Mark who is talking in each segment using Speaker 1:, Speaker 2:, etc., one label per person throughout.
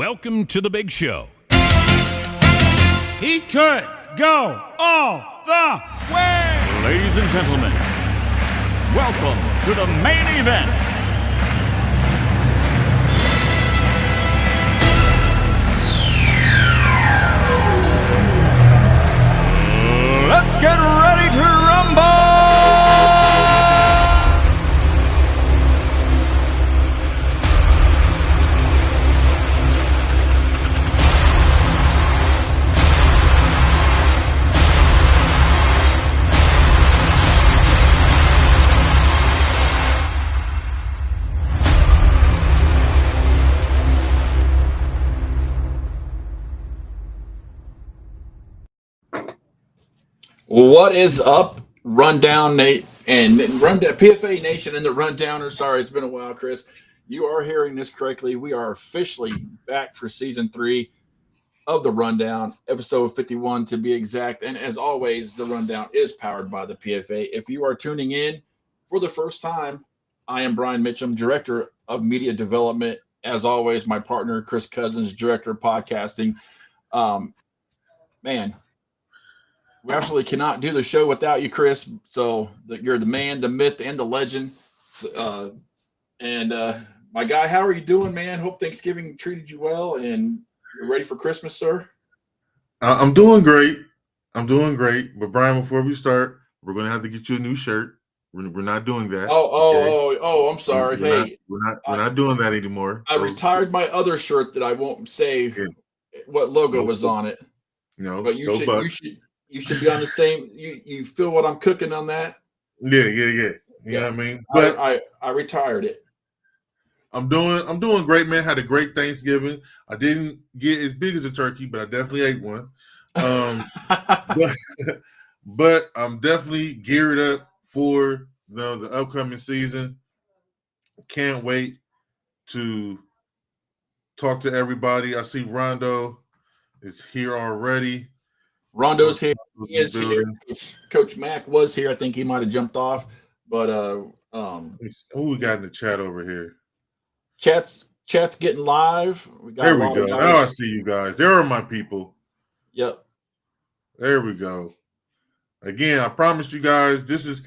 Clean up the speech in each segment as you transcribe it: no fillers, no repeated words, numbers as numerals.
Speaker 1: Welcome to the big show.
Speaker 2: He could go all the way.
Speaker 3: Ladies and gentlemen, welcome to the main event. Let's get ready to rumble!
Speaker 4: What is up, Rundown Nate and Rundown PFA Nation and the Rundowner? Sorry, it's been a while, Chris. You are hearing this correctly. We are officially back for season 3 of the Rundown, episode 51 to be exact. And as always, the Rundown is powered by the PFA. If you are tuning in for the first time, I am Brien Mitchum, Director of Media Development. As always, my partner, Chris Cousins, Director of Podcasting. Man, we absolutely cannot do the show without you, Chris. So you're the man, the myth, and the legend. My guy, how are you doing, man? Hope Thanksgiving treated you well and you're ready for Christmas, sir.
Speaker 5: I'm doing great. But Brian, before we start, we're going to have to get you a new shirt. We're not doing that.
Speaker 4: I'm sorry.
Speaker 5: We're not doing that anymore.
Speaker 4: I retired my other shirt that I won't say what logo was on it.
Speaker 5: No,
Speaker 4: but you should be on the same. You feel what I'm cooking on that?
Speaker 5: Yeah. You know what I mean? But
Speaker 4: I retired it.
Speaker 5: I'm doing great, man. Had a great Thanksgiving. I didn't get as big as a turkey, but I definitely ate one. But I'm definitely geared up for the upcoming season. Can't wait to talk to everybody. I see Rondo is here already.
Speaker 4: Rondo's here. He is here. Coach Mack was here. I think he might have jumped off. But
Speaker 5: who we got in the chat over here?
Speaker 4: Chat's getting live.
Speaker 5: There we go. Now I see you guys. There are my people.
Speaker 4: Yep.
Speaker 5: There we go. Again, I promised you guys this is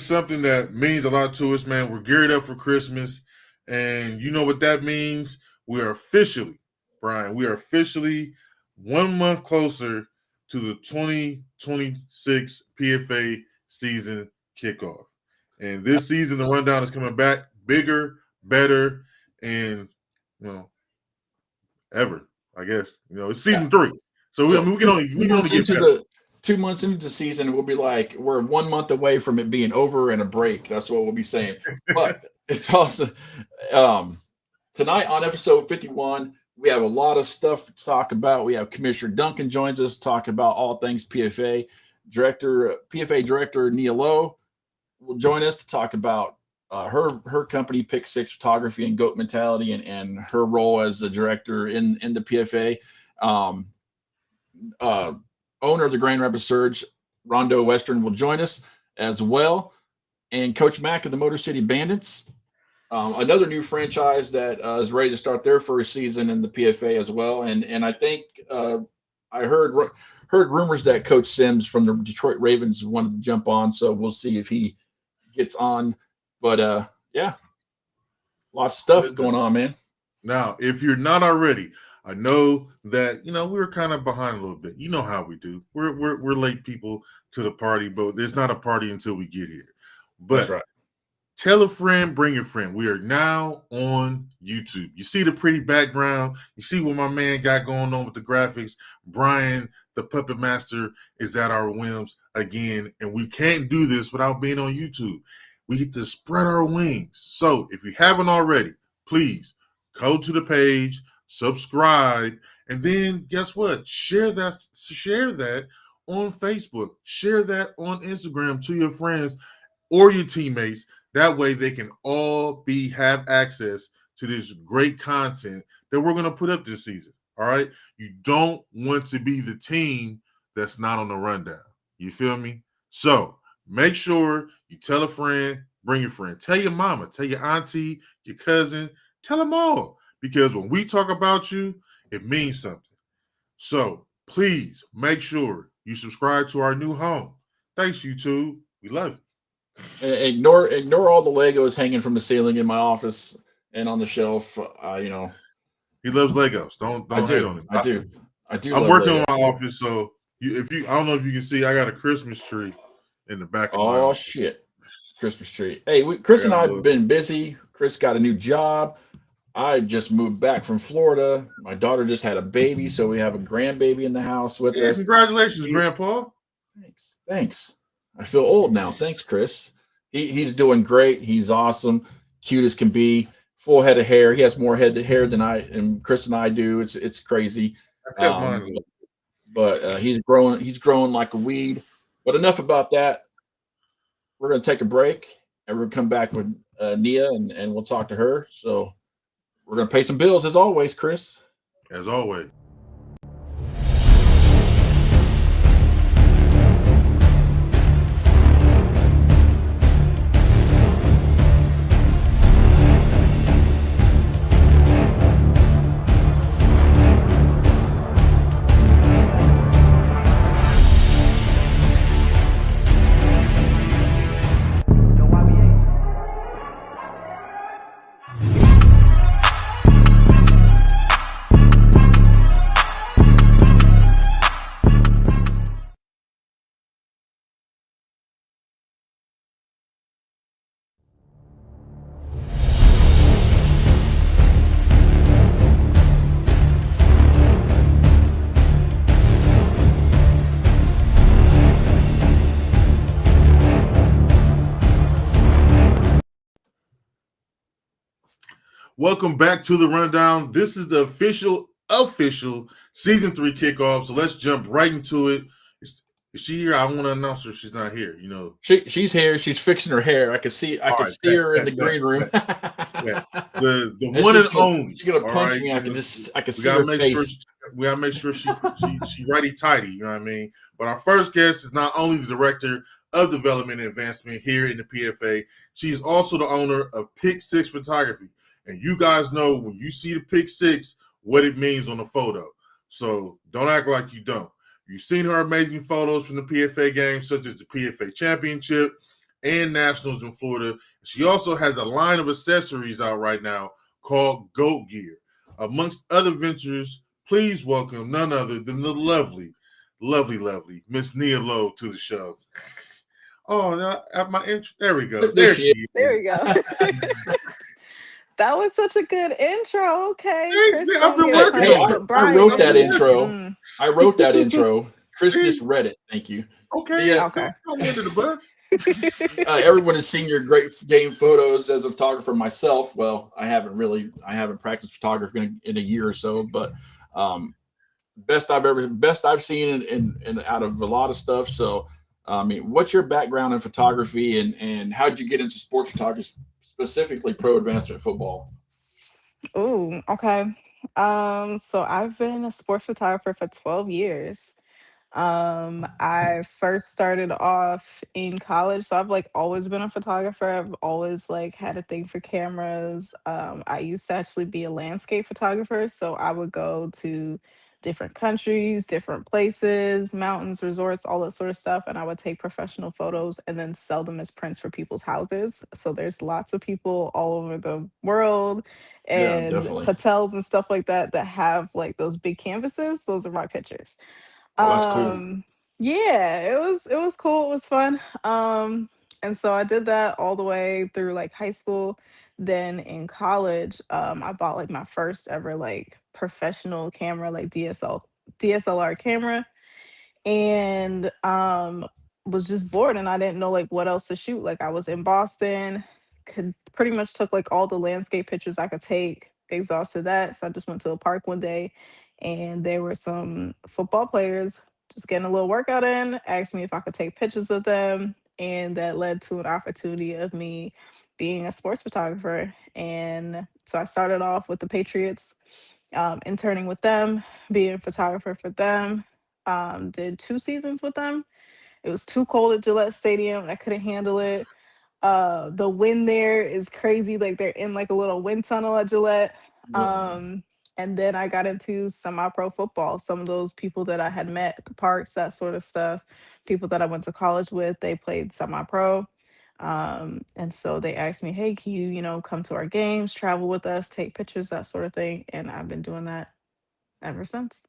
Speaker 5: something that means a lot to us, man. We're geared up for Christmas. And you know what that means? We are officially 1 month closer to the 2026 PFA season kickoff. And this season, the Rundown is coming back bigger, better, and, ever, I guess. It's season 3. So we can only get better.
Speaker 4: 2 months into the season, we'll be like, we're 1 month away from it being over and a break. That's what we'll be saying. But it's also tonight on episode 51, we have a lot of stuff to talk about. We have Commissioner Duncan joins us to talk about all things PFA. PFA Director Nia Lowe will join us to talk about her company, Pick 6 Photography and Goat Mentality, and her role as the director in the PFA. Owner of the Grand Rapids Surge, Rondo Western, will join us as well. And Coach Mack of the Motor City Bandits, another new franchise that is ready to start their first season in the PFA as well. And I think I heard rumors that Coach Sims from the Detroit Ravens wanted to jump on, so we'll see if he gets on. But lots of stuff going on, man.
Speaker 5: Now, if you're not already, I know that we were kind of behind a little bit. You know how we do. We're late people to the party, but there's not a party until we get here. But
Speaker 4: that's right.
Speaker 5: Tell a friend, bring a friend. We are now on YouTube. You see the pretty background. You see what my man got going on with the graphics. Brian, the Puppet Master, is at our whims again, and we can't do this without being on YouTube. We get to spread our wings. So if you haven't already, please go to the page, subscribe, and then guess what? Share that on Facebook. Share that on Instagram to your friends or your teammates. That way they can all have access to this great content that we're going to put up this season. All right? You don't want to be the team that's not on the rundown. You feel me? So make sure you tell a friend, bring your friend. Tell your mama, tell your auntie, your cousin, tell them all. Because when we talk about you, It means something. So please make sure you subscribe to our new home. Thanks, YouTube. We love you.
Speaker 4: Ignore all the Legos hanging from the ceiling in my office and on the shelf.
Speaker 5: He loves Legos. Don't hate on him.
Speaker 4: I do.
Speaker 5: I'm working on my office, so I don't know if you can see, I got a Christmas tree in the back of my office.
Speaker 4: Shit. Christmas tree. Hey, Chris and I have been busy. Chris got a new job. I just moved back from Florida. My daughter just had a baby, so we have a grandbaby in the house with us.
Speaker 5: Congratulations, Grandpa.
Speaker 4: Thanks. I feel old now. Thanks, Chris. He's doing great. He's awesome. Cute as can be. Full head of hair. He has more head of hair than I and Chris and I do. It's crazy. But he's growing like a weed. But enough about that. We're going to take a break, and we're going to come back with Nia, and we'll talk to her. So we're going to pay some bills, as always, Chris.
Speaker 5: As always. Welcome back to the rundown. This is the official season 3 kickoff. So let's jump right into it. Is she here? I want to announce her. She's not here.
Speaker 4: She's here. She's fixing her hair. I can see her in the green room.
Speaker 5: Yeah. The one and only.
Speaker 4: She's gonna punch me. I can see her face.
Speaker 5: We gotta make sure she righty tighty. You know what I mean? But our first guest is not only the director of development and advancement here in the PFA. She's also the owner of Pick 6 Photography. And you guys know when you see the Pick 6, what it means on the photo. So don't act like you don't. You've seen her amazing photos from the PFA games, such as the PFA Championship and Nationals in Florida. She also has a line of accessories out right now called Goat Gear. Amongst other ventures, please welcome none other than the lovely Miss Nia Lowe to the show. Oh, my intro. There we go. There she is.
Speaker 1: There we go. That was such a good intro. Okay.
Speaker 5: I've been working on it.
Speaker 4: I wrote that intro. I wrote that intro. Chris just read it. Thank you.
Speaker 5: Okay.
Speaker 4: Yeah.
Speaker 5: Okay. I'm into the bus.
Speaker 4: Everyone has seen your great game photos as a photographer myself. Well, I haven't practiced photography in a year or so, but best I've seen in out of a lot of stuff. So, what's your background in photography and how'd you get into sports photography, specifically pro advancement football?
Speaker 1: Oh, okay. So I've been a sports photographer for 12 years. I first started off in college, so I've always been a photographer. I've always had a thing for cameras. I used to actually be a landscape photographer, so I would go to different countries, different places, mountains, resorts, all that sort of stuff, and I would take professional photos and then sell them as prints for people's houses. So there's lots of people all over the world and
Speaker 4: definitely.
Speaker 1: hotels and stuff like that have those big canvases. Those are my pictures.
Speaker 4: Oh, that's cool.
Speaker 1: Yeah, it was cool. It was fun. And so I did that all the way through high school. Then in college, I bought my first ever professional camera, DSLR camera, and was just bored and I didn't know what else to shoot. I was in Boston, could pretty much took all the landscape pictures I could take, exhausted that. So I just went to a park one day and there were some football players just getting a little workout in, asked me if I could take pictures of them, and that led to an opportunity of me being a sports photographer. And so I started off with the Patriots, interning with them, being a photographer for them. Did 2 seasons with them. It was too cold at Gillette Stadium. I couldn't handle it. The wind there is crazy. They're in a little wind tunnel at Gillette.
Speaker 4: Yeah.
Speaker 1: And then I got into semi-pro football. Some of those people that I had met at the parks, that sort of stuff, people that I went to college with, they played semi-pro. And so they asked me, "Hey, can you, come to our games, travel with us, take pictures, that sort of thing." And I've been doing that ever since.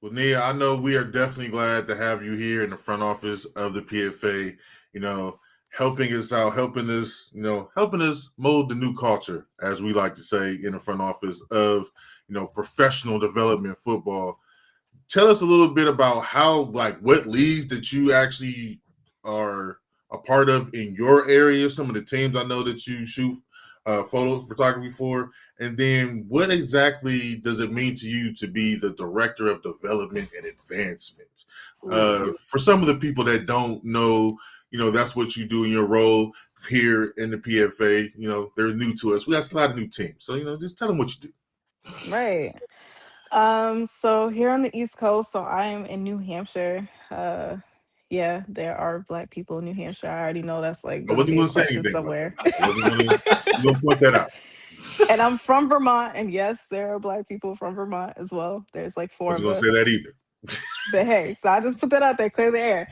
Speaker 5: Well, Nia, I know we are definitely glad to have you here in the front office of the PFA, you know, helping us out, helping us mold the new culture, as we like to say in the front office of, professional development football. Tell us a little bit about what leagues that you actually are a part of in your area, some of the teams I know that you shoot photo photography for, and then what exactly does it mean to you to be the director of development and advancement?
Speaker 1: Ooh.
Speaker 5: For some of the people that don't know, that's what you do in your role here in the PFA. They're new to us. We got a lot of new teams, so just tell them what you do.
Speaker 1: Right. So here on the East Coast, so I am in New Hampshire. Yeah, there are Black people in New Hampshire. I already know that's like
Speaker 5: I
Speaker 1: gonna
Speaker 5: wasn't
Speaker 1: be a
Speaker 5: going to say
Speaker 1: question
Speaker 5: anything about
Speaker 1: somewhere.
Speaker 5: that. I wasn't going to point that out.
Speaker 1: And I'm from Vermont, and yes, there are Black people from Vermont as well. There's like
Speaker 5: I
Speaker 1: four
Speaker 5: wasn't
Speaker 1: of
Speaker 5: going to say
Speaker 1: us.
Speaker 5: that either.
Speaker 1: But hey, so I just put that out there, clear the air.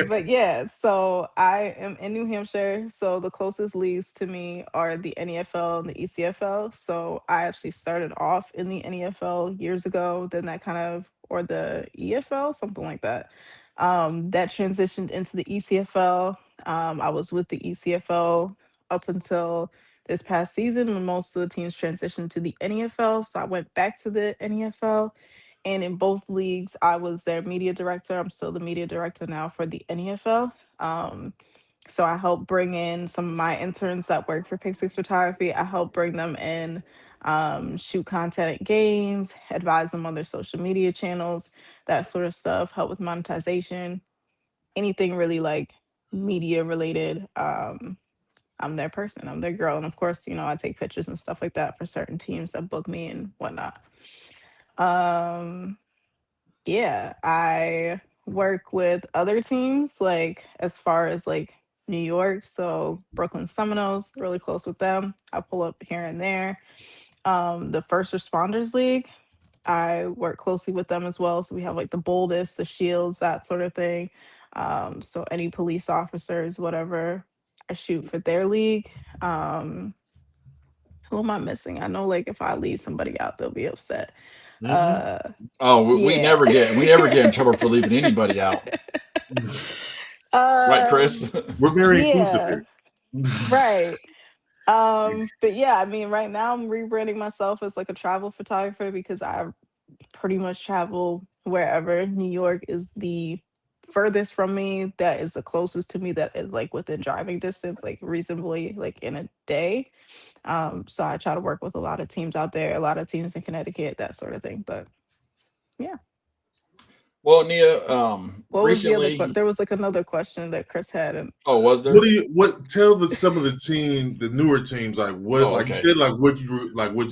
Speaker 1: But yeah, so I am in New Hampshire. So the closest leagues to me are the NEFL and the ECFL. So I actually started off in the NEFL years ago, then that kind of, or the EFL, something like that. That transitioned into the ECFL. I was with the ECFL up until this past season when most of the teams transitioned to the NEFL. So I went back to the NEFL, and in both leagues, I was their media director. I'm still the media director now for the NEFL. So I help bring in some of my interns that work for Pick Six Photography. I help bring them in, shoot content at games, advise them on their social media channels, that sort of stuff, help with monetization, anything really like media related. I'm their person, I'm their girl. And of course, I take pictures and stuff like that for certain teams that book me and whatnot. Um, Yeah, I work with other teams, like as far as like New York, so Brooklyn Seminoles, really close with them. I pull up here and there. The First Responders League, I work closely with them as well. So we have like the boldest, the shields, that sort of thing. So any police officers, whatever, I shoot for their league. Um, who am I missing? I know like if I leave somebody out, they'll be upset.
Speaker 5: Mm-hmm.
Speaker 1: Uh
Speaker 4: Oh, we
Speaker 1: yeah.
Speaker 4: never get in trouble for leaving anybody out, right, Chris?
Speaker 1: Um,
Speaker 5: We're very inclusive
Speaker 1: yeah,
Speaker 5: here.
Speaker 1: right. But yeah, I mean, right now I'm rebranding myself as like a travel photographer because I pretty much travel wherever. New York is the furthest from me, that is the closest to me that is like within driving distance, like reasonably like in a day. So I try to work with a lot of teams out there, a lot of teams in Connecticut, that sort of thing. But yeah.
Speaker 4: Well, Nia,
Speaker 1: What was the other
Speaker 4: recently,
Speaker 1: there was like another question that Chris had, and
Speaker 4: oh, was
Speaker 5: What
Speaker 4: there?
Speaker 5: do you what tell some of the newer teams
Speaker 4: Oh,
Speaker 5: like you
Speaker 4: okay.
Speaker 5: said what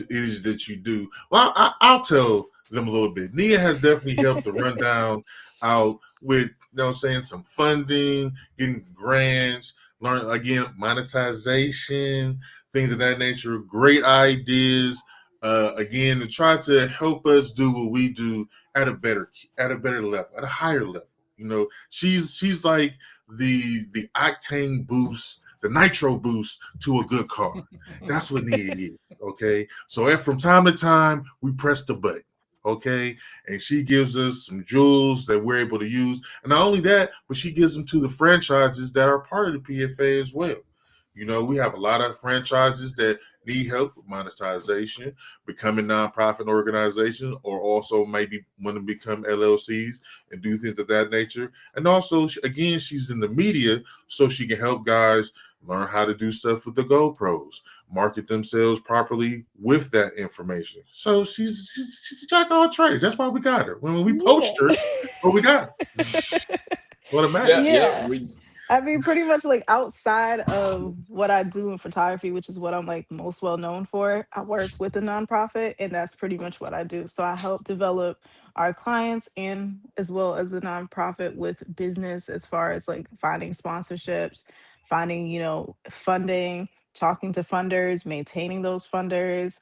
Speaker 5: it is that you do. Well, I'll tell them a little bit. Nia has definitely helped to run down out with saying some funding, getting grants, learn again monetization, things of that nature. Great ideas. Again, to try to help us do what we do at a better level, at a higher level. She's like the octane boost, the nitro boost to a good car. That's what Nia is. Okay. So from time to time, we press the button. Okay. And she gives us some jewels that we're able to use. And not only that, but she gives them to the franchises that are part of the PFA as well. We have a lot of franchises that need help with monetization, becoming nonprofit organizations, or also maybe want to become LLCs and do things of that nature. And also, again, she's in the media, so she can help guys learn how to do stuff with the GoPros, market themselves properly with that information. So she's a jack of all trades. That's why we got her. When we
Speaker 1: yeah.
Speaker 5: poached her, well, we got her. What a match.
Speaker 4: Yeah, yeah.
Speaker 1: Yeah. I mean, pretty much like outside of what I do in photography, which is what I'm like most well known for, I work with a nonprofit, and that's pretty much what I do. So I help develop our clients and as well as a nonprofit with business as far as like finding sponsorships, finding, funding, talking to funders, maintaining those funders,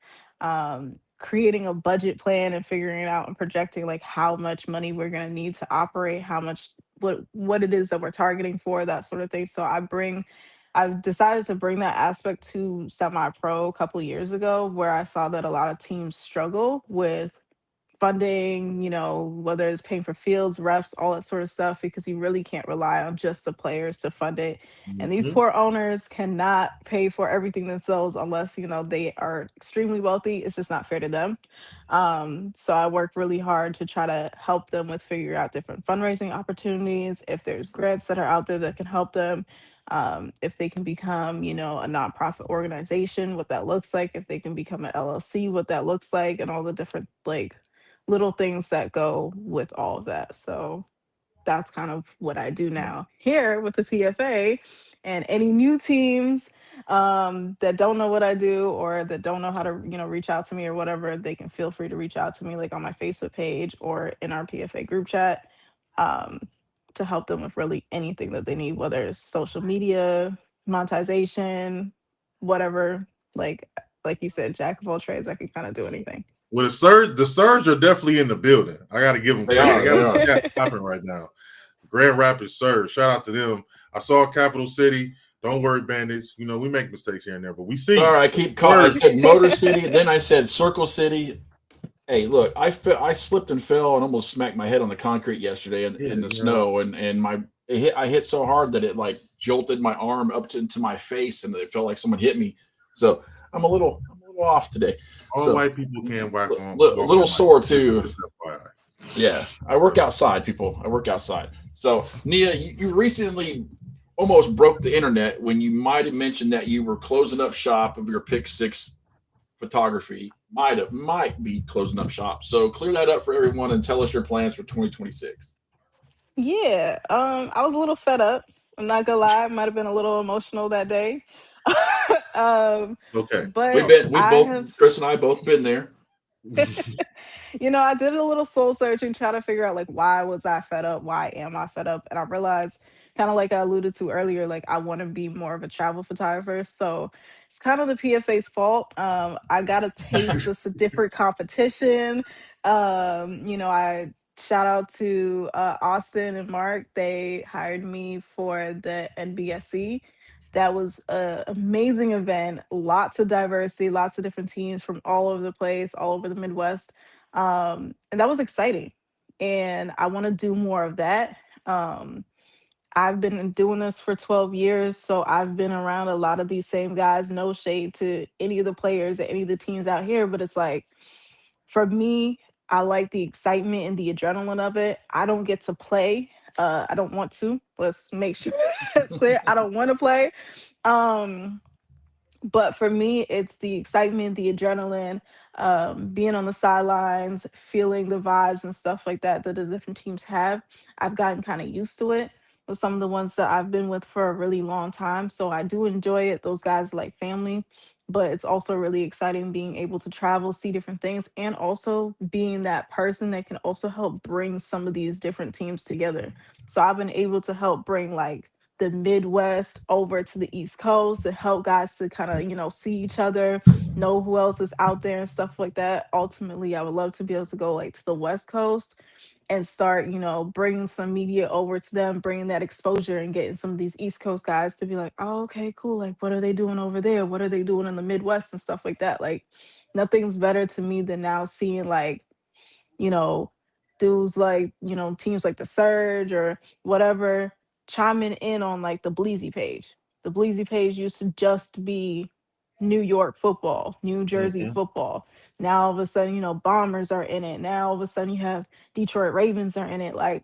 Speaker 1: creating a budget plan and figuring out and projecting like how much money we're going to need to operate, how much what it is that we're targeting for, that sort of thing. So I've decided to bring that aspect to semi-pro a couple years ago, where I saw that a lot of teams struggle with funding, whether it's paying for fields, refs, all that sort of stuff, because you really can't rely on just the players to fund it. And these
Speaker 5: Mhm.
Speaker 1: poor owners cannot pay for everything themselves unless, they are extremely wealthy. It's just not fair to them. So I work really hard to try to help them with figuring out different fundraising opportunities, if there's grants that are out there that can help them. If they can become, a nonprofit organization, what that looks like, if they can become an LLC, what that looks like, and all the different like little things that go with all of that. So that's kind of what I do now here with the PFA. And any new teams that don't know what I do, or that don't know how to, reach out to me or whatever, they can feel free to reach out to me, like on my Facebook page or in our PFA group chat, um, to help them with really anything that they need, whether it's social media, monetization, whatever. Like you said, jack of all trades, I can kind of do anything.
Speaker 5: Well, the Surge are definitely in the building. I got to give them
Speaker 4: They
Speaker 5: credit.
Speaker 4: are.
Speaker 5: They
Speaker 4: They
Speaker 5: got
Speaker 4: are.
Speaker 5: a chat popping right now. Grand Rapids Surge. Shout out to them. I saw Capital City. Don't worry, bandits. We make mistakes here and there, but we see.
Speaker 4: Sorry, I keep calling. I said Motor City, then I said Circle City. Hey, look, I slipped and fell and almost smacked my head on the concrete yesterday in the snow, and I hit so hard that it like jolted my arm up into my face, and it felt like someone hit me. So I'm a little off today.
Speaker 5: All
Speaker 4: So
Speaker 5: white people can walk on.
Speaker 4: a little sore
Speaker 5: mics.
Speaker 4: too.
Speaker 5: Just FYI.
Speaker 4: Yeah, I work outside, people. I work outside. So Nia, you recently almost broke the internet when you might have mentioned that you were closing up shop of your Pick Six photography. Might be closing up shop. So clear that up for everyone and tell us your plans for 2026.
Speaker 1: Yeah, I was a little fed up. I'm not gonna lie, might have been a little emotional that day. um,
Speaker 5: Okay.
Speaker 1: but
Speaker 4: We
Speaker 1: I
Speaker 4: both,
Speaker 1: have,
Speaker 4: Chris and I both been there.
Speaker 1: I did a little soul searching, trying to figure out like why was I fed up? Why am I fed up? And I realized, kind of like I alluded to earlier, like I want to be more of a travel photographer. So it's kind of the PFA's fault. I got a taste of some different competition. I shout out to Austin and Mark. They hired me for the NBSC. That was an amazing event. Lots of diversity, lots of different teams from all over the place, all over the Midwest, and that was exciting. And I want to do more of that. Um, I've been doing this for 12 years, so I've been around a lot of these same guys. No shade to any of the players or any of the teams out here, but it's like, for me, I like the excitement and the adrenaline of it. I don't get to play. I don't want to. Let's make sure that's clear. I don't want to play. Um, but for me, it's the excitement, the adrenaline, being on the sidelines, feeling the vibes and stuff like that that the different teams have. I've gotten kind of used to it with some of the ones that I've been with for a really long time. So I do enjoy it. Those guys are like family, but it's also really exciting being able to travel, see different things, and also being that person that can also help bring some of these different teams together. So I've been able to help bring like the Midwest over to the East Coast to help guys to kind of, see each other, know who else is out there and stuff like that. Ultimately, I would love to be able to go like to the West Coast and start, bringing some media over to them, bringing that exposure and getting some of these East Coast guys to be like, oh, okay, cool. Like, what are they doing over there? What are they doing in the Midwest and stuff like that? Like, nothing's better to me than now seeing like, you know, dudes like, teams like the Surge or whatever chiming in on like the Bleezy page. The Bleezy page used to just be New York football, New Jersey
Speaker 5: Mhm.
Speaker 1: football. Now all of a sudden, Bombers are in it. Now all of a sudden you have Detroit Ravens are in it. Like,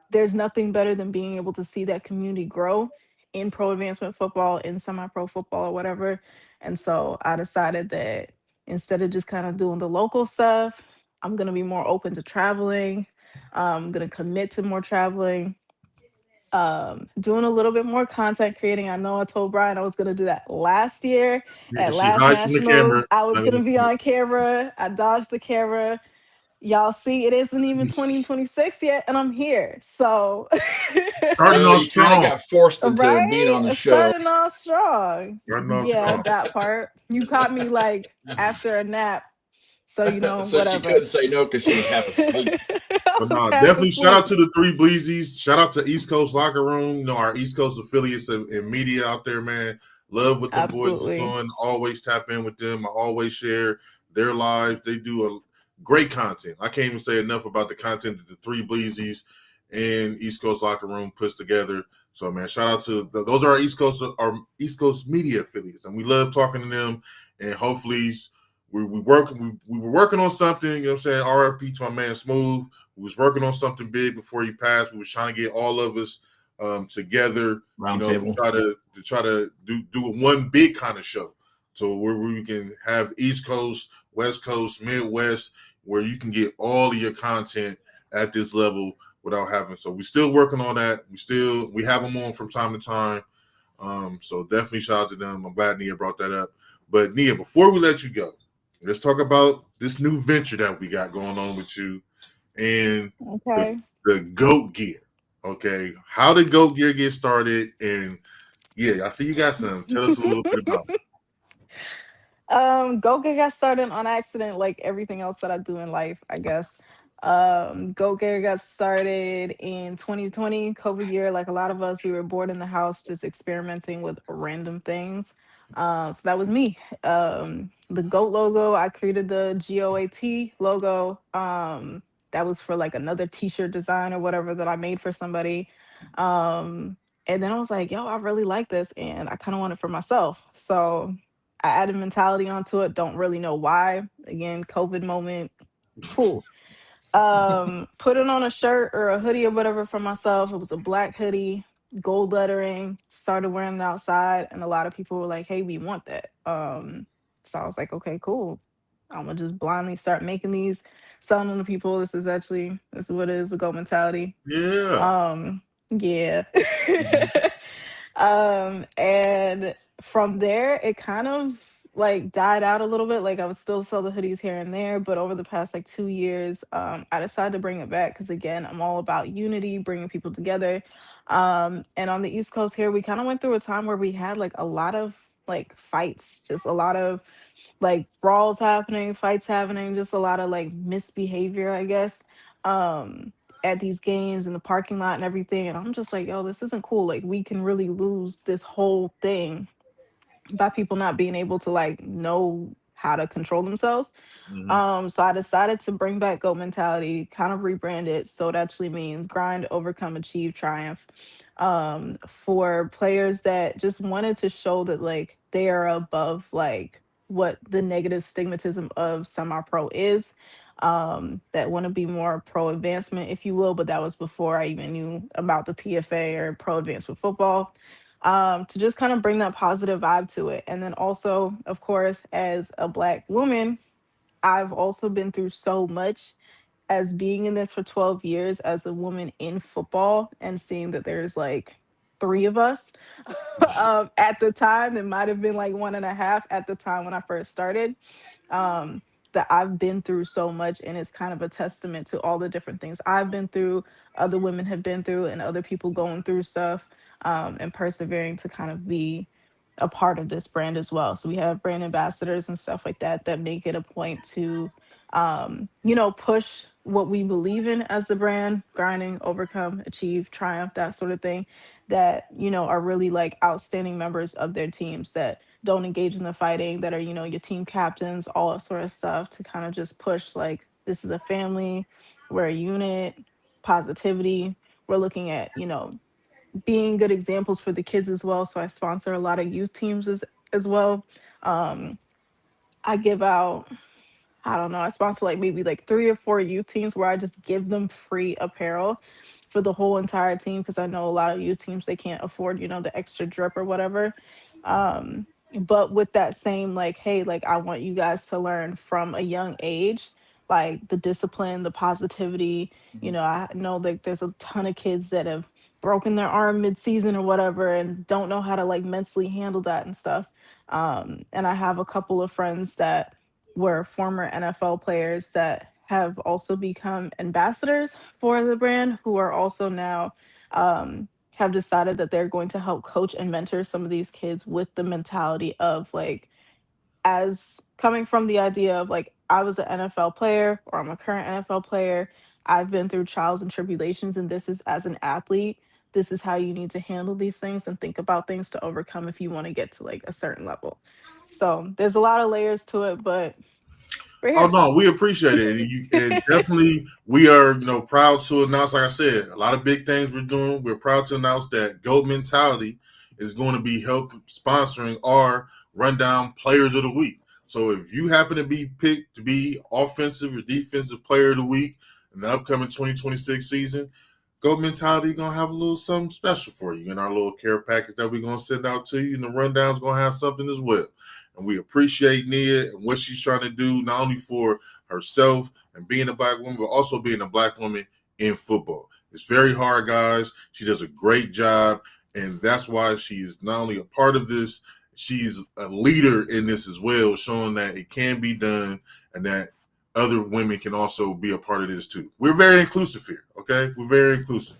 Speaker 1: there's nothing better than being able to see that community grow in pro advancement football, in semi pro football, or whatever. And so I decided that instead of just kind of doing the local stuff, I'm going to be more open to traveling. I'm going to commit to more traveling, doing a little bit more content creating. I know I told Brian I was going to do that last year at
Speaker 5: She
Speaker 1: last
Speaker 5: hides from the camera.
Speaker 1: nationals. I was going to be on camera. I dodged the camera. y'all see, it isn't even 2026 yet, and I'm here. So,
Speaker 5: Starting off
Speaker 4: You kind of
Speaker 5: strong.
Speaker 4: got forced into being
Speaker 1: right?
Speaker 4: on the show.
Speaker 1: Starting off strong.
Speaker 5: Starting off
Speaker 1: Yeah,
Speaker 5: strong.
Speaker 1: that part. You caught me like after a nap. So,
Speaker 4: So she
Speaker 1: whatever.
Speaker 4: couldn't say no because she was half asleep.
Speaker 1: I
Speaker 5: But
Speaker 1: was
Speaker 5: no,
Speaker 1: half
Speaker 5: definitely shout out
Speaker 1: asleep.
Speaker 5: to the Three Bleezies. Shout out to East Coast Locker Room. Our East Coast affiliates and media out there, man. Love what them boys is
Speaker 1: Absolutely.
Speaker 5: doing. Always tap in with them. I always share their lives. They do a great content. I can't even say enough about the content that the Three Bleezies and East Coast Locker Room puts together. So, man, shout out to those are our East Coast media affiliates, and we love talking to them. And hopefully, we were working on something. You know what I'm saying? RIP to my man Smooth. We was working on something big before he passed. We was trying to get all of us together,
Speaker 4: Round
Speaker 5: to
Speaker 4: table.
Speaker 5: try to do one big kind of show, so where we can have East Coast, West Coast, Midwest, where you can get all of your content at this level without having. So we still working on that. We have them on from time to time. So definitely shout out to them. I'm glad Nia brought that up. But Nia, before we let you go, let's talk about this new venture that we got going on with you and
Speaker 1: Okay.
Speaker 5: the goat gear. Okay, how did goat gear get started? And yeah, I see you got some. Tell us a little bit about it.
Speaker 1: Go Get got started on accident, like everything else that I do in life, I guess. Go Get got started in 2020, COVID year. Like a lot of us, we were bored in the house, just experimenting with random things. So that was me. The goat logo, I created the GOAT logo. That was for like another T-shirt design or whatever that I made for somebody. And then I was like, yo, I really like this, and I kind of want it for myself. So I added mentality onto it. Don't really know why. Again, COVID moment. Cool. Put it on a shirt or a hoodie or whatever for myself. It was a black hoodie, gold lettering. Started wearing it outside, and a lot of people were like, "Hey, we want that." So I was like, "Okay, cool. I'm gonna just blindly start making these, selling them to people. This is what it is, a gold mentality."
Speaker 5: Yeah.
Speaker 1: Yeah. And from there, it kind of like died out a little bit. Like I would still sell the hoodies here and there, but over the past like 2 years, I decided to bring it back because again, I'm all about unity, bringing people together. And on the East Coast here, we kind of went through a time where we had like a lot of like fights, just a lot of like brawls happening, fights happening, just a lot of like misbehavior, I guess. Um, at these games in the parking lot and everything. And I'm just like, yo, this isn't cool. Like, we can really lose this whole thing by people not being able to like know how to control themselves.
Speaker 5: Mm-hmm.
Speaker 1: So I decided to bring back GOAT mentality, kind of rebrand it. So it actually means grind, overcome, achieve, triumph. For players that just wanted to show that like they are above like what the negative stigmatism of semi-pro is. That want to be more pro advancement, if you will, but that was before I even knew about the PFA or pro advancement football. To just kind of bring that positive vibe to it. And then also, of course, as a Black woman, I've also been through so much as being in this for 12 years as a woman in football and seeing that there's like three of us. At the time, it might have been like one and a half at the time when I first started. um, that I've been through so much, and it's kind of a testament to all the different things I've been through, other women have been through, and other people going through stuff, and persevering to kind of be a part of this brand as well. So we have brand ambassadors and stuff like that that make it a point to, push what we believe in as the brand, grinding, overcome, achieve, triumph, that sort of thing, that, are really like outstanding members of their teams that don't engage in the fighting, that are, your team captains, all that sort of stuff, to kind of just push like this is a family, we're a unit, positivity. We're looking at, being good examples for the kids as well. So I sponsor a lot of youth teams as well. Um, I give out, I don't know, I sponsor like maybe like 3 or 4 youth teams where I just give them free apparel for the whole entire team, because I know a lot of youth teams, they can't afford, the extra drip or whatever. Um, but with that same like, hey, like I want you guys to learn from a young age, like the discipline, the positivity. I know that there's a ton of kids that have broken their arm mid-season or whatever and don't know how to like mentally handle that and stuff. And I have a couple of friends that were former NFL players that have also become ambassadors for the brand, who are also now have decided that they're going to help coach and mentor some of these kids with the mentality of like, as coming from the idea of like, I was an NFL player or I'm a current NFL player. I've been through trials and tribulations, and this is as an athlete, this is how you need to handle these things and think about things to overcome if you want to get to like a certain level. So there's a lot of layers to it, but we're
Speaker 5: Oh
Speaker 1: here.
Speaker 5: no, we appreciate it, and definitely we are proud to announce. Like I said, a lot of big things we're doing. We're proud to announce that GOAT Mentality is going to be sponsoring our Rundown Players of the Week. So if you happen to be picked to be offensive or defensive player of the week in the upcoming 2026 season, GOAT Mentality gonna have a little something special for you in our little care package that we're gonna send out to you, and the rundown's gonna have something as well. And we appreciate Nia and what she's trying to do, not only for herself and being a Black woman, but also being a Black woman in football. It's very hard, guys. She does a great job, and that's why she's not only a part of this, she's a leader in this as well, showing that it can be done and that other women can also be a part of this too. We're very inclusive here, okay? We're very inclusive.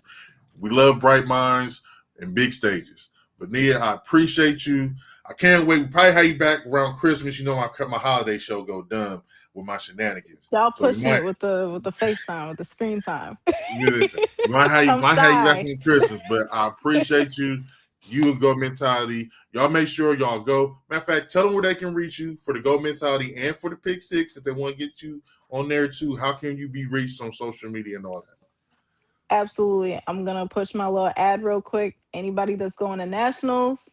Speaker 5: We love bright minds and big stages. But Nia, I appreciate you. I can't wait. We'll probably have you back around Christmas. You know, my holiday show go done with my shenanigans.
Speaker 1: Y'all
Speaker 5: So we
Speaker 1: pushing
Speaker 5: might
Speaker 1: it with the FaceTime, with the screen time.
Speaker 5: listen. We might have
Speaker 1: I'm
Speaker 5: you back
Speaker 1: shy.
Speaker 5: on Christmas, but I appreciate you. You and Go Mentality. Y'all make sure y'all go. Matter of fact, tell them where they can reach you for the Go Mentality and for the Pick Six if they want to get you on there too. How can you be reached on social media and all that?
Speaker 1: Absolutely. I'm gonna push my little ad real quick. Anybody that's going to nationals,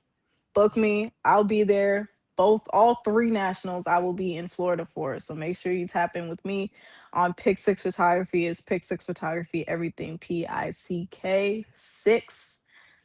Speaker 1: book me. I'll be there. All three nationals, I will be in Florida for. So make sure you tap in with me on Pick Six Photography. Is Pick Six Photography, everything PICK6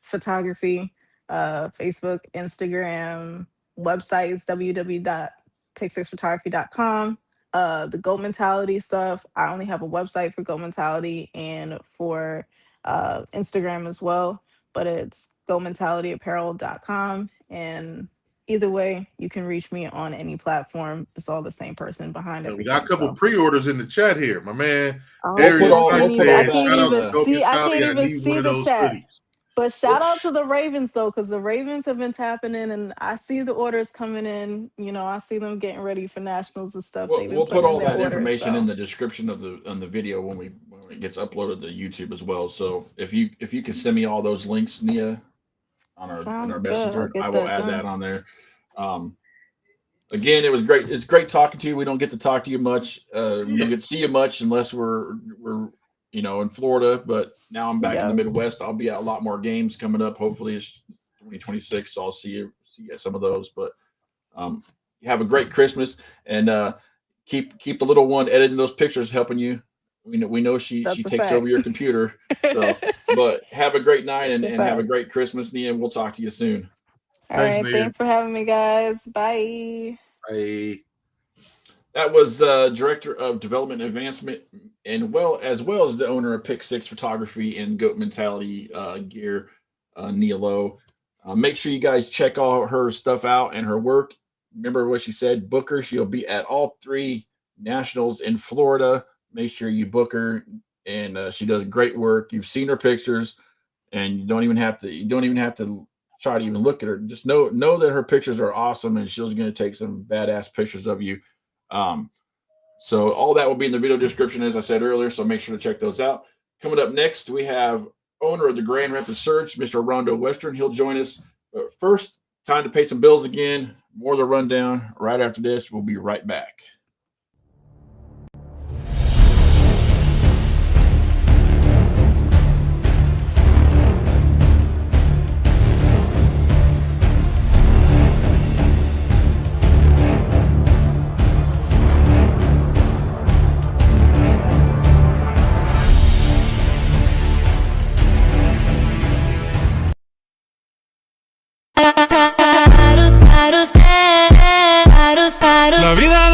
Speaker 1: Photography. Facebook, Instagram, website is www.pick6photography.com. The Goat Mentality stuff, I only have a website for Goat Mentality and for Instagram as well, but it's gomentalityapparel.com. And either way, you can reach me on any platform. It's all the same person behind
Speaker 5: We got a
Speaker 1: everything.
Speaker 5: couple
Speaker 1: So,
Speaker 5: pre-orders in the chat here. My man
Speaker 1: oh
Speaker 5: Darius
Speaker 1: shit, I
Speaker 5: Scott
Speaker 1: can't even, I
Speaker 5: said,
Speaker 1: can't
Speaker 5: shout out
Speaker 1: even
Speaker 5: to Go
Speaker 1: see, I
Speaker 5: Mentality.
Speaker 1: can't
Speaker 5: I
Speaker 1: even
Speaker 5: need one
Speaker 1: see
Speaker 5: of
Speaker 1: the
Speaker 5: those
Speaker 1: chat.
Speaker 5: hoodies.
Speaker 1: But shout out to the Ravens though, because the Ravens have been tapping in, and I see the orders coming in. You know, I see them getting ready for nationals and stuff. They've been
Speaker 4: We'll put
Speaker 1: putting in
Speaker 4: all
Speaker 1: their
Speaker 4: that
Speaker 1: orders.
Speaker 4: information in
Speaker 1: So
Speaker 4: the description of the video when it gets uploaded to YouTube as well. So if you can send me all those links, Nia, on our
Speaker 1: sounds good. I'll
Speaker 4: messenger, I
Speaker 1: get
Speaker 4: will
Speaker 1: that
Speaker 4: add that
Speaker 1: done.
Speaker 4: on there. Again, it was great. It's great talking to you. We don't get to talk to you much. We don't get to see you much unless we're in Florida. But now I'm back in the
Speaker 1: Yep.
Speaker 4: Midwest. I'll be at a lot more games coming up. Hopefully, it's 2026. So I'll see you at some of those. But have a great Christmas, and keep the little one editing those pictures helping you. We know she
Speaker 1: That's a
Speaker 4: takes over
Speaker 1: fact.
Speaker 4: your computer. So, but have a great night
Speaker 1: That's
Speaker 4: and,
Speaker 1: a
Speaker 4: and have a
Speaker 1: fact.
Speaker 4: great Christmas, Nia. And we'll talk to you soon.
Speaker 1: All
Speaker 5: Thanks,
Speaker 1: right.
Speaker 5: Nia.
Speaker 1: Thanks for having me, guys. Bye.
Speaker 5: Hey.
Speaker 4: That was Director of Development and Advancement, and as well as the owner of Pick Six Photography and Goat Mentality Gear, Nia Lowe. Make sure you guys check all her stuff out and her work. Remember what she said, book her. She'll be at all three nationals in Florida. Make sure you book her, and she does great work. You've seen her pictures, and you don't even have to try to even look at her. Just know that her pictures are awesome, and she's going to take some badass pictures of you. So all that will be in the video description, as I said earlier. So make sure to check those out. Coming up next, we have owner of the Grand Rapids Surge, Mr. Rondo Western. He'll join us. But first, time to pay some bills again. More of the rundown right after this. We'll be right back.
Speaker 2: La vida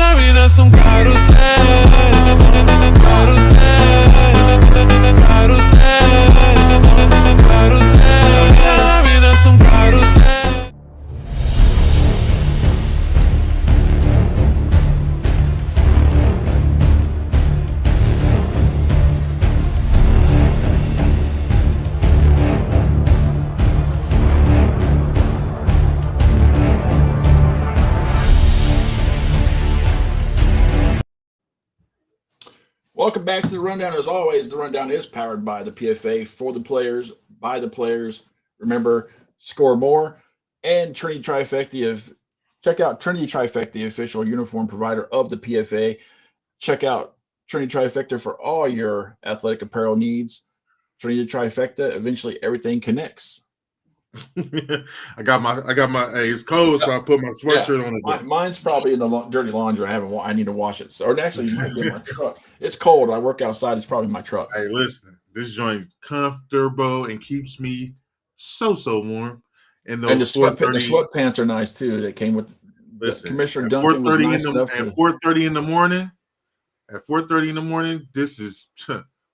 Speaker 4: Welcome back to the Rundown. As always, the Rundown is powered by the PFA, for the players, by the players. Remember, score more. And Trinity Trifecta. Check out Trinity Trifecta, the official uniform provider of the PFA. Check out Trinity Trifecta for all your athletic apparel needs. Trinity Trifecta, eventually everything connects.
Speaker 5: I got my hey, it's cold, so I put my sweatshirt on it.
Speaker 4: Mine's probably in the dirty laundry. I need to wash it. So, or actually, it might be in my truck. It's cold. I work outside. It's probably my truck.
Speaker 5: Hey, listen, this joint comfortable and keeps me so warm. And
Speaker 4: the sweatpants are nice too. They came with Commissioner Duncan was nice enough
Speaker 5: at 4:30 in the morning. At 4:30 in the morning, this is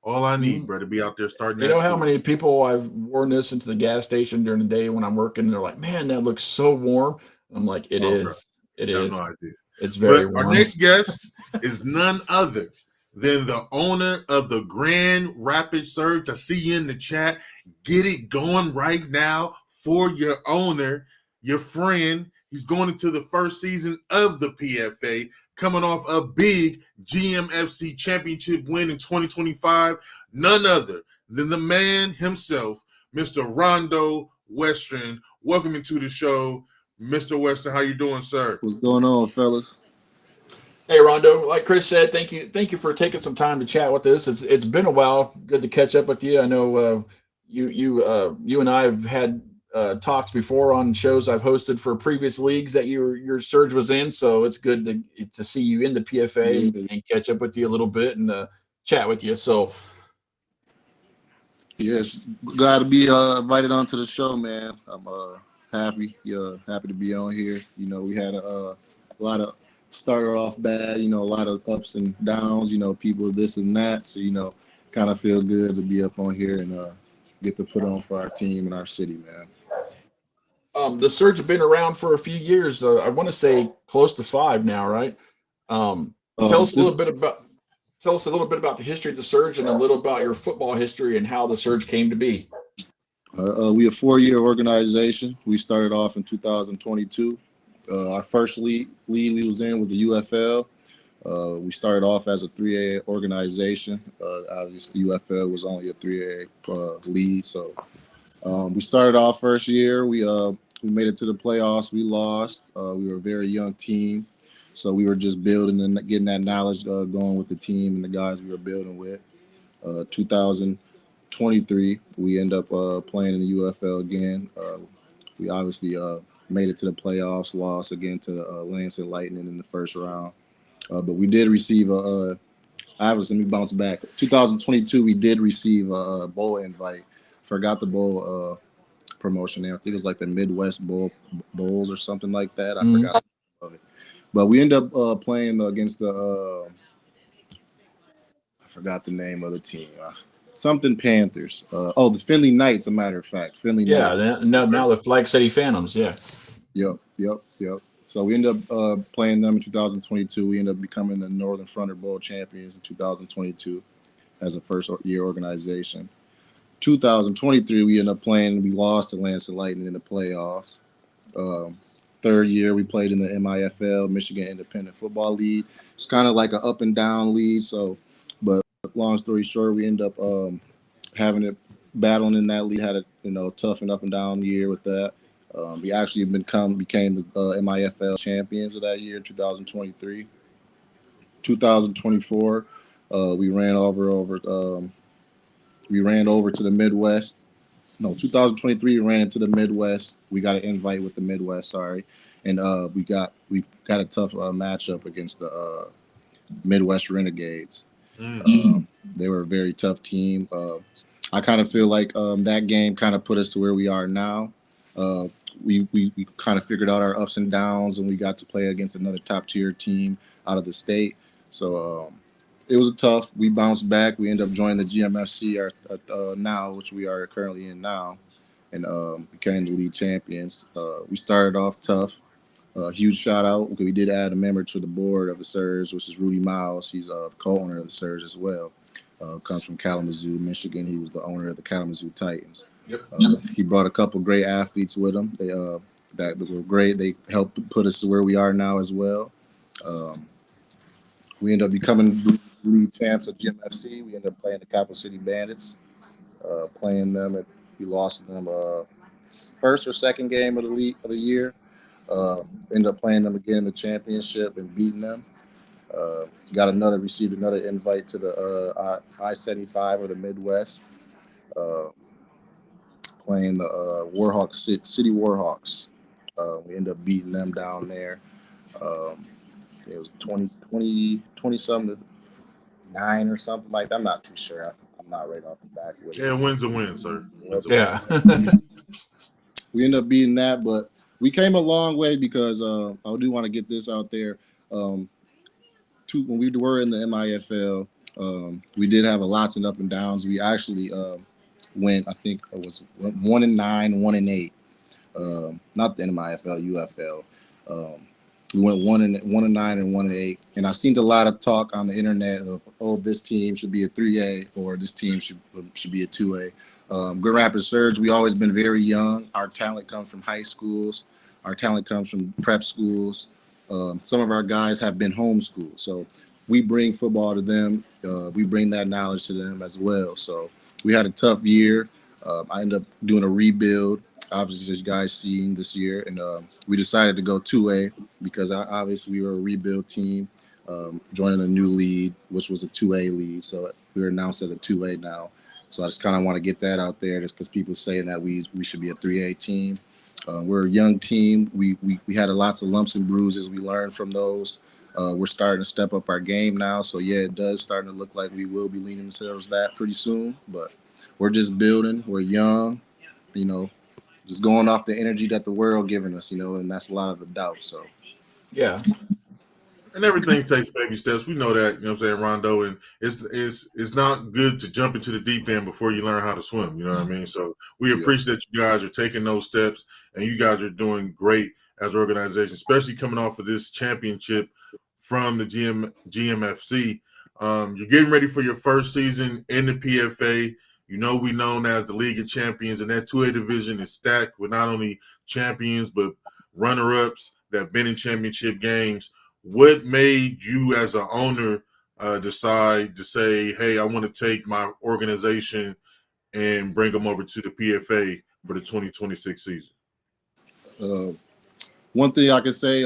Speaker 5: all I need, bro, to be out there starting.
Speaker 4: You know how many people I've worn this into the gas station during the day when I'm working? They're like, "Man, that looks so warm." I'm like, "It is. Bro. It is. No idea. It's very warm."
Speaker 5: Our next guest is none other than the owner of the Grand Rapids Surge. I see you in the chat. Get it going right now for your owner, your friend. He's going into the first season of the PFA, coming off a big GMFC championship win in 2025. None other than the man himself, Mr. Rondo Western. Welcome into the show, Mr. Western. How you doing, sir?
Speaker 6: What's going on, fellas?
Speaker 4: Hey, Rondo. Like Chris said, thank you for taking some time to chat with us. It's been a while. Good to catch up with you. I know you and I have had talks before on shows I've hosted for previous leagues that your Surge was in, so it's good to see you in the PFA and catch up with you a little bit and chat with you. So
Speaker 6: yes, glad to be invited onto the show, man. I'm happy to be on here. You know, we had a lot of started off bad, you know, a lot of ups and downs, you know, people this and that, so you know, kind of feel good to be up on here and get to put on for our team and our city, man.
Speaker 4: The Surge have been around for a few years. I want to say close to 5 now, right? Tell us a little bit about the history of the Surge and a little about your football history and how the Surge came to be.
Speaker 6: We a 4-year organization. We started off in 2022. Our first league we was in was the UFL. We started off as a 3A organization. Obviously, UFL was only a 3A league, so we started off first year. We made it to the playoffs. We lost. We were a very young team, so we were just building and getting that knowledge going with the team and the guys we were building with. 2023, we end up playing in the UFL again. We obviously made it to the playoffs, lost again to Lansing Lightning in the first round. But we did receive let me bounce back. 2022, we did receive a bowl invite. Forgot the bowl promotion name. I think it was like the Midwest Bowls or something like that. I forgot of it. But we ended up playing against the I forgot the name of the team. Something Panthers. The Findlay Knights, a matter of fact.
Speaker 4: Knights. Now the Flag City Phantoms, yeah.
Speaker 6: Yep. So we ended up playing them in 2022. We ended up becoming the Northern Frontier Bowl champions in 2022 as a first-year organization. 2023, we ended up playing. We lost to Lansing Lightning in the playoffs. Third year, we played in the MIFL, Michigan Independent Football League. It's kind of like an up and down league. So, but long story short, we ended up battling in that league. Had a tough and up and down year with that. We actually became the MIFL champions of that year, 2023. 2024, we ran over to the Midwest. No, 2023 we ran into the Midwest. We got an invite with the Midwest, and we got a tough matchup against the Midwest Renegades. They were a very tough team. I kind of feel like that game kind of put us to where we are now. We kind of figured out our ups and downs, and we got to play against another top tier team out of the state. So it was tough. We bounced back. We ended up joining the GMFC now, which we are currently in now, and became the league champions. We started off tough. Huge shout out. We did add a member to the board of the Surge, which is Rudy Miles. He's the co-owner of the Surge as well. Comes from Kalamazoo, Michigan. He was the owner of the Kalamazoo Titans.
Speaker 4: Yep.
Speaker 6: He brought a couple great athletes with him. They that were great. They helped put us to where we are now as well. We ended up becoming league champs of GMFC. We ended up playing the Capital City Bandits. Playing them, and we lost them first or second game of the league of the year. Ended up playing them again in the championship and beating them. Received another invite to the I-75 or the Midwest, uh, playing the Warhawks City Warhawks. We ended up beating them down there. Um, it was 20 something to 9 or something like that. I'm not too sure. I'm not right off the back with it.
Speaker 5: Yeah, win's a win, sir.
Speaker 4: Yeah.
Speaker 6: We ended up beating that, but we came a long way because I do want to get this out there. When we were in the MIFL, we did have a lots and up and downs. We actually went, I think it was 1-9, 1-8. Not the MIFL, UFL. We went 1-9 and 1-8, and I seen a lot of talk on the internet of, oh, this team should be a 3A or this team should be a 2A. Grand Rapids Surge, we always been very young. Our talent comes from high schools. Our talent comes from prep schools. Some of our guys have been homeschooled, so we bring football to them. We bring that knowledge to them as well. So we had a tough year. I ended up doing a rebuild, obviously, as you guys seen this year, and we decided to go 2A because obviously we were a rebuild team, joining a new league, which was a 2A league. So we were announced as a 2A now. So I just kind of want to get that out there, just because people saying that we should be a 3A team. We're a young team. We had lots of lumps and bruises. We learned from those. We're starting to step up our game now. So, yeah, it does starting to look like we will be leaning towards that pretty soon. But we're just building. We're young, just going off the energy that the world giving us, and that's a lot of the doubt. So,
Speaker 4: Yeah.
Speaker 5: And everything takes baby steps. We know that, you know what I'm saying, Rondo. And it's not good to jump into the deep end before you learn how to swim. You know what I mean? So we appreciate that you guys are taking those steps, and you guys are doing great as an organization, especially coming off of this championship from the GMFC. You're getting ready for your first season in the PFA. We known as the League of Champions, and that 2A division is stacked with not only champions but runner-ups that have been in championship games. What made you as an owner decide to say, hey, I want to take my organization and bring them over to the PFA for the 2026 season?
Speaker 6: One thing I can say,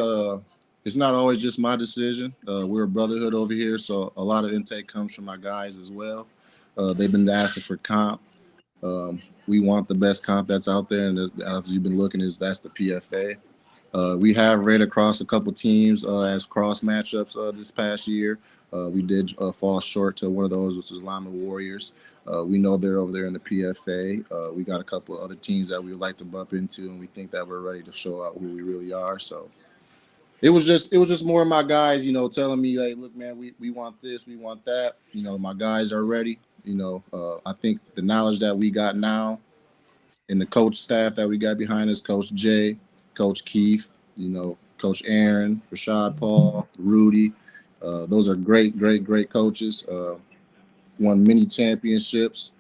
Speaker 6: it's not always just my decision. We're a brotherhood over here, so a lot of intake comes from my guys as well. They've been asking for comp. We want the best comp that's out there, and as you've been looking, that's the PFA. We have ran across a couple teams as cross matchups this past year. We did fall short to one of those, which was Lyman Warriors. We know they're over there in the PFA. We got a couple of other teams that we would like to bump into, and we think that we're ready to show out who we really are. So it was just more of my guys, telling me, like, look, man, we want this, we want that. My guys are ready. I think the knowledge that we got now and the coach staff that we got behind us, Coach Jay, Coach Keith, Coach Aaron, Rashad Paul, Rudy. Those are great, great, great coaches. Won many championships.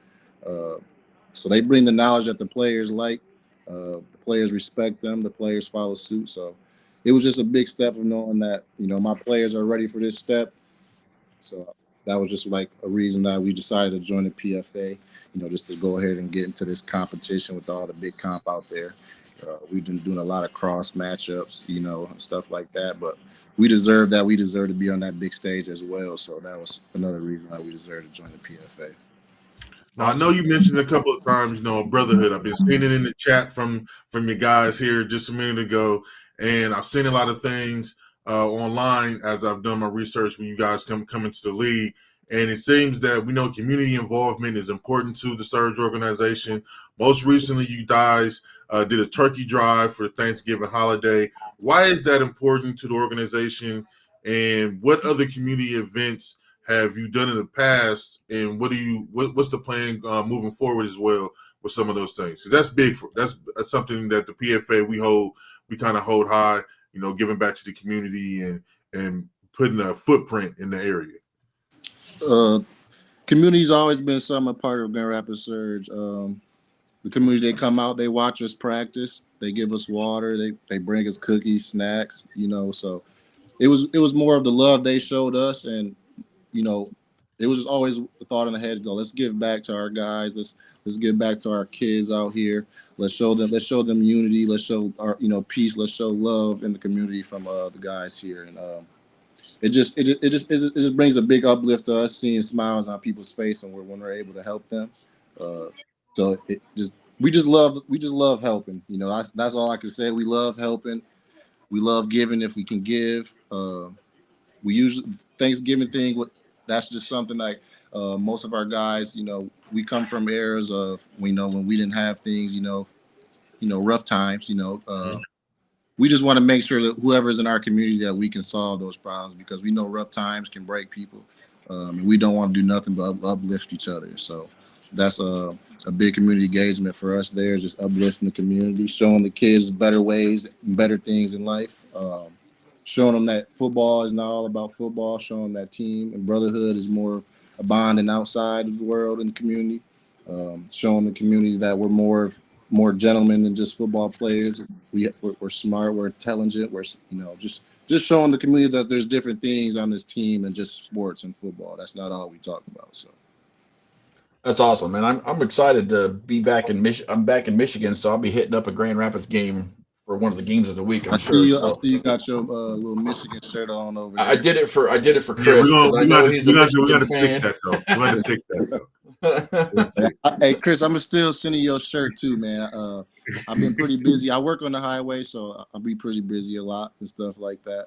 Speaker 6: So they bring the knowledge that the players like. The players respect them. The players follow suit. So it was just a big step of knowing that, my players are ready for this step. So that was just like a reason that we decided to join the PFA, just to go ahead and get into this competition with all the big comp out there. We've been doing a lot of cross matchups, and stuff like that. But we deserve that. We deserve to be on that big stage as well. So that was another reason why we deserve to join the PFA.
Speaker 5: Now, I know you mentioned a couple of times, a brotherhood. I've been seeing it in the chat from your guys here just a minute ago, and I've seen a lot of things online as I've done my research when you guys come into the league. And it seems that we know community involvement is important to the Surge organization. Most recently, you guys did a turkey drive for the Thanksgiving holiday. Why is that important to the organization? And what other community events have you done in the past? And what's the plan moving forward as well with some of those things? Because that's big. That's something that the PFA we kind of hold high. Giving back to the community and putting a footprint in the area.
Speaker 6: Community's always been a part of Grand Rapids Surge. The community, they come out, they watch us practice, they give us water, they bring us cookies, snacks, so it was more of the love they showed us, and it was just always a thought in the head. Go, let's give back to our guys. Let's give back to our kids out here. Let's show them unity. Let's show our peace. Let's show love in the community from the guys here. And it just brings a big uplift to us seeing smiles on people's face and when we're able to help them. So we just love helping. That's all I can say. We love helping. We love giving if we can give. We usually Thanksgiving thing. That's just something like most of our guys. We come from eras of when we didn't have things. Rough times. We just want to make sure that whoever's in our community that we can solve those problems because we know rough times can break people, and we don't want to do nothing but uplift each other. So that's a big community engagement for us. There, just uplifting the community, showing the kids better ways, better things in life. Showing them that football is not all about football. Showing that team and brotherhood is more a bond and outside of the world and the community. Showing the community that we're more gentlemen than just football players. We're smart. We're intelligent. We're just showing the community that there's different things on this team and just sports and football. That's not all we talk about. So
Speaker 4: That's awesome, man. I'm excited to be back in I'm back in Michigan, so I'll be hitting up a Grand Rapids game for one of the games of the week. I
Speaker 6: see you got your little Michigan shirt on over there.
Speaker 4: I did it for Chris.
Speaker 5: We're
Speaker 4: I know he's a Michigan
Speaker 5: to
Speaker 4: fan.
Speaker 5: fix that though. We're going to fix that though.
Speaker 6: Hey, Chris, I'm still sending your shirt too, man. I've been pretty busy. I work on the highway, so I'll be pretty busy a lot and stuff like that.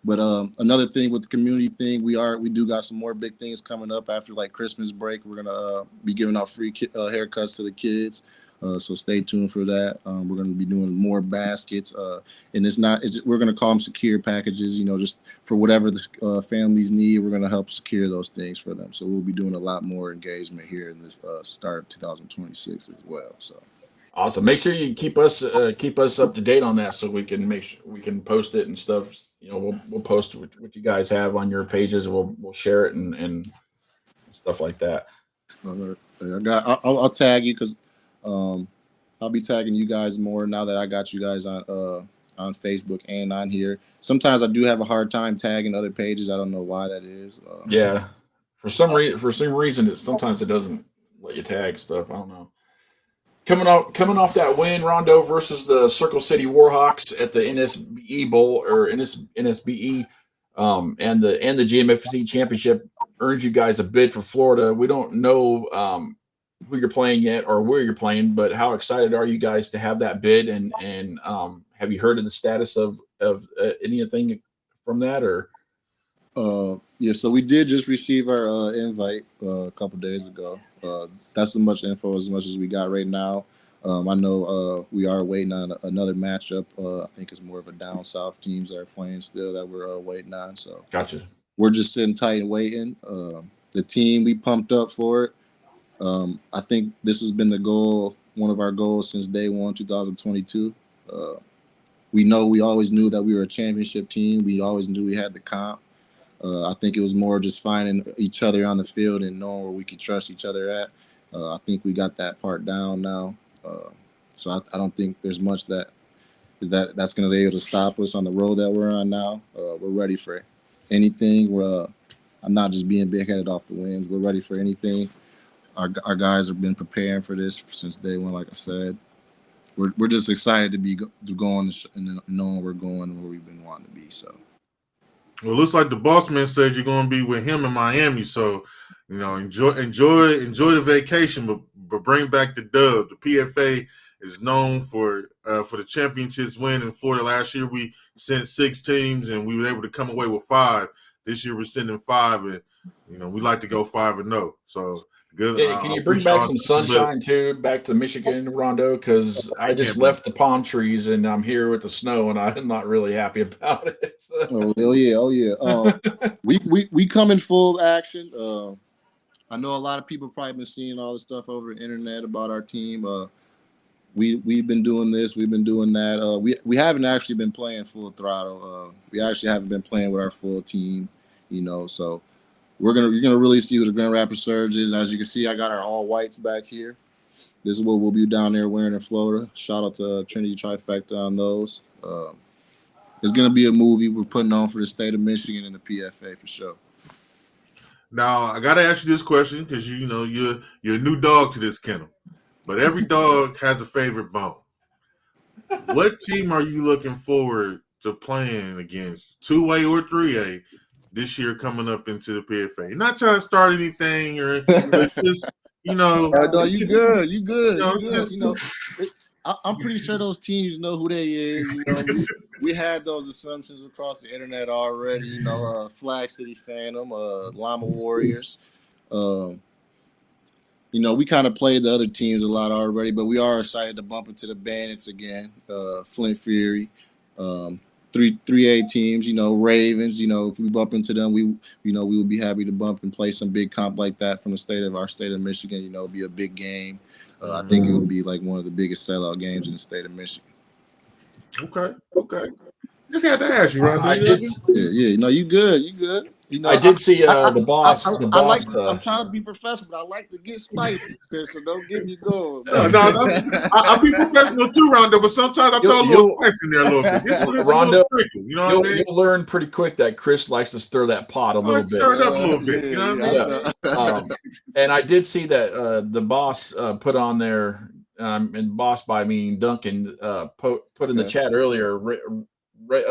Speaker 6: But another thing with the community thing, we do got some more big things coming up after like Christmas break. We're gonna be giving out free haircuts to the kids, so stay tuned for that. We're gonna be doing more baskets, and we're gonna call them secure packages. Just for whatever the families need, we're gonna help secure those things for them. So we'll be doing a lot more engagement here in this start of 2026 as well. So.
Speaker 4: Awesome. Make sure you keep us up to date on that so we can make sure we can post it and stuff. We'll post what you guys have on your pages. We'll share it and stuff like that.
Speaker 6: I'll tag you because I'll be tagging you guys more now that I got you guys on Facebook and on here. Sometimes I do have a hard time tagging other pages. I don't know why that is.
Speaker 4: Yeah, for some reason, sometimes it doesn't let you tag stuff. I don't know. Coming off that win, Rondo versus the Circle City Warhawks at the NSBE Bowl or NSBE, and the GMFC Championship earns you guys a bid for Florida. We don't know who you're playing yet or where you're playing, but how excited are you guys to have that bid? And have you heard of the status of anything from that or?
Speaker 6: Yeah, so we did just receive our invite a couple days ago. That's as much info as we got right now. I know we are waiting on another matchup. I think it's more of a down south teams that are playing still that we're waiting on. So
Speaker 4: gotcha.
Speaker 6: We're just sitting tight and waiting. The team, we pumped up for it. I think this has been the goal, one of our goals since day one, 2022. We always knew that we were a championship team. We always knew we had the comp. I think it was more just finding each other on the field and knowing where we could trust each other at. I think we got that part down now. So I don't think there's much that's going to be able to stop us on the road that we're on now. We're ready for anything. I'm not just being big-headed off the wins. We're ready for anything. Our guys have been preparing for this since day one, like I said. We're just excited to go on and knowing we're going and where we've been wanting to be. So.
Speaker 5: Well, it looks like the boss man said you're going to be with him in Miami. So, enjoy the vacation, but bring back the dub. The PFA is known for the championships win in Florida. Last year we sent 6 teams and we were able to come away with 5. This year we're sending 5, and we like to go 5-0. So good.
Speaker 4: Yeah, can you bring back some sunshine too, back to Michigan, Rondo? Because I just left the palm trees and I'm here with the snow, and I'm not really happy about it.
Speaker 6: Oh yeah. We come in full action. I know a lot of people probably been seeing all the stuff over the internet about our team. We've been doing this, we've been doing that. We haven't actually been playing full throttle. We actually haven't been playing with our full team. So. You're gonna really see what the Grand Rapids Surge is. As you can see, I got our all whites back here. This is what we'll be down there wearing in Florida. Shout out to Trinity Trifecta on those. It's gonna be a movie we're putting on for the state of Michigan and the PFA for sure.
Speaker 5: Now I gotta ask you this question because you know you're a new dog to this kennel, but every dog has a favorite bone. What team are you looking forward to playing against, 2A or 3A, this year coming up into the PFA? Not trying to start anything or but just
Speaker 6: No, you good. You good.
Speaker 5: know,
Speaker 6: You good.
Speaker 5: just-
Speaker 6: You know, I'm pretty sure those teams know who they is. You know, we had those assumptions across the internet already. You know, Flag City Phantom, Llama Warriors. You know, we kind of played the other teams a lot already, but we are excited to bump into the Bandits again. Flint Fury, 3A teams. You know, Ravens. You know, if we bump into them, we would be happy to bump and play some big comp like that from our state of Michigan. You know, it'd be a big game. I think it would be like one of the biggest sellout games in the state of Michigan.
Speaker 5: Okay. Just had to ask you, Rondo.
Speaker 4: I did.
Speaker 6: Yeah. No, you good. You know,
Speaker 4: I did see the boss.
Speaker 6: I like. I'm trying to be professional, but I like to get spicy, Chris. So don't get me going.
Speaker 5: No, I'll be professional too, Rondo. But sometimes I throw a little spice in there a little bit. Just a
Speaker 4: Rondo,
Speaker 5: sprinkle, you know what I mean?
Speaker 4: You'll learn pretty quick that Chris likes to stir that pot a little bit.
Speaker 5: Stir it up a little bit. You know what I mean?
Speaker 4: And I did see that the boss put on there, and boss by meaning Duncan, put in the chat earlier.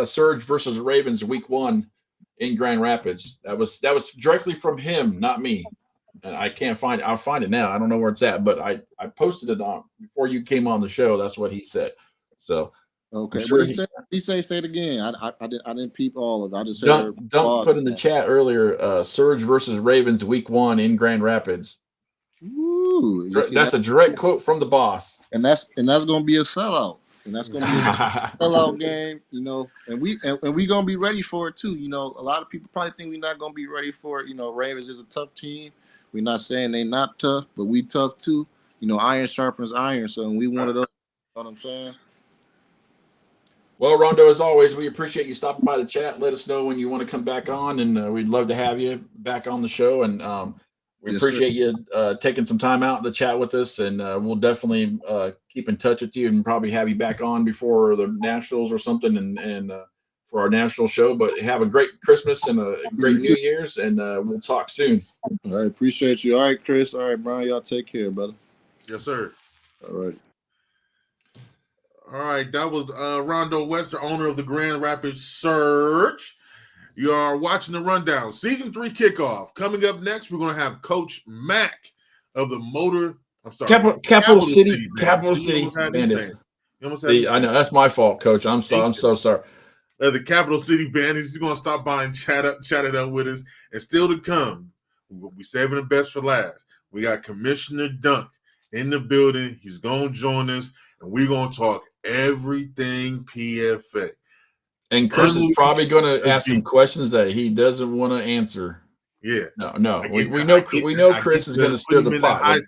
Speaker 4: Surge versus Ravens week 1 in Grand Rapids. That was directly from him, not me. And I can't find it. I'll find it now. I don't know where it's at, but I posted it on before you came on the show. That's what he said. So
Speaker 6: okay,
Speaker 4: sure
Speaker 6: what he say it again. I didn't peep all of it. I just
Speaker 4: Dunk
Speaker 6: heard
Speaker 4: put in the chat earlier. Surge versus Ravens week 1 in Grand Rapids.
Speaker 6: Ooh,
Speaker 4: That's a direct quote from the boss.
Speaker 6: And that's gonna be a sellout. And that's gonna be a sellout game, you know. And we gonna be ready for it too. You know, a lot of people probably think we're not gonna be ready for it. You know, Ravens is a tough team. We're not saying they not tough, but we tough too. You know, iron sharpens iron. So we one of those. You know what I'm saying?
Speaker 4: Well, Rondo, as always, we appreciate you stopping by the chat. Let us know when you want to come back on, and we'd love to have you back on the show. And we appreciate you taking some time out to chat with us, and we'll definitely keep in touch with you and probably have you back on before the Nationals or something, and for our national show. But have a great Christmas and a great New Year's, and we'll talk soon.
Speaker 6: All right, appreciate you. All right, Chris. All right, Brian. Y'all take care, brother.
Speaker 5: Yes, sir.
Speaker 6: All right.
Speaker 5: All right, that was Rondo Webster, owner of the Grand Rapids Surge. You are watching the rundown. Season 3 kickoff. Coming up next, we're going to have Coach Mack of the
Speaker 4: Capital City Bandits. I know that's my fault, Coach. I'm so sorry.
Speaker 5: The Capital City Bandits. He's going to stop by and chat it up with us. And still to come, we'll be saving the best for last. We got Commissioner Duncan in the building. He's going to join us, and we're going to talk everything PFA.
Speaker 4: And Chris is probably going to ask some questions that he doesn't want to answer.
Speaker 5: Yeah.
Speaker 4: No. We know Chris is going to stir the pot.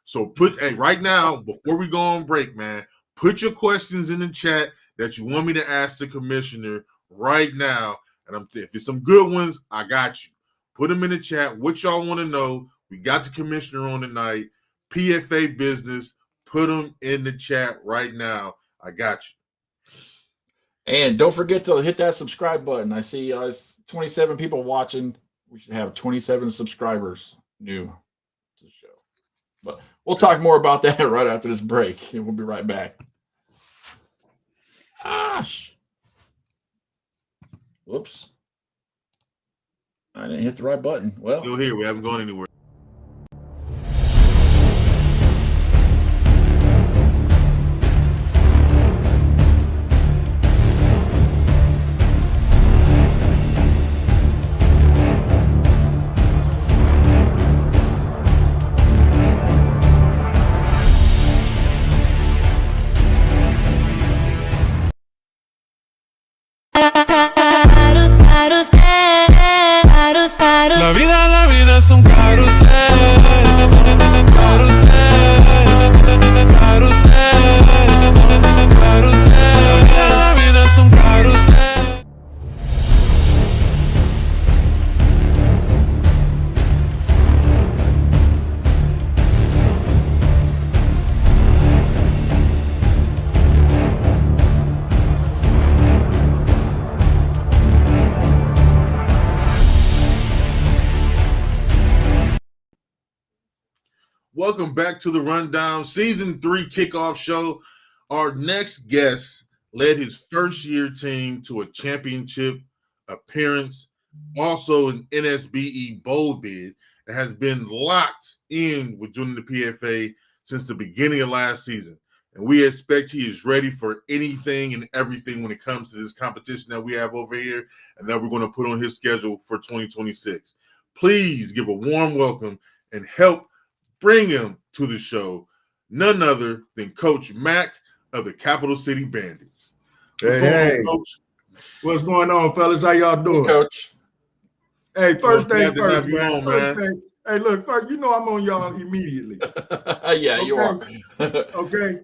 Speaker 5: So right now, before we go on break, man, put your questions in the chat that you want me to ask the commissioner right now. And if it's some good ones, I got you. Put them in the chat. What y'all want to know? We got the commissioner on tonight. PFA business. Put them in the chat right now. I got you.
Speaker 4: And don't forget to hit that subscribe button. I see 27 people watching. We should have 27 subscribers new to the show. But we'll talk more about that right after this break. And we'll be right back. Gosh. Whoops. I didn't hit the right button. Well,
Speaker 5: still here. We haven't gone anywhere.
Speaker 7: La vida es un carrusel, carrusel, carrusel, carrusel. La vida es un carrusel.
Speaker 5: welcome back to the Rundown Season 3 Kickoff Show. Our next guest led his first-year team to a championship appearance, also an NSBE bowl bid, and has been locked in with joining the PFA since the beginning of last season. And we expect he is ready for anything and everything when it comes to this competition that we have over here and that we're going to put on his schedule for 2026. Please give a warm welcome and help bring him to the show, none other than Coach Mack of the Capital City Bandits.
Speaker 8: Hey,
Speaker 5: Coach?
Speaker 8: what's going on, fellas? How y'all doing?
Speaker 4: Coach.
Speaker 8: Hey, first
Speaker 5: Glad
Speaker 8: thing
Speaker 5: to have
Speaker 8: first,
Speaker 5: you
Speaker 8: man.
Speaker 5: on,
Speaker 8: First
Speaker 5: man.
Speaker 8: thing, hey, look, first, I'm on y'all immediately.
Speaker 4: Yeah, you are.
Speaker 8: Okay.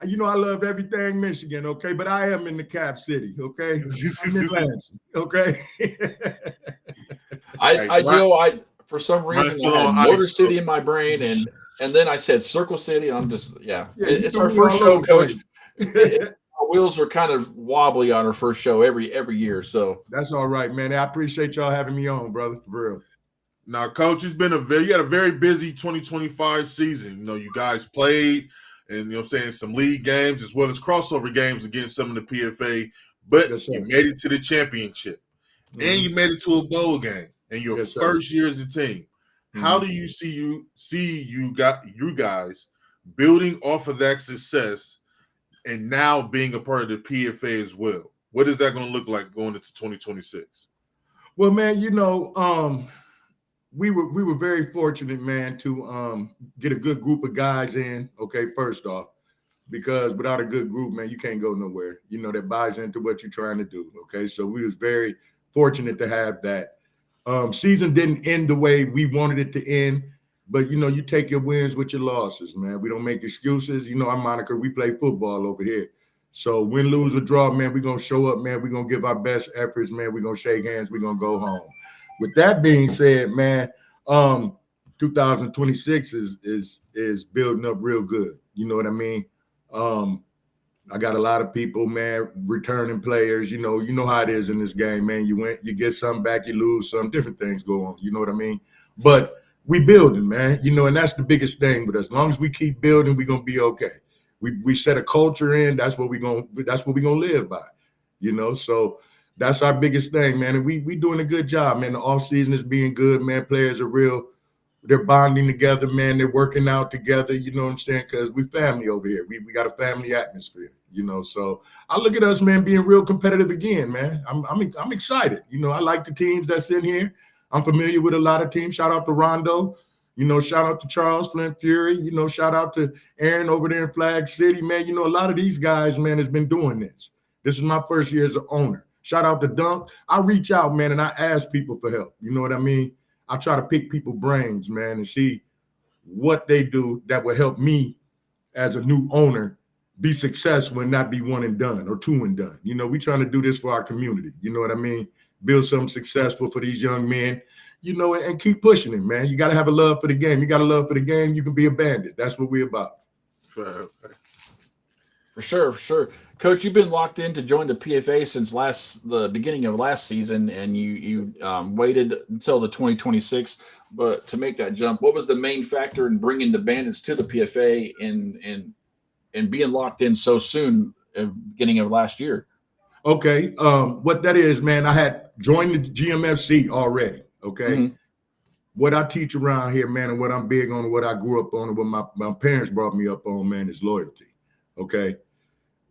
Speaker 8: I love everything Michigan, okay? But I am in the Cap City, okay? I'm in Lansing, okay?
Speaker 4: I for some reason I had
Speaker 5: Right,
Speaker 4: Motor City in my brain, and then I said Circle City. And I'm just it's our
Speaker 8: threw me
Speaker 4: first
Speaker 8: all
Speaker 4: show,
Speaker 8: over the
Speaker 4: Coach.
Speaker 8: place.
Speaker 4: Our wheels are kind of wobbly on our first show every year. So
Speaker 8: That's all right, man. I appreciate y'all having me on, brother, for real.
Speaker 5: Now, Coach, you had a very busy 2025 season. You guys played and, some league games as well as crossover games against some of the PFA, but
Speaker 8: Yes,
Speaker 5: you
Speaker 8: sir.
Speaker 5: made it to the championship and you made it to a bowl game in your
Speaker 8: Yes, sir.
Speaker 5: first year as a team. How do you see you guys building off of that success and now being a part of the PFA as well? What is that going to look like going into 2026?
Speaker 8: Well, man, we were very fortunate, man, to get a good group of guys in. Okay, first off, because without a good group, man, you can't go nowhere. That buys into what you're trying to do. Okay, so we was very fortunate to have that. Season didn't end the way we wanted it to end, but you take your wins with your losses, man. We don't make excuses. Our moniker, we play football over here. So win, lose, or draw, man, we're gonna show up, man. We're gonna give our best efforts, man. We're gonna shake hands, we're gonna go home. With that being said, man, 2026 is building up real good. You know what I mean? I got a lot of people, man, returning players. You know how it is in this game, man. You get some back, you lose some, different things go on. You know what I mean? But we building, man. And that's the biggest thing with us. As long as we keep building, we're gonna be okay. We set a culture in. That's what we're gonna live by. So that's our biggest thing, man. And we doing a good job, man. The off season is being good, man. Players are they're bonding together, man. They're working out together, you know what I'm saying? Because we family over here. We got a family atmosphere, So I look at us, man, being real competitive again, man. I'm excited. I like the teams that's in here. I'm familiar with a lot of teams. Shout out to Rondo. Shout out to Charles Flint Fury. Shout out to Aaron over there in Flag City, man. A lot of these guys, man, has been doing this. This is my first year as an owner. Shout out to Dunk. I reach out, man, and I ask people for help. You know what I mean? I try to pick people's brains, man, and see what they do that will help me as a new owner be successful and not be one and done or two and done. We trying to do this for our community. You know what I mean? Build something successful for these young men, and keep pushing it, man. You got to have a love for the game. You got a love for the game, you can be a bandit. That's what we're about.
Speaker 4: For sure. Coach, you've been locked in to join the PFA since the beginning of last season, and you waited until the 2026, but to make that jump, what was the main factor in bringing the Bandits to the PFA and being locked in so soon at the beginning of last year?
Speaker 8: Okay, what that is, man, I had joined the GMFC already, okay? Mm-hmm. What I teach around here, man, and what I'm big on and what I grew up on and what my parents brought me up on, man, is loyalty, okay?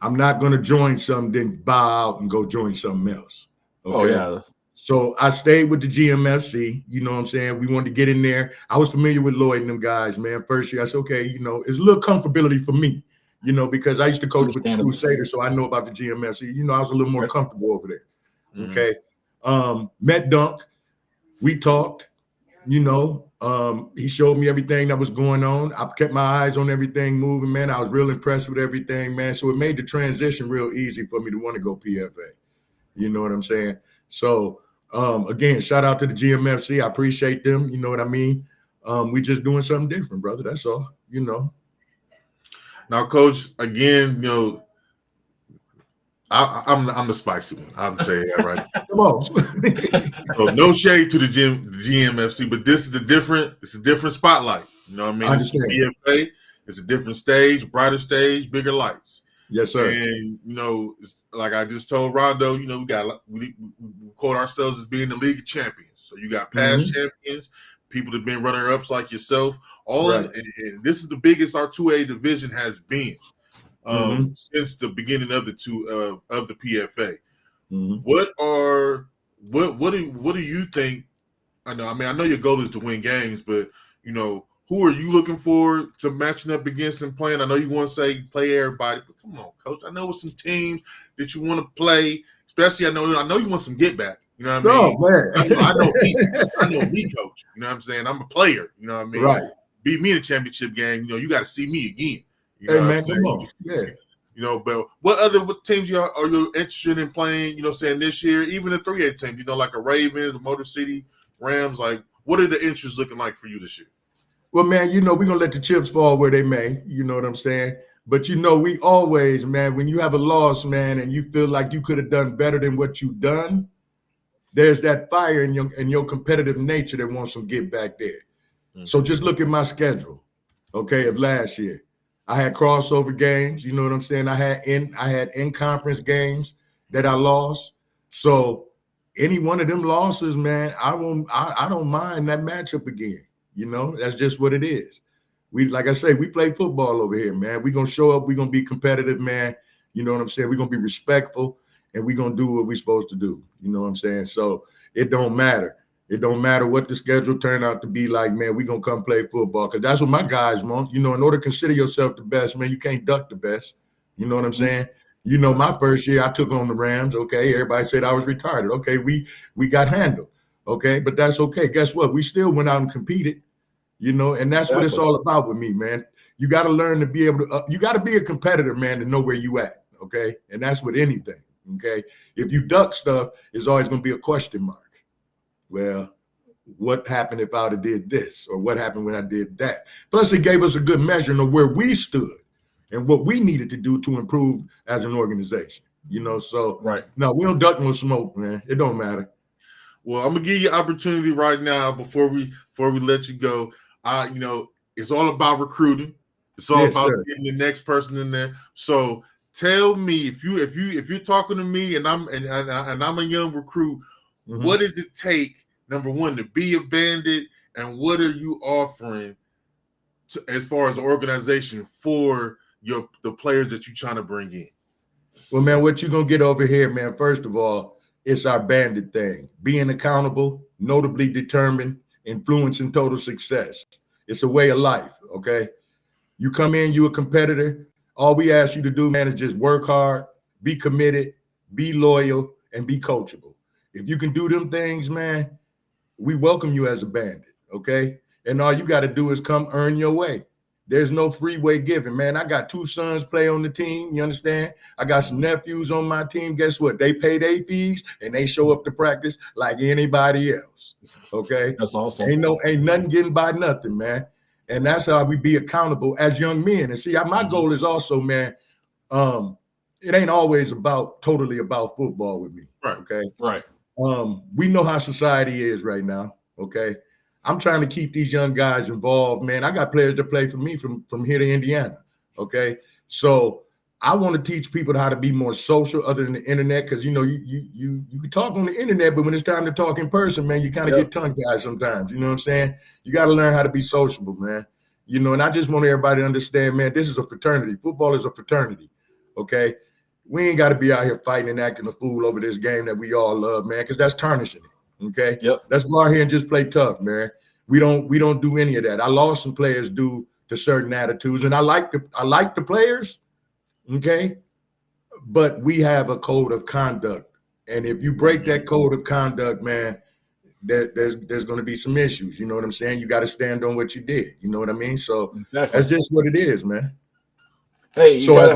Speaker 8: I'm not going to join something, then bow out and go join something else. Okay?
Speaker 4: Oh, yeah.
Speaker 8: So I stayed with the GMFC. You know what I'm saying? We wanted to get in there. I was familiar with Lloyd and them guys, man. First year, I said, okay, it's a little comfortability for me, because I used to coach with the Crusaders, so I know about the GMFC. I was a little more comfortable over there. Okay. Met Dunk. We talked, he showed me everything that was going on. I kept my eyes on everything moving, man. I was real impressed with everything, man. So it made the transition real easy for me to want to go PFA. You know what I'm saying? So, again, shout out to the GMFC. I appreciate them. You know what I mean? We just doing something different, brother. That's all,
Speaker 5: Now, Coach, again, I'm the spicy one. I'm saying that right.
Speaker 8: Come on.
Speaker 5: So no shade to the GMFC, but this is a different spotlight. You know what I mean?
Speaker 8: I
Speaker 5: It's
Speaker 8: understand.
Speaker 5: PFA. It's a different stage, brighter stage, bigger lights.
Speaker 8: Yes, sir.
Speaker 5: And it's like I just told Rondo, we quote ourselves as being the League of Champions. So you got past champions, people that've been runner-ups like yourself. And this is the biggest our 2A division has been since the beginning of the PFA. What do you think? I know your goal is to win games, but who are you looking for to matching up against and playing? I know you want to say play everybody, but come on, coach. I know with some teams that you want to play, especially I know you want some get back. You know what I mean?
Speaker 8: Oh, man.
Speaker 5: I know me, coach. You know what I'm saying? I'm a player. You know what I mean?
Speaker 8: Right.
Speaker 5: Beat me in a championship game. You got to see me again.
Speaker 8: Hey, man, come on. Yeah.
Speaker 5: But what teams are you interested in playing, saying this year, even the 3A teams, like a Ravens, the Motor City Rams, like what are the interests looking like for you this year?
Speaker 8: Well, man, we're going to let the chips fall where they may, you know what I'm saying? But, we always, man, when you have a loss, man, and you feel like you could have done better than what you've done, there's that fire in your competitive nature that wants to get back there. So just look at my schedule, okay, of last year. I had crossover games, you know what I'm saying? I had in-conference games that I lost. So any one of them losses, man, I don't mind that matchup again. That's just what it is. Like I say, we play football over here, man. We're going to show up. We're going to be competitive, man. You know what I'm saying? We're going to be respectful, and we're going to do what we're supposed to do. You know what I'm saying? So it don't matter. It don't matter what the schedule turned out to be like, man. We're going to come play football because that's what my guys want. In order to consider yourself the best, man, you can't duck the best. You know what I'm saying? My first year I took on the Rams. Okay, everybody said I was retarded. Okay, we got handled. Okay, but that's okay. Guess what? We still went out and competed, and that's what it's all about with me, man. You got to learn to be able to, you got to be a competitor, man, to know where you at, okay? And that's with anything, okay? If you duck stuff, it's always going to be a question mark. Well, what happened if I would have did this, or what happened when I did that? Plus, it gave us a good measure of where we stood and what we needed to do to improve as an organization, So, no, we don't duck no smoke, man. It don't matter.
Speaker 5: Well, I'm gonna give you an opportunity right now before we let you go. It's all about recruiting. It's all about getting the next person in there. So tell me if you're talking to me and I'm a young recruit, what does it take, number one, to be a Bandit, and what are you offering as far as the organization for the players that you're trying to bring in?
Speaker 8: Well, man, what you're gonna get over here, man, first of all, it's our Bandit thing. Being accountable, notably determined, influencing total success. It's a way of life, okay? You come in, you a competitor. All we ask you to do, man, is just work hard, be committed, be loyal, and be coachable. If you can do them things, man, we welcome you as a Bandit, okay? And all you got to do is come earn your way. There's no freeway given, man. I got 2 sons play on the team, you understand? I got some nephews on my team. Guess what? They pay their fees, and they show up to practice like anybody else, okay?
Speaker 4: That's awesome.
Speaker 8: Ain't nothing getting by nothing, man. And that's how we be accountable as young men. And see, my goal is also, man, it ain't always totally about football with me, okay?
Speaker 4: Right.
Speaker 8: We know how society is right now, okay? I'm trying to keep these young guys involved, man. I got players that play for me from here to Indiana, okay? So I want to teach people how to be more social other than the internet, because, you can talk on the internet, but when it's time to talk in person, man, you kind of get tongue-tied sometimes, you know what I'm saying? You got to learn how to be sociable, man. And I just want everybody to understand, man, this is a fraternity. Football is a fraternity, okay? We ain't got to be out here fighting and acting a fool over this game that we all love, man, because that's tarnishing it. Okay.
Speaker 4: Yep.
Speaker 8: Let's go out here and just play tough, man. We don't do any of that. I lost some players due to certain attitudes, and I like the players, okay. But we have a code of conduct, and if you break that code of conduct, man, there's going to be some issues. You know what I'm saying? You got to stand on what you did. You know what I mean? So that's just what it is, man.
Speaker 4: Hey,
Speaker 8: so as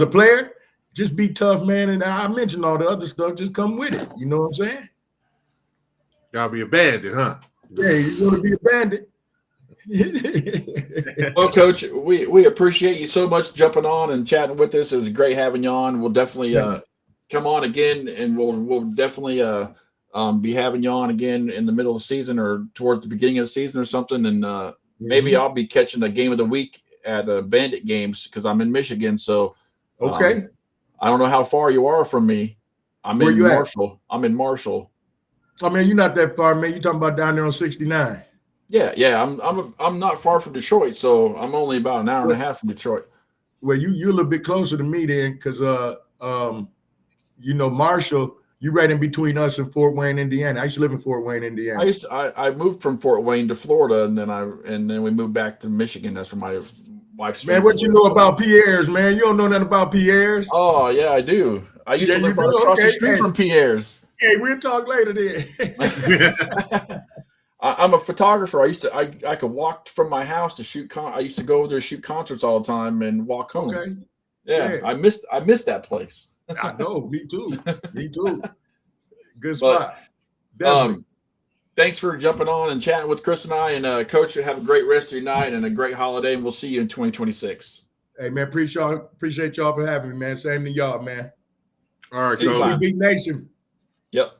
Speaker 8: a player, just be tough, man. And I mentioned all the other stuff. Just come with it. You know what I'm saying?
Speaker 5: Gotta be a bandit, huh?
Speaker 8: Yeah, you want to be a bandit.
Speaker 4: Well, Coach, we appreciate you so much jumping on and chatting with us. It was great having you on. We'll definitely come on again, and we'll definitely be having you on again in the middle of the season or towards the beginning of the season or something, and maybe I'll be catching the game of the week at the Bandit games because I'm in Michigan. So
Speaker 8: Okay.
Speaker 4: I don't know how far you are from me.
Speaker 8: Where you at?
Speaker 4: Marshall. I'm in Marshall.
Speaker 8: I mean, you're not that far, man. You talking about down there on 69?
Speaker 4: Yeah. I'm not far from Detroit, so I'm only about an hour and a half from Detroit.
Speaker 8: Well, you're a little bit closer to me then, because Marshall, you're right in between us and Fort Wayne, Indiana. I used to live in Fort Wayne, Indiana.
Speaker 4: I moved from Fort Wayne to Florida, and then we moved back to Michigan. That's where my wife's
Speaker 8: man. What you know about Pierre's, man? You don't know nothing about Pierre's?
Speaker 4: Oh yeah, I do. I used to live across the street from Pierre's.
Speaker 8: Hey, we'll talk later then.
Speaker 4: I'm a photographer. I could walk from my house to shoot. I used to go over there to shoot concerts all the time and walk home.
Speaker 8: Okay.
Speaker 4: Yeah. I missed that place.
Speaker 8: I know. Me too. Good spot.
Speaker 4: Thanks for jumping on and chatting with Chris and I. And Coach, have a great rest of your night and a great holiday. And we'll see you in 2026.
Speaker 8: Hey man, appreciate y'all for having me, man. Same to y'all, man.
Speaker 5: All right,
Speaker 8: Coach. Big Nation.
Speaker 4: Yep.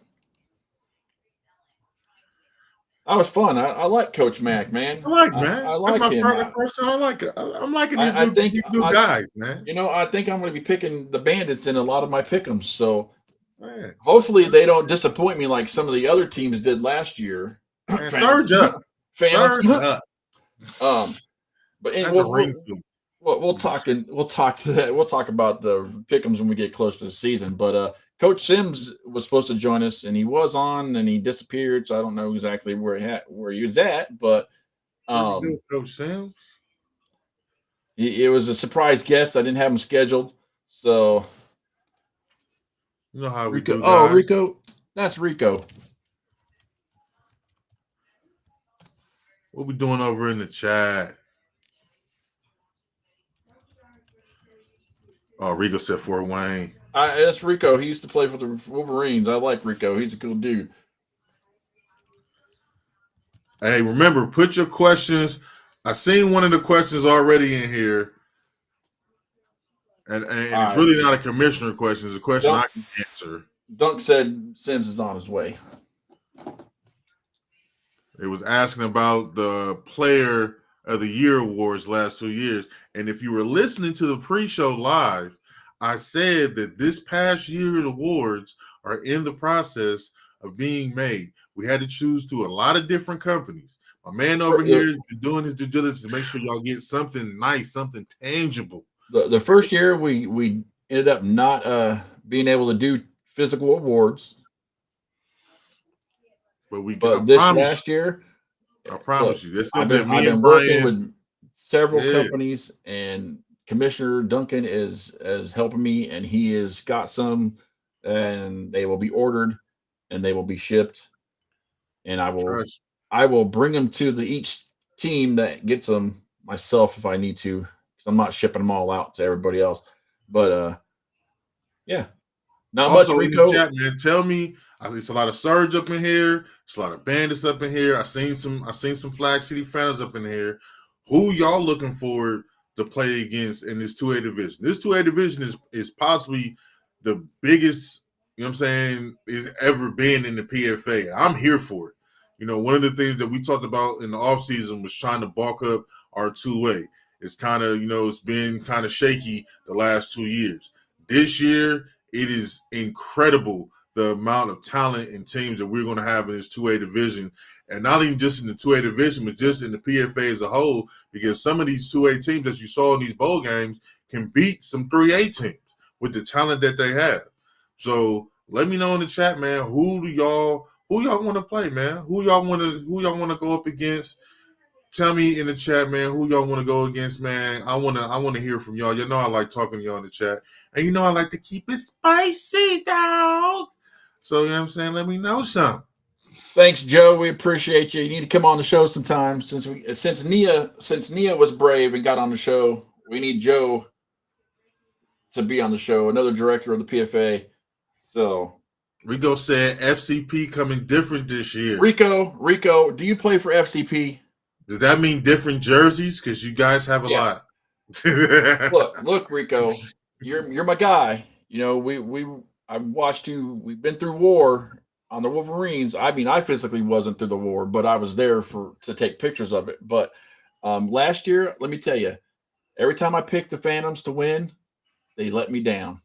Speaker 4: That was fun. I like Coach Mack, man.
Speaker 5: I like Mac.
Speaker 4: I like
Speaker 5: That's
Speaker 4: him.
Speaker 5: my first time I like it. I'm liking these new guys, man.
Speaker 4: I think I'm going to be picking the Bandits in a lot of my pick'ems. So
Speaker 5: man,
Speaker 4: hopefully they don't disappoint me like some of the other teams did last year.
Speaker 5: Man, surge up.
Speaker 4: Fans.
Speaker 5: Surge up.
Speaker 4: But anyway, we'll talk about the pick'ems when we get closer to the season. But Coach Sims was supposed to join us, and he was on, and he disappeared. So I don't know exactly where he was at. But
Speaker 5: Coach Sims,
Speaker 4: it was a surprise guest. I didn't have him scheduled, so
Speaker 5: you know how we
Speaker 4: Rico.
Speaker 5: do.
Speaker 4: Oh, Rico, that's Rico.
Speaker 5: What we doing over in the chat? Oh, Rico said Fort Wayne.
Speaker 4: That's Rico. He used to play for the Wolverines. I like Rico. He's a cool dude.
Speaker 5: Hey, remember, put your questions. I seen one of the questions already in here. And it's really not a commissioner question. It's a question I can answer.
Speaker 4: Dunk said Sims is on his way.
Speaker 5: It was asking about the Player of the Year awards last 2 years. And if you were listening to the pre-show live, I said that this past year's awards are in the process of being made. We had to choose to a lot of different companies. My man over here is doing his due diligence to make sure y'all get something nice, something tangible.
Speaker 4: The first year we ended up not being able to do physical awards. But this last year,
Speaker 5: I promise you,
Speaker 4: I've been working with several companies, and Commissioner Duncan is helping me, and he has got some, and they will be ordered, and they will be shipped, and I will bring them to each team that gets them myself if I need to, because I'm not shipping them all out to everybody else. But yeah, not
Speaker 5: also,
Speaker 4: much. Rico,
Speaker 5: in the chat, man, tell me. It's a lot of Surge up in here. It's a lot of Bandits up in here. I seen some Flag City fans up in here. Who y'all looking forward to play against in this 2A division? This 2A division is possibly the biggest, you know what I'm saying, is ever been in the PFA. I'm here for it. You know, one of the things that we talked about in the offseason was trying to bulk up our 2A. It's kind of, it's been kind of shaky the last 2 years. This year, it is incredible the amount of talent and teams that we're going to have in this 2A division, and not even just in the 2A division, but just in the PFA as a whole, because some of these 2A teams, as you saw in these bowl games, can beat some 3A teams with the talent that they have. So let me know in the chat, man, who y'all want to play, man? Who y'all want to go up against? Tell me in the chat, man, who y'all want to go against, man. I want to hear from y'all. You know I like talking to y'all in the chat, and I like to keep it spicy, dog. So, you know what I'm saying? Let me know something.
Speaker 4: Thanks, Joe. We appreciate you. You need to come on the show sometime. Since Nia was brave and got on the show, we need Joe to be on the show, another director of the PFA. So
Speaker 5: Rico said FCP coming different this year.
Speaker 4: Rico, do you play for FCP?
Speaker 5: Does that mean different jerseys? Because you guys have a lot.
Speaker 4: Look, Rico, you're my guy. I watched you. We've been through war on the Wolverines. I mean, I physically wasn't through the war, but I was there to take pictures of it. But Last year, let me tell you, every time I picked the Phantoms to win, they let me down.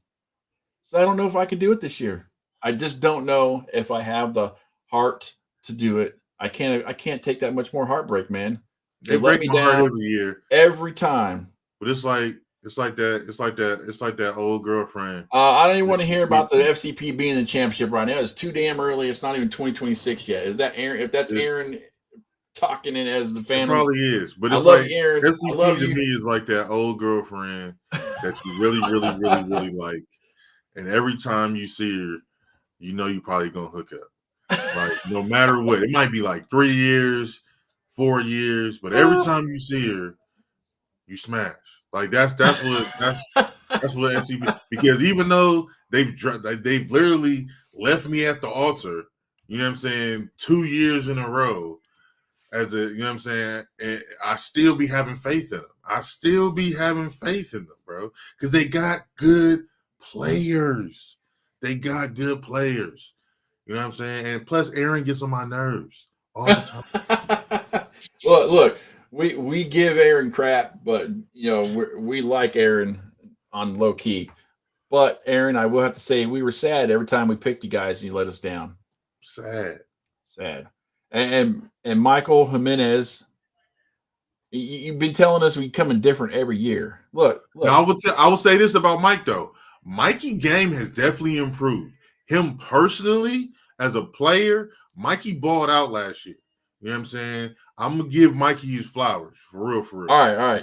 Speaker 4: So I don't know if I could do it this year. I just don't know if I have the heart to do it. I can't take that much more heartbreak, man.
Speaker 5: They
Speaker 4: They let
Speaker 5: break
Speaker 4: me
Speaker 5: my heart
Speaker 4: down
Speaker 5: every year.
Speaker 4: every time.
Speaker 5: But it's like that old girlfriend.
Speaker 4: I don't even want to hear about the FCP being in the championship right now. It's too damn early. It's not even 2026 yet. Is that Aaron? If that's Aaron talking in as the
Speaker 5: It
Speaker 4: Phantoms,
Speaker 5: probably is, but
Speaker 4: I
Speaker 5: it's
Speaker 4: love
Speaker 5: like
Speaker 4: you, Aaron. I
Speaker 5: FCP
Speaker 4: love
Speaker 5: to
Speaker 4: you.
Speaker 5: me is like that old girlfriend that you really, really, really, really like, and every time you see her, you know you're probably gonna hook up. Like no matter what, it might be like 3 years, 4 years, but every time you see her, you smash. Like that's what FCP, because even though they've literally left me at the altar, you know what I'm saying, 2 years in a row. As a, you know what I'm saying, and I still be having faith in them. I still be having faith in them, bro, because they got good players. They got good players. You know what I'm saying? And plus, Aaron gets on my nerves all the time.
Speaker 4: Look, we give Aaron crap, but you know we like Aaron on low key. But Aaron, I will have to say we were sad every time we picked you guys and you let us down.
Speaker 5: Sad.
Speaker 4: And Michael Jimenez, you've been telling us we coming different every year. Look.
Speaker 5: Now, I will say this about Mike though. Mikey game has definitely improved. Him personally as a player, Mikey balled out last year. You know what I'm saying? I'm gonna give Mikey his flowers for real.
Speaker 4: All right.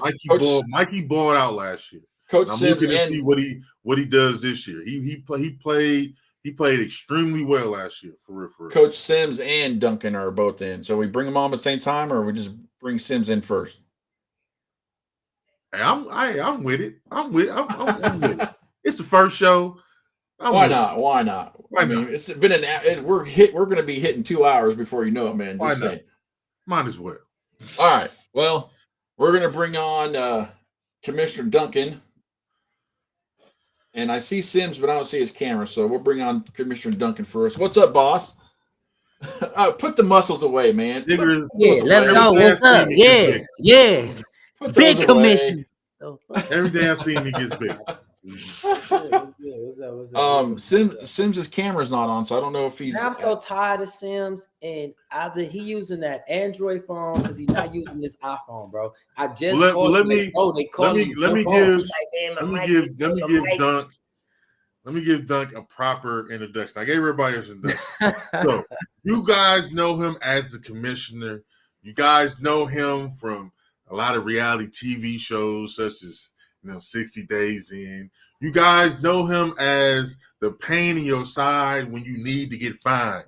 Speaker 5: Mikey balled out last year.
Speaker 4: Coach
Speaker 5: I'm
Speaker 4: Sims
Speaker 5: looking to see what he does this year. He played extremely well last year for real.
Speaker 4: Coach Sims and Duncan are both in. So we bring them on at the same time, or we just bring Sims in first?
Speaker 5: Hey, I'm with it. I'm with it. It's the first show.
Speaker 4: Why not? I mean, it's been we're going to be hitting 2 hours before you know it, man. Just saying.
Speaker 5: Might as well.
Speaker 4: All right. Well, we're going to bring on Commissioner Duncan. And I see Sims, but I don't see his camera. So we'll bring on Commissioner Duncan first. What's up, boss? Put the muscles away, man.
Speaker 9: Let's go. What's up? Yeah. Big commission.
Speaker 5: Every day I see him, he gets big.
Speaker 4: Sims's camera's not on, so I don't know if he's.
Speaker 9: I'm so tired of Sims, and either he using that Android phone because he's not using this iPhone, bro. I just
Speaker 5: let me give Dunk a proper introduction. I gave everybody else an introduction. So you guys know him as the commissioner. You guys know him from a lot of reality TV shows such as 60 Days In. You guys know him as the pain in your side when you need to get fined.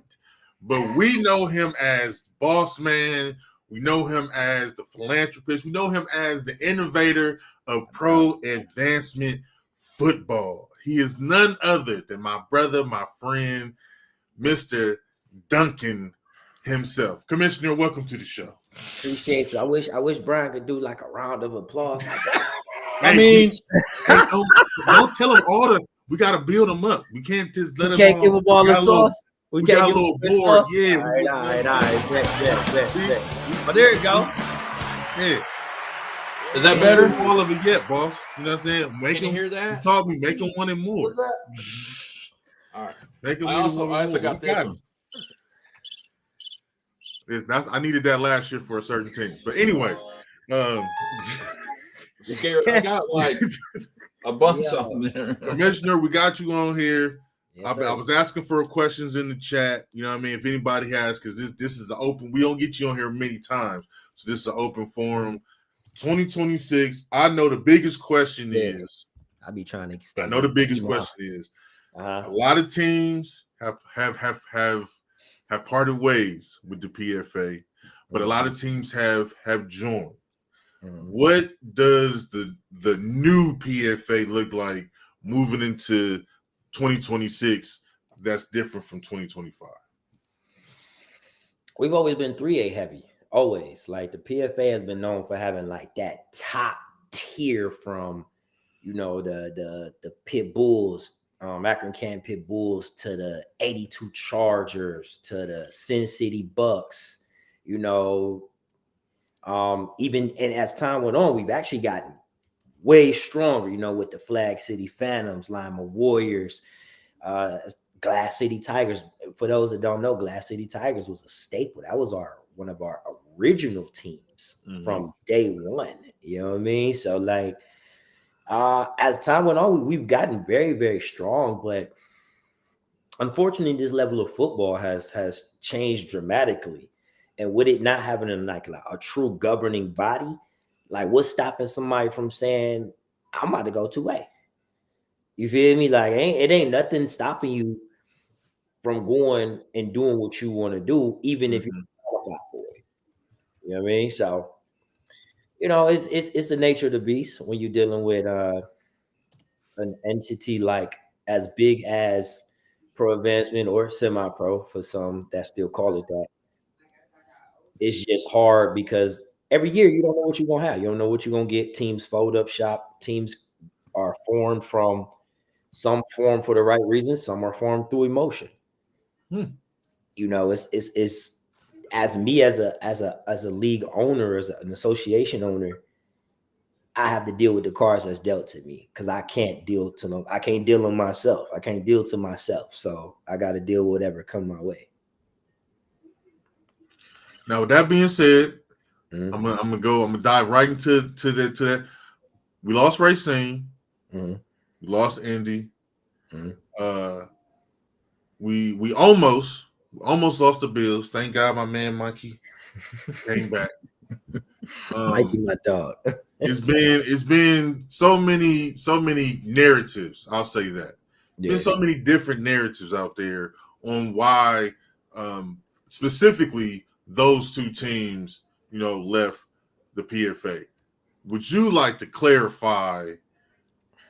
Speaker 5: But we know him as boss man. We know him as the philanthropist. We know him as the innovator of pro advancement football. He is none other than my brother, my friend, Mr. Duncan himself. Commissioner, welcome to the show.
Speaker 9: Appreciate you. I wish Brian could do like a round of applause.
Speaker 5: I mean, don't tell him all the. We got to build them up. We can't just let them.
Speaker 9: Can't give them all the sauce.
Speaker 5: We got a little board. Yeah.
Speaker 9: All right. Bet. Oh, there you go.
Speaker 5: Yeah.
Speaker 4: Is that better?
Speaker 5: All of it yet, boss. You know what I'm saying?
Speaker 4: Can you hear that?
Speaker 5: You taught me, make them one and more.
Speaker 4: All right.
Speaker 5: Make them
Speaker 4: I also got this one.
Speaker 5: I needed that last year for a certain team. But anyway,
Speaker 4: scared. I got like a bunch on there.
Speaker 5: Commissioner, we got you on here.
Speaker 9: Yes,
Speaker 5: I was asking for questions in the chat. You know what I mean? If anybody has, because this is an open, we don't get you on here many times. So this is an open forum. 2026. I know the biggest question is.
Speaker 9: I'll be trying to extend.
Speaker 5: I know the biggest question is. A lot of teams have parted ways with the PFA, but a lot of teams have joined. What does the new PFA look like moving into 2026 that's different from 2025?
Speaker 9: We've always been 3A heavy, always. Like the PFA has been known for having like that top tier from, the Pit Bulls, Akron Canton Pit Bulls to the 82 Chargers to the Sin City Bucks, Even and as time went on, we've actually gotten way stronger, you know, with the Flag City Phantoms, Lima Warriors, Glass City Tigers. For those that don't know, Glass City Tigers was a staple. That was one of our original teams from day one. You know what I mean? So like as time went on, we've gotten very, very strong, but unfortunately, this level of football has changed dramatically. And with it not having like a true governing body, like what's stopping somebody from saying, I'm about to go 2A? You feel me? Like it ain't nothing stopping you from going and doing what you want to do, even if you qualify for it. You know what I mean? So, you know, it's the nature of the beast when you're dealing with an entity like as big as Pro Advancement or semi-pro for some that still call it that. It's just hard because every year you don't know what you're gonna have. You don't know what you're gonna get. Teams fold up shop. Teams are formed from some form for the right reasons. Some are formed through emotion. You know, it's as me as a league owner, as an association owner, I have to deal with the cards that's dealt to me because I can't deal to them. I can't deal them myself. I can't deal to myself. So I got to deal with whatever come my way.
Speaker 5: Now, with that being said, I'm gonna dive right into that. We lost Racine. We lost Indy. We almost lost the Bills. Thank God my man Mikey came back.
Speaker 9: Mikey, my dog.
Speaker 5: It's been so many narratives. I'll say that. There's so many different narratives out there on why specifically those two teams, you know, left the PFA. Would you like to clarify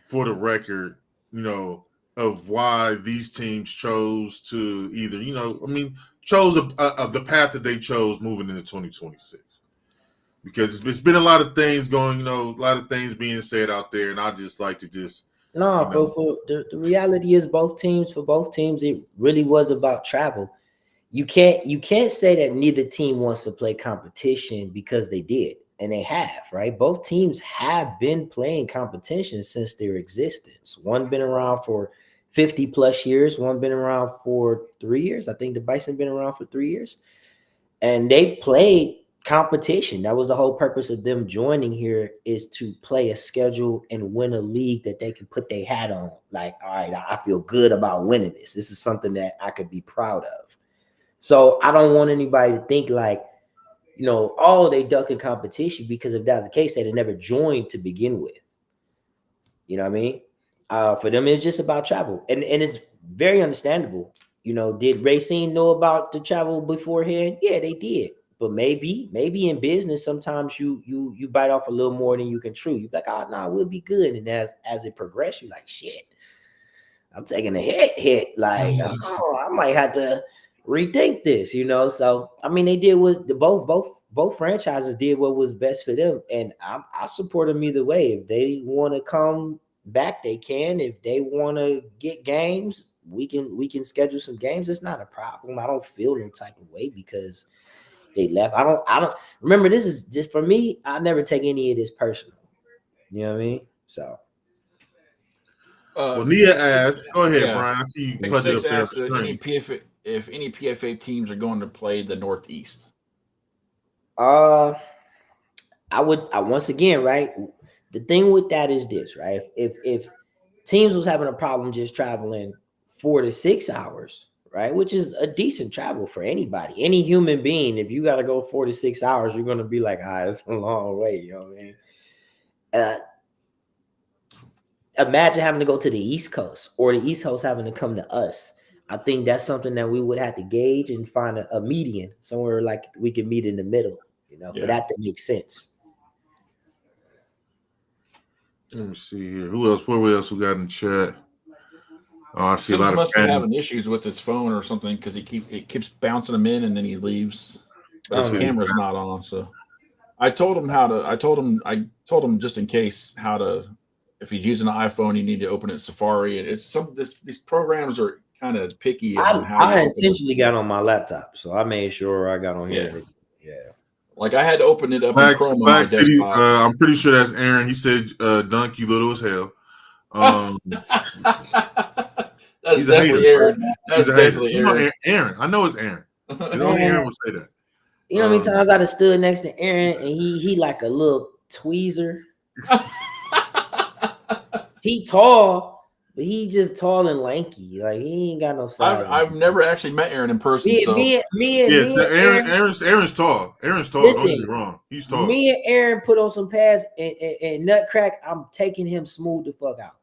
Speaker 5: for the record, you know, of why these teams chose to either, you know, I mean, chose of the path that they chose moving into 2026? Because it's been a lot of things going, you know, a lot of things being said out there, and I just like to just
Speaker 9: for the reality is for both teams, it really was about travel. You can't say that neither team wants to play competition because they did, and they have, right? Both teams have been playing competition since their existence. One been around for 50 plus years, one been around for 3 years. I think the Bison been around for 3 years, and they've played competition. That was the whole purpose of them joining here, is to play a schedule and win a league that they can put their hat on. Like, all right, I feel good about winning this. This is something that I could be proud of. So I don't want anybody to think like, you know, oh, they ducking competition, because if that's the case, they'd have never joined to begin with. You know what I mean? For them, it's just about travel. And it's very understandable. You know, did Racine know about the travel beforehand? Yeah, they did. But maybe in business, sometimes you bite off a little more than you can chew. You're like, oh, no, we'll be good. And as it progresses, you're like, shit, I'm taking a hit. Like, oh, I might have to rethink this, you know? So, I mean, they did what both franchises did what was best for them. And I support them either way. If they want to come back, they can. If they want to get games, we can schedule some games. It's not a problem. I don't feel no type of way because they left. I don't remember. This is just for me. I never take any of this personal. You know what I mean? So,
Speaker 5: well, Nia asked, go ahead, Brian. I see you put it up there.
Speaker 4: If any PFA teams are going to play the Northeast.
Speaker 9: I once again, right? The thing with that is this, right? If teams was having a problem just traveling 4 to 6 hours, right, which is a decent travel for anybody, any human being. If you got to go 4 to 6 hours, you're going to be like, it's a long way. You know what I mean? Imagine having to go to the East Coast, or the East Coast having to come to us. I think that's something that we would have to gauge and find a median, somewhere like we can meet in the middle, you know, for that to make sense.
Speaker 5: Let me see here. Who else? What else we got in the chat? Oh, I see a lot of
Speaker 4: must be having issues with his phone or something, because it keeps bouncing him in and then he leaves, but his camera's not on. So I told him just in case how to, if he's using an iPhone, you need to open it Safari. And it's these programs are kind of picky on how
Speaker 9: I intentionally got on my laptop, so I made sure I got on here. Yeah.
Speaker 4: Like I had to open it up in
Speaker 5: Black,
Speaker 4: Chrome on my
Speaker 5: Black City.
Speaker 4: desktop.
Speaker 5: I'm pretty sure that's Aaron. He said, "Dunk, you little as hell."
Speaker 4: That's
Speaker 5: He's a hater,
Speaker 4: definitely
Speaker 5: bro.
Speaker 4: Aaron. That's
Speaker 5: He's a hater.
Speaker 4: definitely
Speaker 5: You know,
Speaker 4: Aaron.
Speaker 5: Aaron. I know it's Aaron. It's only
Speaker 9: Man,
Speaker 5: Aaron will say that.
Speaker 9: you know how many times I'd have stood next to Aaron and he like a little tweezer. He tall, but he just tall and lanky. Like he ain't got no size.
Speaker 4: I've never actually met Aaron in person.
Speaker 9: Me and
Speaker 5: Aaron's tall. Aaron's tall.
Speaker 9: Listen,
Speaker 5: Don't get me wrong. He's tall.
Speaker 9: Me and Aaron put on some pads and nut crack. I'm taking him smooth the fuck out.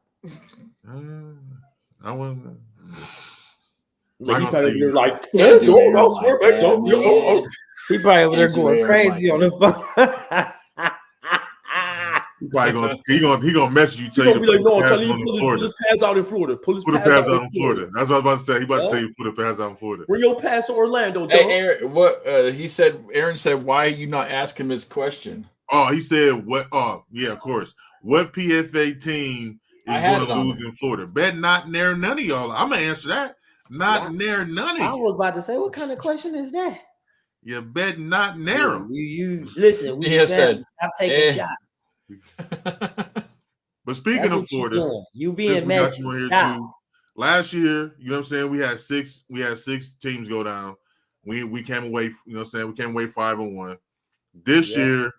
Speaker 5: I wasn't.
Speaker 9: Like, he probably
Speaker 5: say,
Speaker 9: like,
Speaker 4: he probably
Speaker 9: over there going crazy on the phone.
Speaker 5: He gonna message you. Tell you to
Speaker 10: be like, no, tell you
Speaker 5: pull
Speaker 10: his pads out in Florida. Pull his
Speaker 5: pads out in Florida. That's what I was about to say. He about to say put the pads out in Florida.
Speaker 10: Bring your pass to Orlando.
Speaker 4: Hey, Aaron, what he said? Aaron said, "Why you not ask him his question?"
Speaker 5: Oh, he said, "What? Oh, yeah, of course. What PFA team is going to lose in Florida? Bet not near none of y'all. I'm gonna answer that. Not near none of you.
Speaker 9: I was about to say, what kind of question is that?
Speaker 5: You bet not narrow.
Speaker 9: You listen. I'm taking shots.
Speaker 5: But speaking of Florida,
Speaker 9: you being messy.
Speaker 5: Last year, you know what I'm saying, we had six teams go down. We came away, you know what I'm saying, we came away 5-1. This year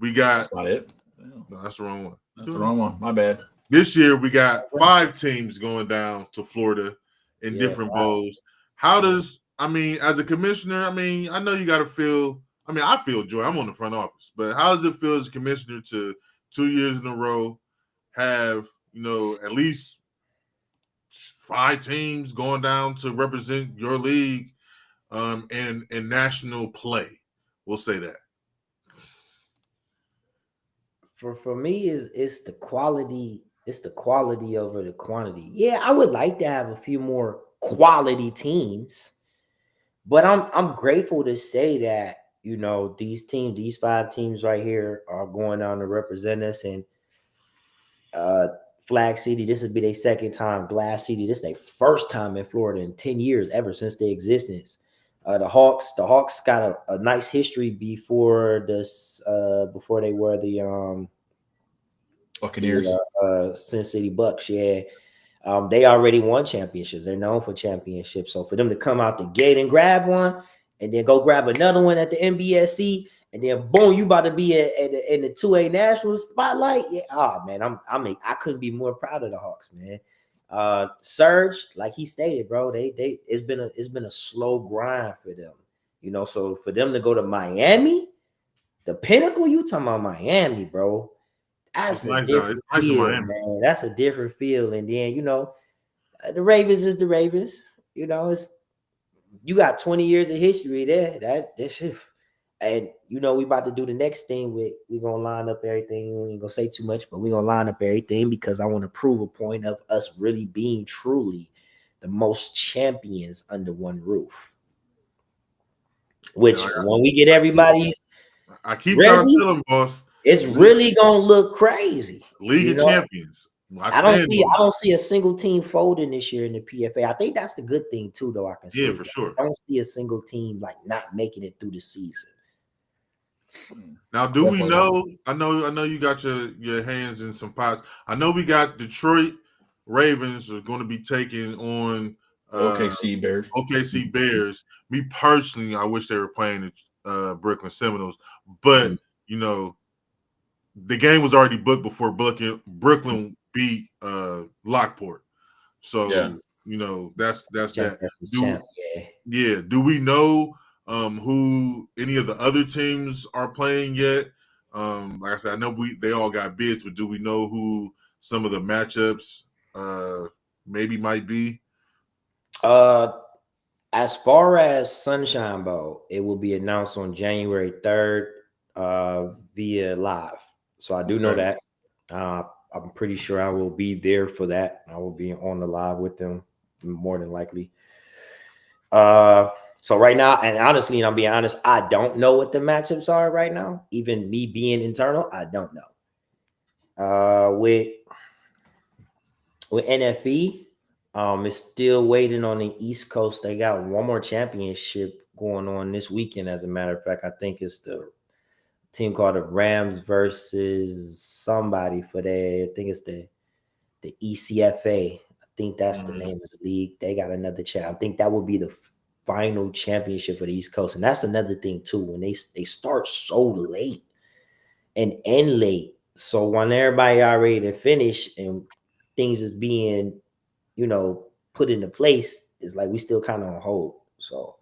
Speaker 5: we got
Speaker 4: that's not it.
Speaker 5: No, that's the wrong one.
Speaker 4: That's the wrong one. My bad.
Speaker 5: This year we got 5 teams going down to Florida in different bowls. How does as a commissioner, I know you got to feel. I feel joy. I'm on the front office, but how does it feel as a commissioner to 2 years in a row have at least 5 teams going down to represent your league in national play? We'll say that.
Speaker 9: For me, it's the quality. It's the quality over the quantity. Yeah, I would like to have a few more quality teams, but I'm grateful to say that these teams, these 5 teams right here, are going down to represent us. And Flag City, this would be their second time. Glass City, this is their first time in Florida in 10 years, ever since their existence. The Hawks got a nice history before this, before they were the
Speaker 4: Buccaneers,
Speaker 9: Sin City Bucks. Yeah, they already won championships. They're known for championships. So for them to come out the gate and grab one, and then go grab another one at the NBSC, and then boom, you about to be in the 2A national spotlight. Yeah, oh man, I couldn't be more proud of the Hawks, man. Surge, like he stated, bro, it's been a slow grind for them, So for them to go to Miami, the pinnacle, you talking about Miami, bro? That's a different feel, man. That's a different feel. And then the Ravens is the Ravens. You got 20 years of history there. That shit. And we about to do the next thing we're gonna line up everything. We ain't gonna say too much, but we're gonna line up everything because I want to prove a point of us really being truly the most champions under one roof. Which when we get everybody's
Speaker 5: I keep trying to tell them, boss,
Speaker 9: it's really gonna look crazy.
Speaker 5: League of Champions.
Speaker 9: I don't see a single team folding this year in the PFA. I think that's the good thing too, though. I can see
Speaker 5: for sure.
Speaker 9: I don't see a single team not making it through the season.
Speaker 5: Now, do we know? I know you got your hands in some pots. I know we got Detroit Ravens are going to be taking on
Speaker 4: OKC Bears.
Speaker 5: OKC Bears. Me personally, I wish they were playing the Brooklyn Seminoles, but the game was already booked before Brooklyn beat Lockport. So that's that. Do we know who any of the other teams are playing yet? Like I said, I know they all got bids, but do we know who some of the matchups maybe might be?
Speaker 9: As far as Sunshine Bowl, it will be announced on January 3rd via live. So I do know that. I'm pretty sure I will be there for that. I will be on the live with them more than likely. So right now, and honestly, and I'm being honest, I don't know what the matchups are right now. Even me being internal, I don't know. With NFE, it's still waiting on the East Coast. They got one more championship going on this weekend. As a matter of fact, I think it's the team called the Rams versus somebody for I think it's the ECFA. I think that's the name of the league. They got another champ. I think that would be the final championship for the East Coast. And that's another thing too, when they start so late and end late. So when everybody already to finish and things is being, put into place, it's like we still kind of on hold. So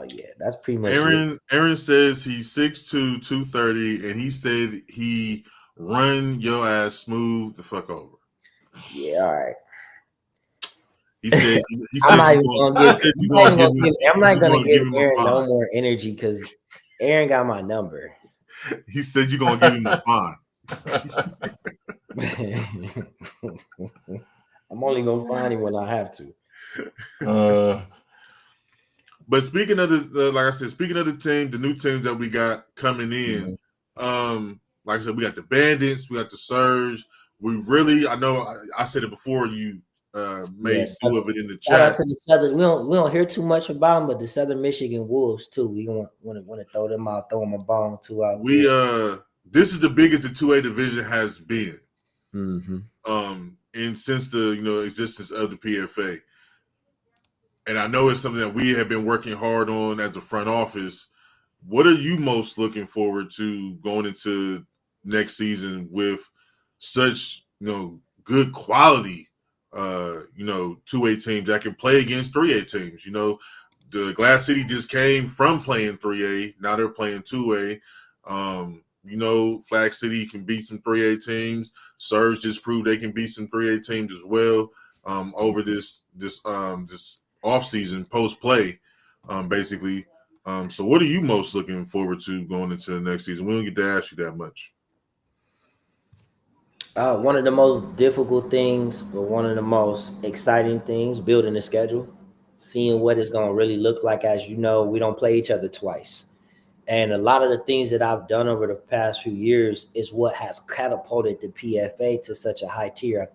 Speaker 9: yeah, that's pretty much it.
Speaker 5: Aaron says he's 6'2", 230, and he said he run your ass smooth the fuck over.
Speaker 9: Yeah, all right.
Speaker 5: He said
Speaker 9: I'm not gonna give Aaron no more energy because Aaron got my number.
Speaker 5: He said you're gonna give him a fine.
Speaker 9: I'm only gonna find him when I have to.
Speaker 5: But speaking of like I said, speaking of the team, the new teams that we got coming in, like I said, we got the Bandits, we got the Surge. We really, I know I said it before, you made two of it in the chat.
Speaker 9: Shout out to the Southern. We don't hear too much about them, but the Southern Michigan Wolves too. We want to throw them out, throw them a bone too out.
Speaker 5: This is the biggest the 2A division has been.
Speaker 9: Mm-hmm.
Speaker 5: And since the existence of the PFA. And I know it's something that we have been working hard on as a front office. What are you most looking forward to going into next season with such, good quality, 2A teams that can play against 3A teams? The Glass City just came from playing 3A. Now they're playing 2A. Flag City can beat some 3A teams. Surge just proved they can beat some 3A teams as well over this off season post play, basically. So what are you most looking forward to going into the next season? We don't get to ask you that much.
Speaker 9: One of the most difficult things, but one of the most exciting things, building a schedule, seeing what it's going to really look like. As you know, we don't play each other twice. And a lot of the things that I've done over the past few years is what has catapulted the PFA to such a high tier.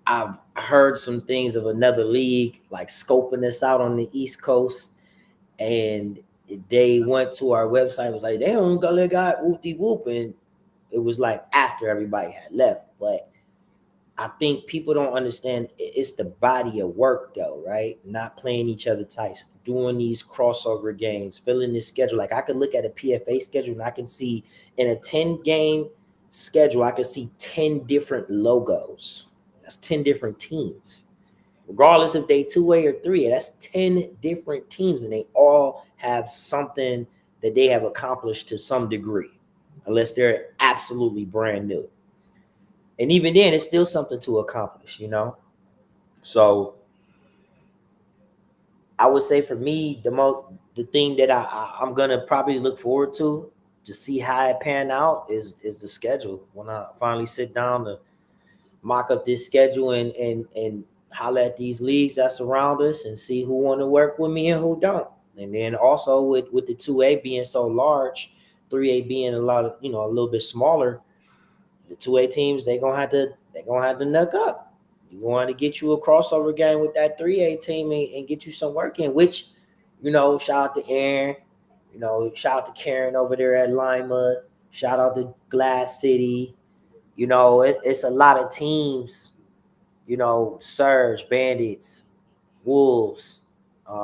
Speaker 9: I've heard some things of another league like scoping us out on the East Coast, and they went to our website, was like, they don't got whoop-de-whoop, and it was like after everybody had left. But I think people don't understand it's the body of work though, right? Not playing each other tight, doing these crossover games, filling this schedule. Like I could look at a PFA schedule and I can see in a 10-game schedule, I can see 10 different logos. That's 10 different teams. Regardless if they 2A or 3A, that's 10 different teams, and they all have something that they have accomplished to some degree, unless they're absolutely brand new. And even then, it's still something to accomplish, So I would say for me, the thing that I'm gonna probably look forward to see how it pan out is the schedule. When I finally sit down to mock up this schedule and holler at these leagues that surround us and see who want to work with me and who don't. And then also with the 2A being so large, 3A being a little bit smaller, the 2A teams they're gonna have to knuck up. You want to get you a crossover game with that 3A team and get you some work in. Which, shout out to Aaron, shout out to Karen over there at Lima, shout out to Glass City. It's a lot of teams. Surge, Bandits, Wolves. We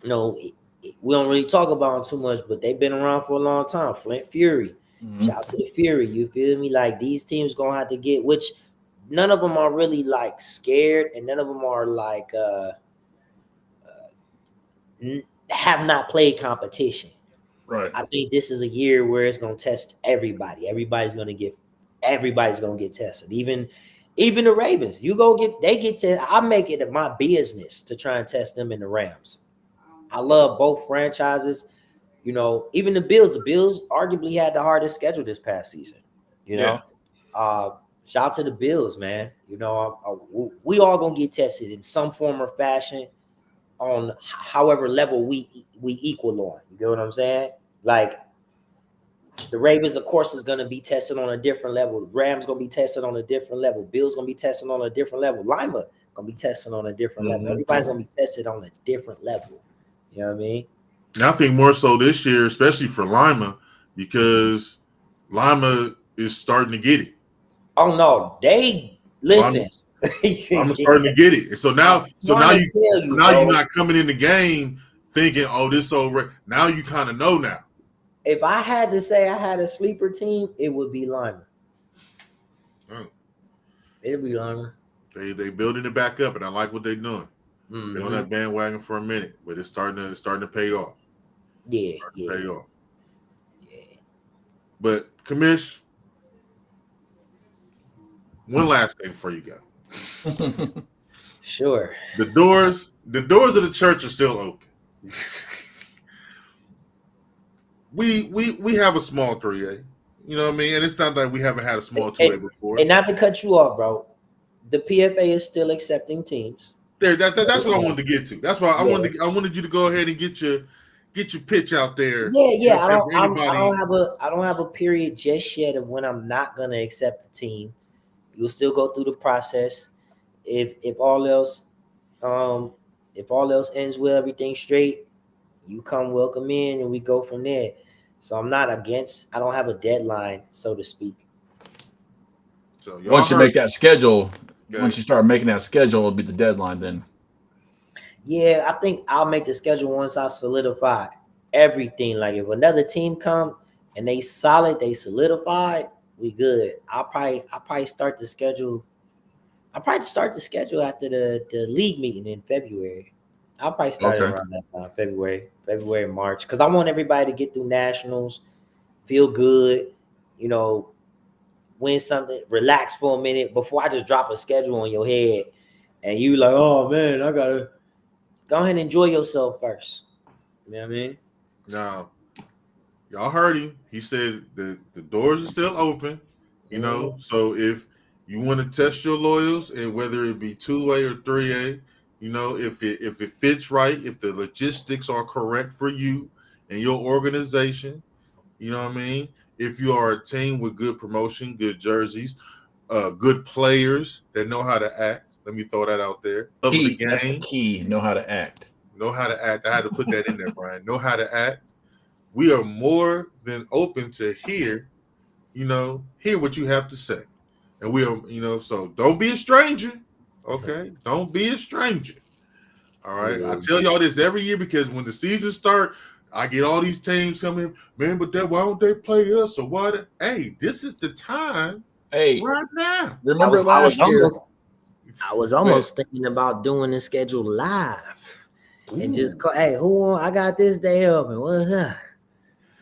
Speaker 9: don't really talk about them too much, but they've been around for a long time. Flint Fury. Mm-hmm. Shout out to the Fury. You feel me? Like these teams gonna have to get, which none of them are really like scared, and none of them are like have not played competition.
Speaker 4: Right.
Speaker 9: I think this is a year where it's gonna test everybody. Everybody's gonna get tested. Even the Ravens. They get tested. I make it my business to try and test them in the Rams. I love both franchises. Even the Bills. The Bills arguably had the hardest schedule this past season. Shout out to the Bills, man. We all gonna get tested in some form or fashion on however level we equal on. You get what I'm saying? Like the Ravens, of course, is gonna be tested on a different level. The Rams gonna be tested on a different level. Bills gonna be tested on a different level. Lima gonna be tested on a different level. Everybody's gonna be tested on a different level. You know what I mean?
Speaker 5: And I think more so this year, especially for Lima, because Lima is starting to get it.
Speaker 9: Oh no, they listen.
Speaker 5: Lima's starting to get it. And so now you're not coming in the game thinking, oh, this over. Now you kind of know now.
Speaker 9: If I had to say I had a sleeper team, it would be Lima. It'd be Lima.
Speaker 5: They building it back up, and I like what they're doing.
Speaker 9: Mm-hmm.
Speaker 5: They're on that bandwagon for a minute, but it's starting to pay off.
Speaker 9: Yeah.
Speaker 5: Pay off. Yeah. But Commish, one last thing before you go.
Speaker 9: Sure.
Speaker 5: The doors of the church are still open. we have a small 3A. You know what I mean? And it's not like we haven't had a small 2A before.
Speaker 9: And not to cut you off, bro. The PFA is still accepting teams.
Speaker 5: That's what I wanted to get to. That's why I wanted you to go ahead and get your pitch out there.
Speaker 9: Yeah. I don't have a period just yet of when I'm not gonna accept the team. You'll still go through the process. If all else ends well, everything straight, you come welcome in and we go from there. So I'm not against. I don't have a deadline, so to speak.
Speaker 4: So once you make that schedule. Once you start making that schedule, it'll be the deadline then.
Speaker 9: Yeah, I think I'll make the schedule once I solidify everything. Like if another team come and they solid, they solidified, we good. I'll probably start the schedule. I'll probably start the schedule after the league meeting in February. I'll probably start it around that time, February, March, because I want everybody to get through nationals, feel good, win something, relax for a minute before I just drop a schedule on your head and you like, oh man, I gotta go ahead and enjoy yourself first. You know what I mean?
Speaker 5: Now, y'all heard him. He said the doors are still open, so if you want to test your loyals and whether it be 2A or 3A, if it fits right, if the logistics are correct for you and your organization, you know what I mean? If you are a team with good promotion, good jerseys, good players that know how to act, let me throw that out there.
Speaker 4: That's the key. Know how to act.
Speaker 5: Know how to act. I had to put that in there, Brian. Know how to act. We are more than open to hear what you have to say. And we are, so don't be a stranger. Okay? Don't be a stranger. All right? I tell y'all this every year because when the season starts, I get all these teams coming, man, but why don't they play us or what? Hey, this is the time right now.
Speaker 4: Remember last year?
Speaker 9: I was almost thinking about doing the schedule live. Ooh. And just call, hey, I got this day open. What's up?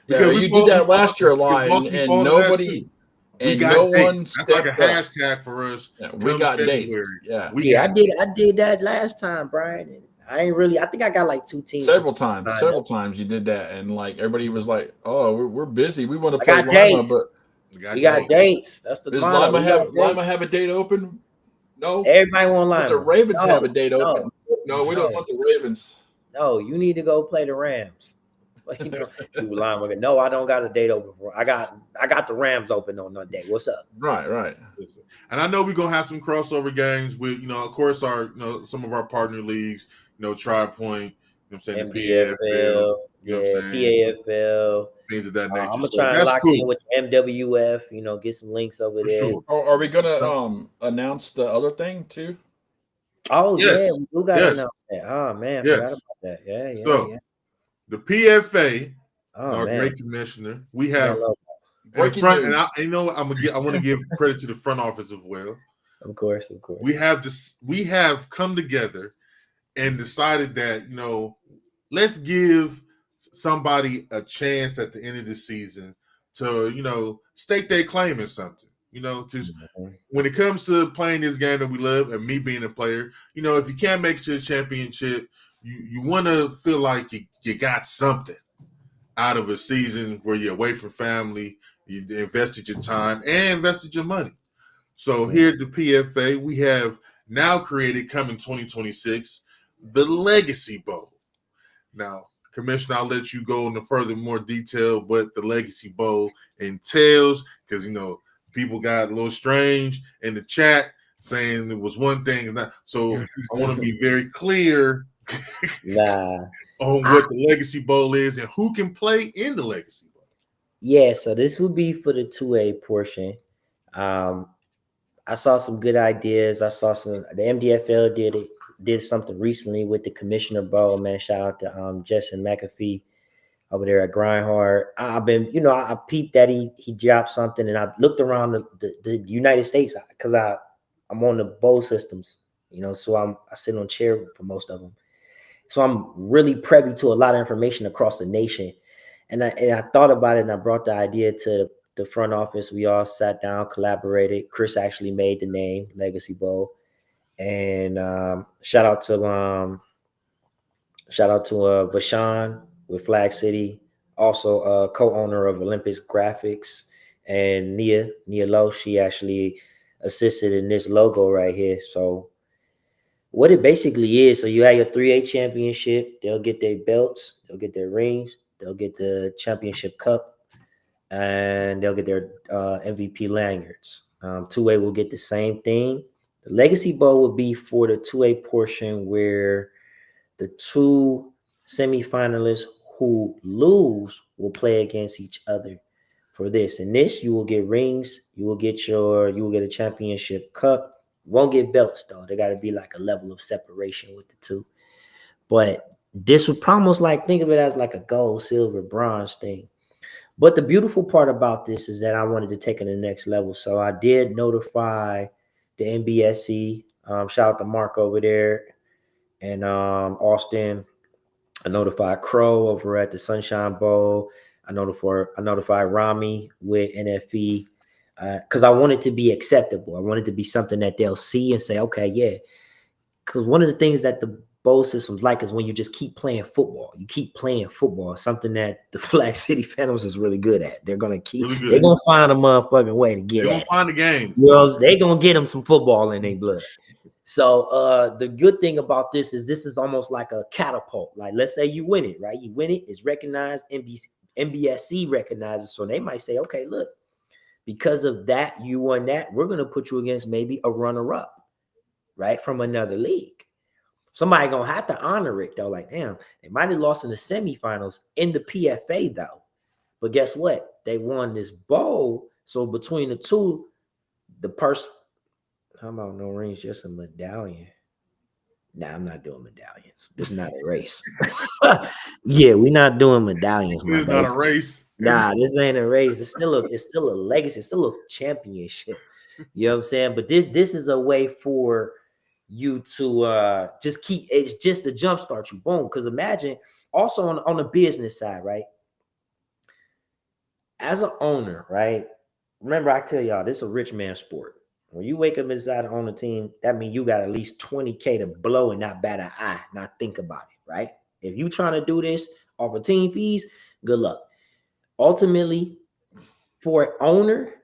Speaker 4: Yeah, you did that last year live, and nobody, and no one
Speaker 5: stepped up. That's like a hashtag for us.
Speaker 4: Yeah, we got dates. Yeah,
Speaker 9: I did that last time, Brian. I think I got like 2 teams.
Speaker 4: Several times you did that, and like everybody was like, "Oh, we're busy. We want to play Lima, but
Speaker 9: we got dates. That's the
Speaker 4: does Lima have a date open? No,
Speaker 9: everybody want Lima.
Speaker 4: The Ravens have a date open. No, we don't want the Ravens.
Speaker 9: No, you need to go play the Rams. No, I don't got a date open for. I got the Rams open on that day. What's up?
Speaker 5: Right. And I know we're gonna have some crossover games with, of course, our, some of our partner leagues. Tri-Point, the PFL,
Speaker 9: PAFL,
Speaker 5: things of that nature.
Speaker 9: I'm gonna try and lock in with MWF, get some links over there.
Speaker 5: Sure.
Speaker 4: Are we gonna announce the other thing too?
Speaker 9: Oh yeah, we do gotta announce that. Oh man, I forgot about that. Yeah.
Speaker 5: So the PFA, our great commissioner, we have in front, and I want to give credit to the front office as well.
Speaker 9: Of course.
Speaker 5: We have come together and decided that, let's give somebody a chance at the end of the season to, stake their claim in something, because when it comes to playing this game that we love and me being a player, if you can't make it to the championship, you want to feel like you got something out of a season where you're away from family, you invested your time and invested your money. So here at the PFA, we have now created, coming 2026, the Legacy Bowl. Now, Commissioner, I'll let you go into further more detail what the Legacy Bowl entails, because people got a little strange in the chat saying it was one thing and that. So I want to be very clear
Speaker 9: Nah.
Speaker 5: on what the Legacy Bowl is and who can play in the Legacy Bowl.
Speaker 9: Yeah, so this would be for the 2A portion. I saw some good ideas. I saw the MDFL did something recently with the Commissioner Bowl, man. Shout out to Justin McAfee over there at Grindhard. I've been, I peeped that he dropped something, and I looked around the United States because I'm on the bowl systems, so I sit on chair for most of them. So I'm really privy to a lot of information across the nation. And I thought about it, and I brought the idea to the front office. We all sat down, collaborated. Chris actually made the name Legacy Bowl. And shout out to Vashawn with Flag City, also co-owner of Olympus Graphics, and Nia Lowe. She actually assisted in this logo right here. So what it basically is, so you have your 3A championship, they'll get their belts, they'll get their rings, they'll get the championship cup, and they'll get their MVP lanyards. 2A will get the same thing. The Legacy Bowl will be for the 2A portion where the two semifinalists who lose will play against each other for this. In this, you will get rings, you will get a championship cup. You won't get belts though. They got to be like a level of separation with the two. But this would almost think of it as like a gold, silver, bronze thing. But the beautiful part about this is that I wanted to take it to the next level. So I did notify the NBSC. Shout out to Mark over there and Austin. I notified Crow over at the Sunshine Bowl. I notified Rami with NFE because I want it to be acceptable. I want it to be something that they'll see and say, okay, yeah. Because one of the things that the bowl systems like is when you just keep playing football. You keep playing football, something that the Flag City Phantoms is really good at. They're gonna they're gonna find a motherfucking way to get. They're
Speaker 5: gonna find the game.
Speaker 9: They're gonna get them some football in their blood. So the good thing about this is almost like a catapult. Like, let's say you win it, right? You win it, it's recognized, NBSC recognizes. So they might say, okay, look, because of that, you won that, we're gonna put you against maybe a runner-up, right? From another league. Somebody gonna have to honor it though. Like, damn, they might have lost in the semifinals in the PFA though. But guess what? They won this bowl. So between the two, the person, how about no rings, just a medallion? Nah, I'm not doing medallions. This is not a race. Yeah, we're not doing medallions.
Speaker 5: This is not a race.
Speaker 9: Nah, this ain't a race. It's still a legacy. It's still a championship. You know what I'm saying? But this is a way for you to just keep, it's just to jumpstart you. Boom. Because imagine also on the business side, right? As an owner, right? Remember, I tell y'all, this is a rich man sport. When you wake up inside on a team, that means you got at least 20K to blow and not bat an eye, not think about it, right? If you trying to do this off of team fees, good luck. Ultimately, for an owner,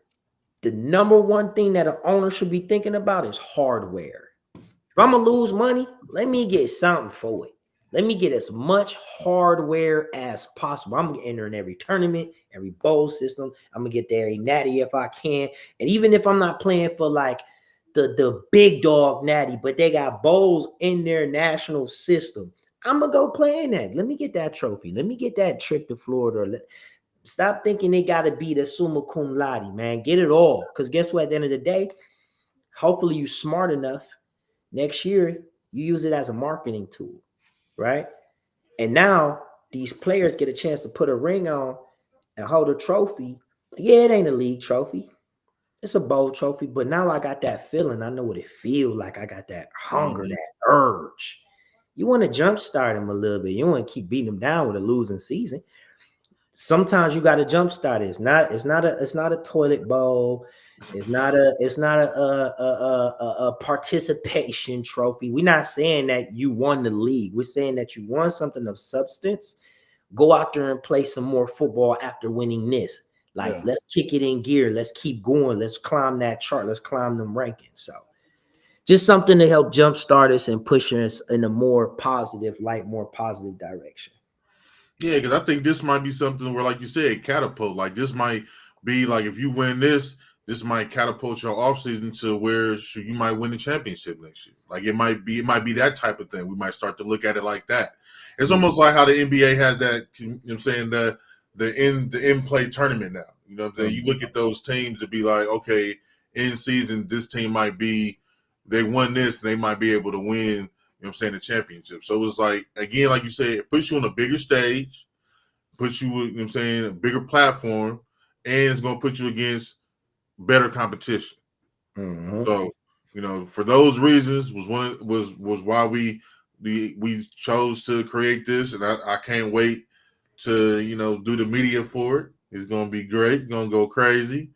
Speaker 9: the number one thing that an owner should be thinking about is hardware. If I'm going to lose money, let me get something for it. Let me get as much hardware as possible. I'm going to enter in every tournament, every bowl system. I'm going to get there every natty if I can. And even if I'm not playing for like the big dog natty, but they got bowls in their national system, I'm going to go play in that. Let me get that trophy. Let me get that trip to Florida. Stop thinking they got to be the summa cum laude, man. Get it all. Because guess what? At the end of the day, hopefully you're smart enough. Next year, you use it as a marketing tool, right? And now these players get a chance to put a ring on and hold a trophy. Yeah, it ain't a league trophy. It's a bowl trophy. But now I got that feeling. I know what it feels like. I got that hunger, that urge. You want to jumpstart them a little bit. You don't want to keep beating them down with a losing season. Sometimes you got to jumpstart it. It's not a toilet bowl. It's not a participation trophy. We're not saying that you won the league. We're saying that you won something of substance. Go out there and play some more football after winning this. Let's kick it in gear. Let's keep going. Let's climb that chart. Let's climb them rankings. So just something to help jumpstart us and push us in a more positive direction.
Speaker 5: Yeah, because I think this might be something where, like you said, catapult. Like this might be like if you win this, this might catapult your offseason to where you might win the championship next year. Like it might be that type of thing. We might start to look at it like that. It's almost like how the NBA has that, you know what I'm saying, the in-play tournament now. You know what I'm saying? You look at those teams to be like, okay, in season, this team might be, they won this, they might be able to win, you know what I'm saying, the championship. So it's like, again, like you said, it puts you on a bigger stage, puts you, you know what I'm saying, a bigger platform, and it's going to put you against better competition.
Speaker 9: Mm-hmm.
Speaker 5: So, you know, for those reasons was why we chose to create this, and I can't wait to, you know, do the media for it. It's gonna be great, gonna go crazy,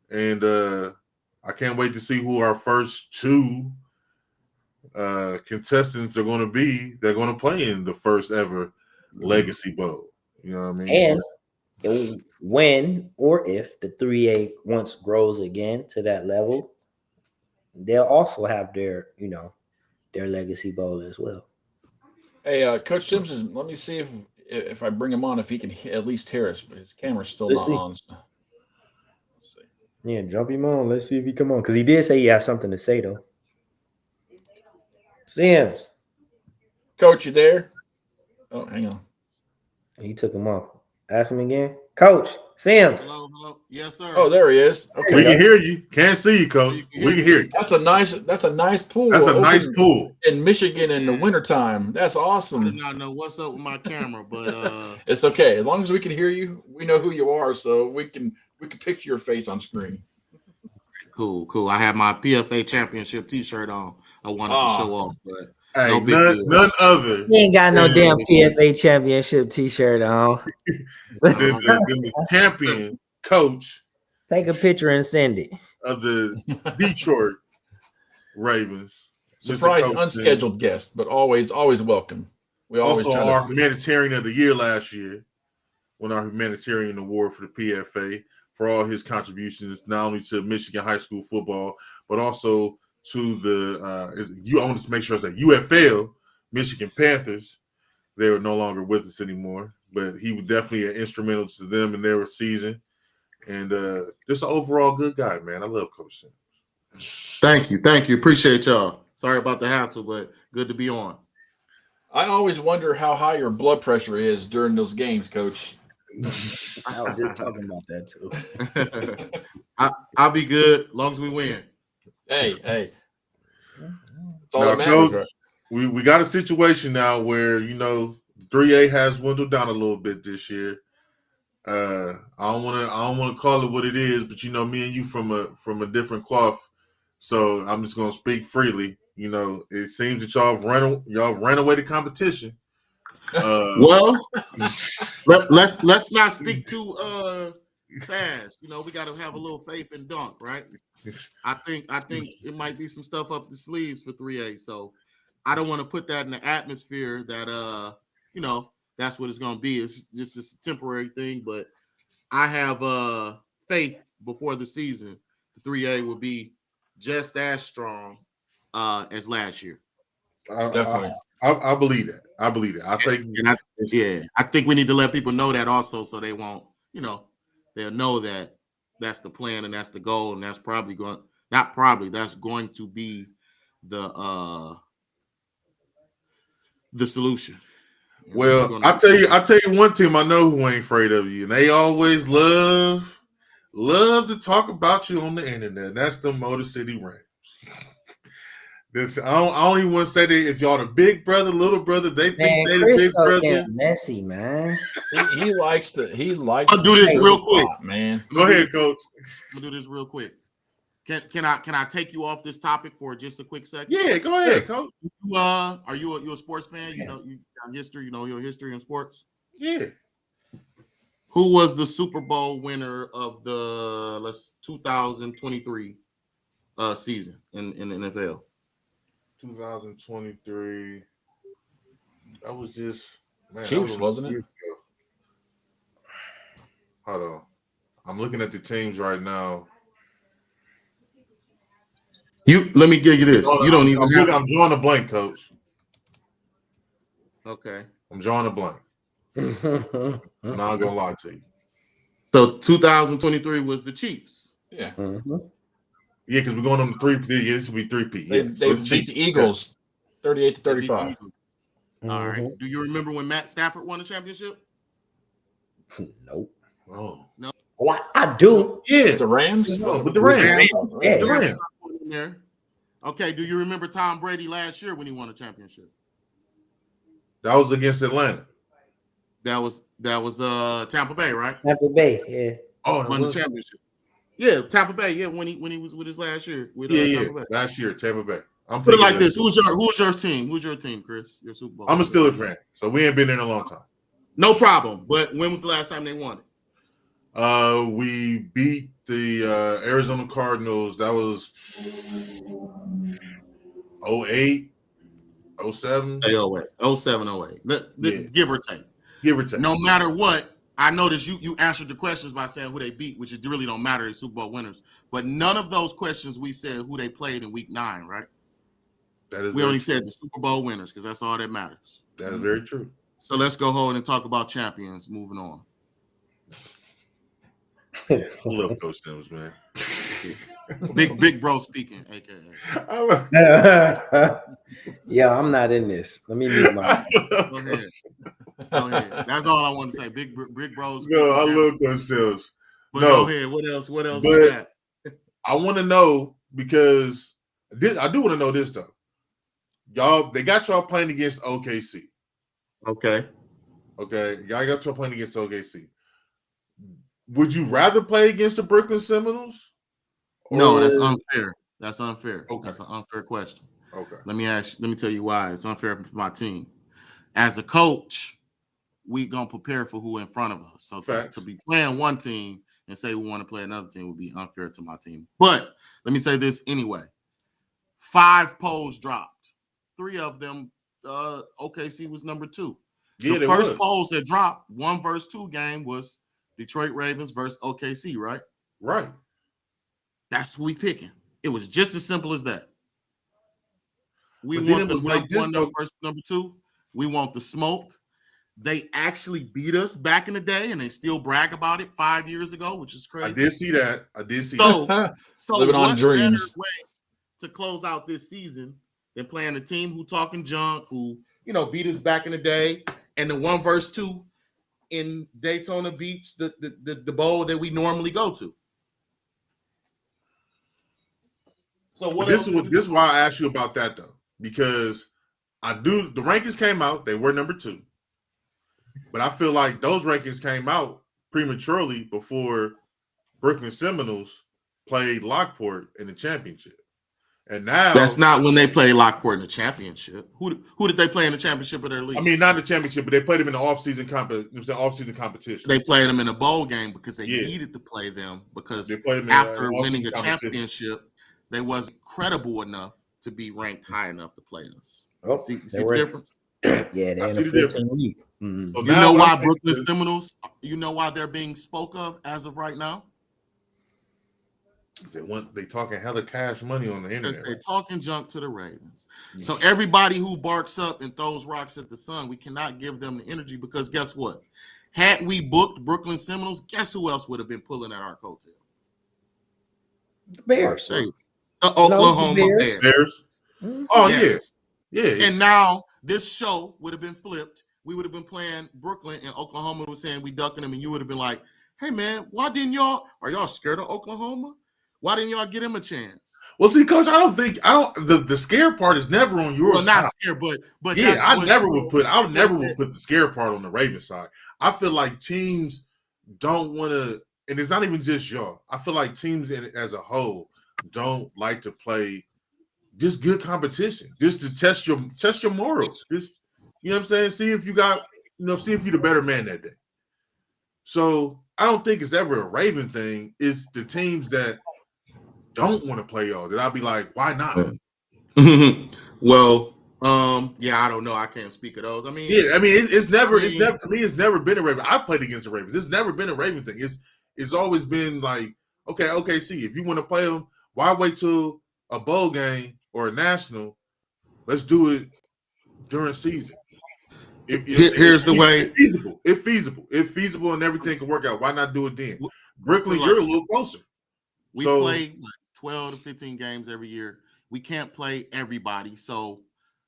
Speaker 5: and I can't wait to see who our first two contestants are going to be. They're going to play in the first ever Legacy Bowl. You know what I mean?
Speaker 9: And when or if the 3A once grows again to that level, they'll also have their, you know, their Legacy Bowl as well.
Speaker 4: Hey, Coach Simpson, let me see if I bring him on, if he can at least hear us, but his camera's still not on. So. Let's see.
Speaker 9: Yeah, jump him on. Let's see if he come on, because he did say he has something to say though. Sims,
Speaker 4: Coach, you there? Oh, hang on.
Speaker 9: He took him off. Ask him again, Coach Sims.
Speaker 6: Hello. Yes, sir.
Speaker 4: Oh, there he is. Okay,
Speaker 5: we can hear you. Can't see you, Coach. We can hear you.
Speaker 4: That's a nice pool.
Speaker 5: That's a nice pool
Speaker 4: in Michigan in the wintertime. That's awesome.
Speaker 6: I did not know what's up with my camera, but
Speaker 4: it's okay. As long as we can hear you, we know who you are, so we can picture your face on screen.
Speaker 6: Cool. I have my PFA Championship T-shirt on. I wanted to show off, but
Speaker 5: hey,
Speaker 6: no big deal.
Speaker 5: None other.
Speaker 9: He ain't got no damn PFA Championship T-shirt on.
Speaker 5: the champion coach.
Speaker 9: Take a picture and send it.
Speaker 5: Of the Detroit Ravens.
Speaker 4: Surprise unscheduled guest, but always welcome. We always
Speaker 5: also our humanitarian of the year last year, won our humanitarian award for the PFA for all his contributions, not only to Michigan high school football, but also to the I want to make sure it's that UFL, Michigan Panthers. They were no longer with us anymore, but he was definitely instrumental to them in their season. And just an overall good guy, man. I love Coach Sims.
Speaker 6: Thank you. Appreciate y'all. Sorry about the hassle, but good to be on.
Speaker 4: I always wonder how high your blood pressure is during those games, Coach.
Speaker 9: I was just talking about that too.
Speaker 6: I'll be good as long as we win.
Speaker 4: Hey. That's all
Speaker 5: now,
Speaker 4: that matters.
Speaker 5: Coach, we got a situation now where, you know, 3A has dwindled down a little bit this year. I don't want to call it what it is, but you know, me and you from a different cloth, so I'm just gonna speak freely. You know, it seems that y'all ran away the competition.
Speaker 6: Well, let's not speak too fast. You know, we got to have a little faith in Dunk, right? I think it might be some stuff up the sleeves for 3A. So I don't want to put that in the atmosphere that you know, that's what it's going to be. It's just a temporary thing, but I have faith before the season. The 3A will be just as strong as last year.
Speaker 4: Definitely.
Speaker 5: I believe that. I think.
Speaker 6: I think we need to let people know that also, so they won't, you know, they'll know that that's the plan and that's the goal, and that's probably that's going to be the solution.
Speaker 5: Well, I tell you one team I know who ain't afraid of you, and they always love to talk about you on the internet. And that's the Motor City Rams. I don't even want to say that if y'all the big brother, little brother, they think they the big brother.
Speaker 9: Messy, man.
Speaker 4: He likes to.
Speaker 6: I'll do this real quick,
Speaker 4: man.
Speaker 5: Go ahead, Coach.
Speaker 6: I'm gonna do this real quick. Can I take you off this topic for just a quick second?
Speaker 5: Yeah, go ahead, Coach.
Speaker 6: Are you a sports fan? You know, you got history. You know your history in sports.
Speaker 5: Yeah.
Speaker 6: Who was the Super Bowl winner of the 2023 season in the NFL?
Speaker 5: 2023. That was just
Speaker 4: Chiefs, wasn't it?
Speaker 5: Hold on. I'm looking at the teams right now.
Speaker 6: Let me give you this. You don't even have.
Speaker 5: I'm drawing a blank, Coach.
Speaker 6: Okay.
Speaker 5: I'm drawing a blank. I'm not gonna lie to you.
Speaker 6: So 2023 was the Chiefs.
Speaker 4: Yeah.
Speaker 9: Mm-hmm.
Speaker 5: Yeah, because we're going on the 3P. Yeah, this will be 3P.
Speaker 4: They
Speaker 5: Yeah, so
Speaker 4: beat the Eagles 38-35.
Speaker 11: They beat the Eagles.
Speaker 9: Mm-hmm.
Speaker 11: All right. Do you remember when Matt Stafford won the championship?
Speaker 9: Nope.
Speaker 5: Oh.
Speaker 11: No.
Speaker 9: Oh, I do.
Speaker 5: Yeah.
Speaker 4: With the Rams?
Speaker 5: With the Rams.
Speaker 9: Yeah.
Speaker 5: The Rams.
Speaker 11: In there. Okay. Do you remember Tom Brady last year when he won a championship?
Speaker 5: That was against Atlanta.
Speaker 11: That was Tampa Bay, right?
Speaker 9: Tampa Bay, yeah.
Speaker 5: Oh,
Speaker 11: Won the championship. Yeah, Tampa Bay. Yeah, when he was with his last year with Tampa Bay.
Speaker 5: Last year, Tampa Bay. I'm
Speaker 11: Put it like this: Who's your team? Who's your team, Chris? Your Super Bowl.
Speaker 5: I'm a Steelers fan, so we ain't been there in a long time.
Speaker 11: No problem. But when was the last time they won it?
Speaker 5: We beat the Arizona Cardinals. That was 08, 07.
Speaker 11: 07, 08. Give or take.
Speaker 5: Give or take.
Speaker 11: No matter what, I noticed you answered the questions by saying who they beat, which it really don't matter. They're Super Bowl winners. But none of those questions we said who they played in Week 9, right? We only said the Super Bowl winners because that's all that matters.
Speaker 5: That is very true.
Speaker 11: So let's go ahead and talk about champions. Moving on.
Speaker 5: I love Coach Sims, man.
Speaker 11: Big bro speaking, aka.
Speaker 9: Yeah, I'm not in this. Let me mute my.
Speaker 11: Go ahead. That's all I want to say. Big bro speaking.
Speaker 5: No, I love Coach Sims.
Speaker 11: But go ahead. What else? What else we got?
Speaker 5: I want to know because I do want to know this though. Y'all, they got y'all playing against OKC.
Speaker 11: Okay.
Speaker 5: Y'all got y'all playing against OKC. Would you rather play against the Brooklyn Seminoles?
Speaker 11: No, that's unfair. That's unfair.
Speaker 5: Okay.
Speaker 11: That's an unfair question.
Speaker 5: Okay.
Speaker 11: Let me tell you why. It's unfair for my team. As a coach, we gonna prepare for who in front of us. So to be playing one team and say we want to play another team would be unfair to my team. But let me say this anyway. 5 polls dropped. 3 of them, OKC was number 2.
Speaker 5: Yeah,
Speaker 11: the first polls that dropped, 1 versus 2 game was Detroit Ravens versus OKC, right?
Speaker 5: Right.
Speaker 11: That's who we picking. It was just as simple as that. We
Speaker 5: But
Speaker 11: want the
Speaker 5: like
Speaker 11: number 1 versus number 2. We want the smoke. They actually beat us back in the day, and they still brag about it 5 years ago, which is crazy.
Speaker 5: I did see that.
Speaker 11: So
Speaker 4: living on
Speaker 11: what
Speaker 4: dreams.
Speaker 11: better way to close out this season than playing a team who talking junk, who beat us back in the day, and the 1 versus 2 in Daytona Beach, the bowl that we normally go to. So what else?
Speaker 5: This is why I asked you about that though, because the rankings came out, they were number 2. But I feel like those rankings came out prematurely before Brooklyn Seminoles played Lockport in the championship. And now
Speaker 11: that's not when they played Lockport in the championship. Who did they play in the championship of their league?
Speaker 5: I mean, not in the championship, but they played them in the off-season competition.
Speaker 11: They played them in a bowl game because they needed to play them because after winning a championship, they wasn't credible enough to be ranked high enough to play us. See the difference?
Speaker 9: Yeah, they're in the 15 league.
Speaker 11: Mm-hmm. So you know why Brooklyn Seminoles? You know why they're being spoke of as of right now?
Speaker 5: They talking hella cash money on the internet.
Speaker 11: Because they're talking junk to the Ravens. Yeah. So everybody who barks up and throws rocks at the sun, we cannot give them the energy because guess what? Had we booked Brooklyn Seminoles, guess who else would have been pulling at our coattail?
Speaker 9: The Bears.
Speaker 11: Oklahoma Bears.
Speaker 5: Mm-hmm. Oh, yes. Yeah.
Speaker 11: And now this show would have been flipped. We would have been playing Brooklyn and Oklahoma was saying we ducking them, and you would have been like, hey man, are y'all scared of Oklahoma? Why didn't y'all get him a chance?
Speaker 5: Well, see, Coach, the scare part is never on your side.
Speaker 11: Not scared, but
Speaker 5: yeah, I never would put the scare part on the Ravens side. I feel like teams don't want to, and it's not even just y'all. I feel like teams as a whole don't like to play just good competition, just to test your morals. Just, you know what I'm saying? See if you got, see if you're the better man that day. So I don't think it's ever a Raven thing. It's the teams that don't want to play y'all that I'll be like, why not?
Speaker 11: Well, I don't know. I can't speak of those. I mean,
Speaker 5: it's never to me. It's never been a Raven. I've played against the Ravens. It's never been a Raven thing. It's always been like, okay. See, if you want to play them, why wait till a bowl game or a national? Let's do it during season.
Speaker 11: Here's the way.
Speaker 5: If feasible, and everything can work out, why not do it then? Brooklyn, you're a little closer.
Speaker 11: We play like 12 to 15 games every year. We can't play everybody. So,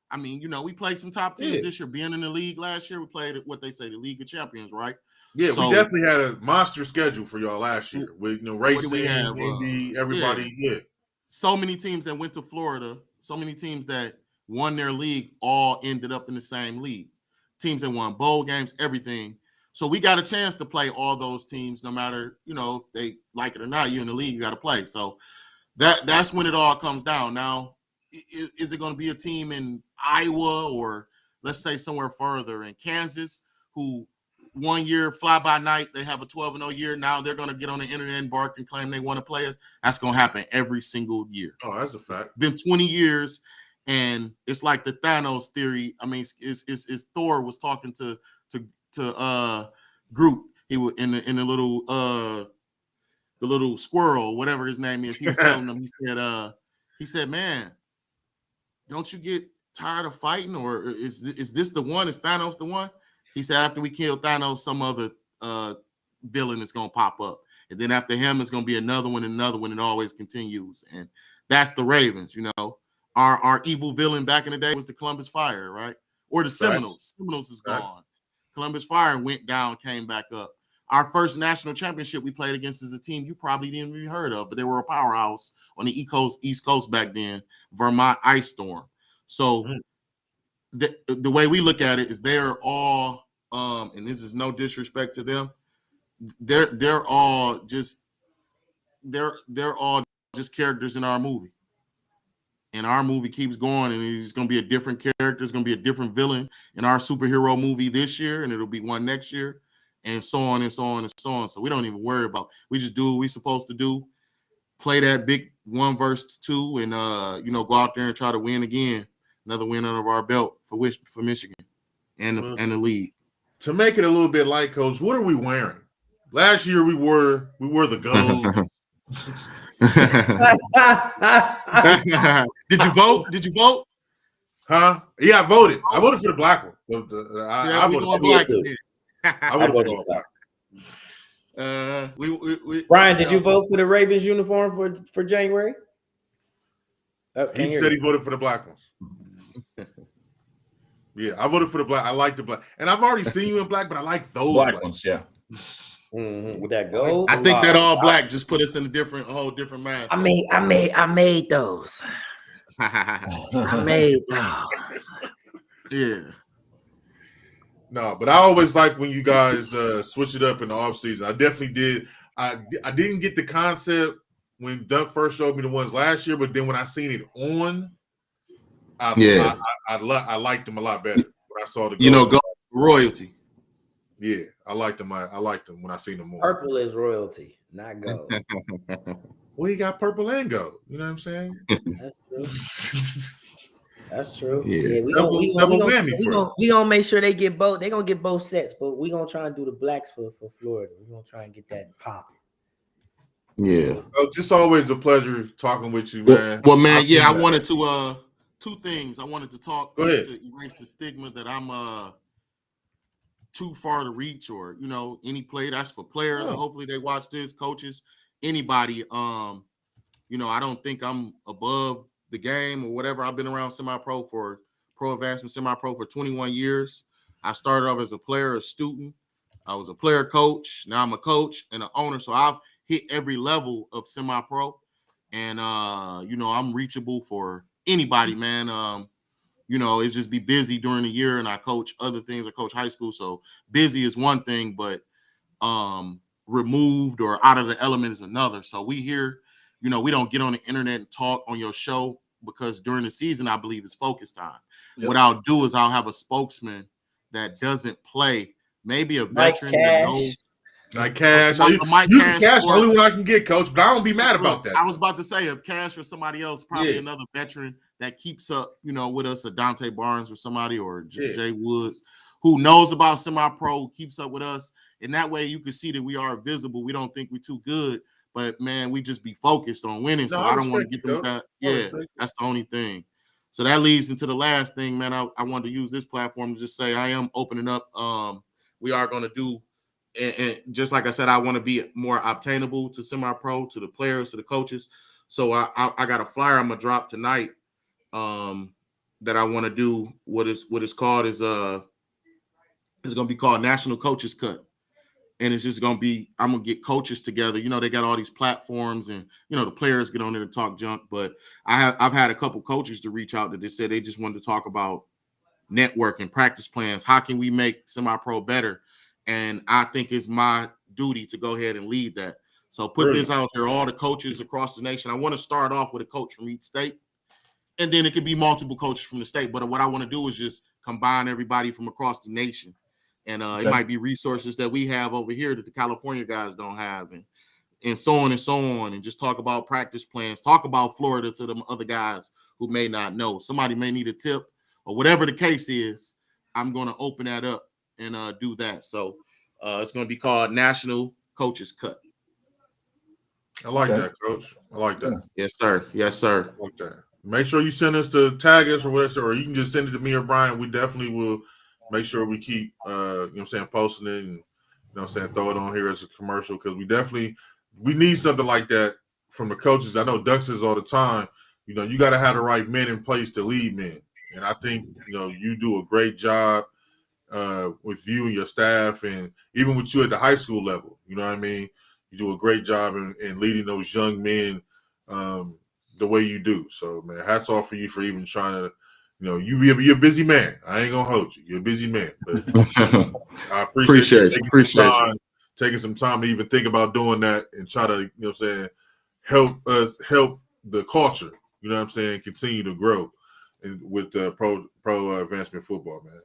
Speaker 11: I mean, we played some top teams this year. Being in the league last year, we played what they say, the League of Champions, right?
Speaker 5: Yeah,
Speaker 11: so,
Speaker 5: we definitely had a monster schedule for y'all last year with racing, Indy, everybody. Yeah.
Speaker 11: So many teams that went to Florida, so many teams that won their league all ended up in the same league. Teams that won bowl games, everything. So we got a chance to play all those teams, no matter, if they like it or not. You in the league, you got to play. So that's when it all comes down. Now, is it going to be a team in Iowa or let's say somewhere further in Kansas who 1 year fly by night, they have a 12-0 year. Now they're going to get on the internet and bark and claim they want to play us. That's going to happen every single year.
Speaker 5: Oh, that's a fact.
Speaker 11: It's been 20 years, and it's like the Thanos theory. I mean, it's Thor was talking to Groot. He was in the little squirrel, whatever his name is. He was telling them. He said, man, don't you get tired of fighting, or is this the one? Is Thanos the one? He said, after we kill Thanos, some other villain is going to pop up. And then after him, it's going to be another one, and it always continues. And that's the Ravens, Our evil villain back in the day was the Columbus Fire, right? Or the Seminoles. Right. Seminoles is gone. Right. Columbus Fire went down, came back up. Our first national championship we played against is a team you probably didn't even heard of, but they were a powerhouse on the East Coast back then, Vermont Ice Storm. So the way we look at it is they're all, and this is no disrespect to them, they're all just characters in our movie. And our movie keeps going, and it's going to be a different character. It's going to be a different villain in our superhero movie this year, and it'll be one next year, and so on and so on and so on. So we don't even worry about. We just do what we're supposed to do, play that big 1 versus 2, and go out there and try to win again. Another win under our belt for Michigan and the league.
Speaker 5: To make it a little bit light, Coach, what are we wearing? Last year we wore the gold.
Speaker 11: Did you vote?
Speaker 5: Huh? Yeah, I voted. I voted for the black one. I voted for
Speaker 9: black.
Speaker 5: I voted for the black.
Speaker 9: Brian, did you vote for the Ravens uniform for January?
Speaker 5: He said he voted for the black ones. Yeah, I voted for the black. I like the black, and I've already seen you in black, but I like those
Speaker 4: black ones. Yeah.
Speaker 9: Mm-hmm. With that gold,
Speaker 11: I think that all black just put us in a whole different mindset.
Speaker 9: I made those. I made those.
Speaker 11: Yeah.
Speaker 5: No, but I always like when you guys switch it up in the offseason. I definitely did. I didn't get the concept when Dunk first showed me the ones last year, but then when I seen it on, I liked them a lot better when I saw the
Speaker 11: gold royalty.
Speaker 5: Yeah, I liked them. I liked them when I seen them more.
Speaker 9: Purple is royalty, not gold.
Speaker 5: Well, he got purple and gold. You know what I'm saying?
Speaker 9: That's true. That's true.
Speaker 5: Yeah,
Speaker 9: we gonna make sure they get both. They gonna get both sets, but we gonna try and do the blacks for Florida. We gonna try and get that popping.
Speaker 11: Yeah.
Speaker 5: It's just always a pleasure talking with you, man.
Speaker 11: Well, man, I wanted to two things. I wanted to talk
Speaker 5: to
Speaker 11: erase the stigma that I'm too far to reach, or any play that's for players. And hopefully they watch this, coaches, anybody. I don't think I'm above the game or whatever. I've been around semi-pro for pro advancement, semi-pro for 21 years. I started off as a player, a student. I was a player coach. Now I'm a coach and an owner. So I've hit every level of semi-pro, and I'm reachable for anybody, man. It's just be busy during the year, and I coach other things. I coach high school, so busy is one thing, but removed or out of the element is another. So we here, we don't get on the internet and talk on your show because during the season, I believe it's focus time. Yep. What I'll do is I'll have a spokesman that doesn't play, maybe a veteran that knows.
Speaker 5: Like Cash.
Speaker 11: Cash
Speaker 5: Only one I can get, Coach, but I don't be mad about that.
Speaker 11: I was about to say a Cash or somebody else, probably another veteran that keeps up, with us, a Dante Barnes or somebody, or Jay Woods, who knows about semi-pro, keeps up with us. And that way you can see that we are visible. We don't think we're too good, but, man, we just be focused on winning. So I don't want to get them that. Yeah, that's the only thing. So that leads into the last thing, man. I wanted to use this platform to just say I am opening up. We are going to do and just like I said, I want to be more obtainable to semi-pro, to the players, to the coaches. So I got a flyer I'm gonna drop tonight that I want to do. What is called is it's gonna be called National Coaches Cut. And it's just gonna be, I'm gonna get coaches together. You know, they got all these platforms, and you know, the players get on there to talk junk. But I've had a couple coaches to reach out that they said they just wanted to talk about networking, practice plans. How can we make semi-pro better? And I think it's my duty to go ahead and lead that. So put this out there, all the coaches across the nation. I want to start off with a coach from each state, and then it could be multiple coaches from the state. But what I want to do is just combine everybody from across the nation. And it might be resources that we have over here that the California guys don't have, and so on and so on, and just talk about practice plans, talk about Florida to the other guys who may not know. Somebody may need a tip or whatever the case is. I'm going to open that up and do that. So it's going to be called National Coaches Cut.
Speaker 5: I like that, Coach. I like that.
Speaker 11: Yes, sir. Yes, sir.
Speaker 5: I like that. Make sure you send us the tag us or whatever, or you can just send it to me or Brian. We definitely will make sure we keep, you know what I'm saying, posting it and, you know what I'm saying, throw it on here as a commercial, because we need something like that from the coaches. I know Duck says all the time, you know, you got to have the right men in place to lead men. And I think, you know, you do a great job with you and your staff, and even with you at the high school level. You know what I mean? You do a great job in leading those young men the way you do. So, man, hats off for you for even trying to, you know, you're a busy man. I ain't gonna hold you. You're a busy man, but I appreciate you taking some time to even think about doing that and try to, you know what I'm saying, help the culture, you know what I'm saying, continue to grow with pro advancement football, man.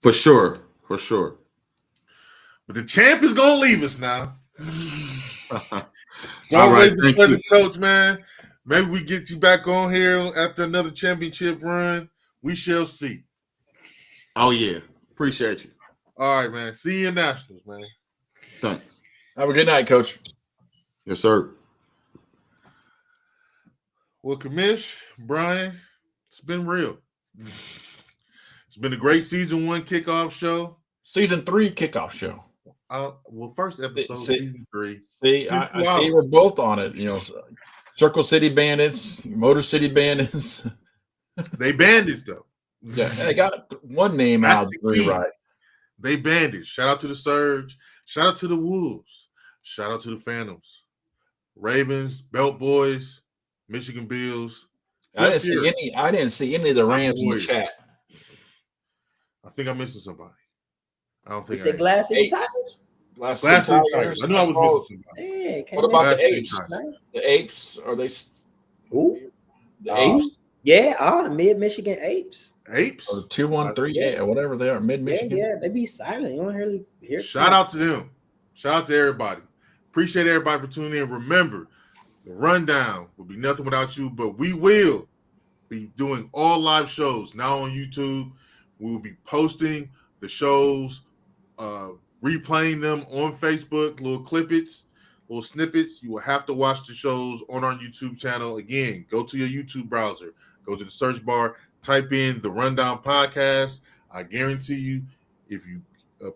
Speaker 11: For sure. For sure.
Speaker 5: But the champ is gonna leave us now. It's
Speaker 11: All right,
Speaker 5: always a pleasure, Coach, man. Maybe we get you back on here after another championship run. We shall see.
Speaker 11: Oh, yeah. Appreciate you.
Speaker 5: All right, man. See you in Nationals, man.
Speaker 11: Thanks.
Speaker 4: Have a good night, Coach.
Speaker 11: Yes, sir.
Speaker 5: Well, Commish, Brian, it's been real. It's been a great season 1 kickoff show.
Speaker 4: Season 3 kickoff show.
Speaker 5: Well, first episode, season 3.
Speaker 4: See, I see we're both on it. You know, Circle City Bandits, Motor City Bandits.
Speaker 5: They bandits, though.
Speaker 4: Yeah, they got one name out of 3 right.
Speaker 5: They bandits. Shout out to the Surge. Shout out to the Wolves. Shout out to the Phantoms. Ravens, Belt Boys, Michigan Bills.
Speaker 4: I didn't see any of the Rams in the chat.
Speaker 5: I think I'm missing somebody. I don't think
Speaker 9: you said Glass City Tigers?
Speaker 5: Glass City Tigers. I knew I was missing somebody.
Speaker 9: Yeah,
Speaker 4: what about the Apes? The Apes? Are they?
Speaker 9: Who?
Speaker 4: The Apes?
Speaker 9: Yeah, the Mid-Michigan Apes.
Speaker 5: Apes?
Speaker 4: Or 213, yeah, whatever they are, Mid-Michigan.
Speaker 9: Yeah, they be silent. You don't really hear.
Speaker 5: Shout out to them. Shout out to everybody. Appreciate everybody for tuning in. Remember, the rundown will be nothing without you, but we will be doing all live shows now on YouTube. We will be posting the shows, replaying them on Facebook, little clippets, little snippets. You will have to watch the shows on our YouTube channel. Again, go to your YouTube browser, go to the search bar, type in the Rundown Podcast. I guarantee you, if you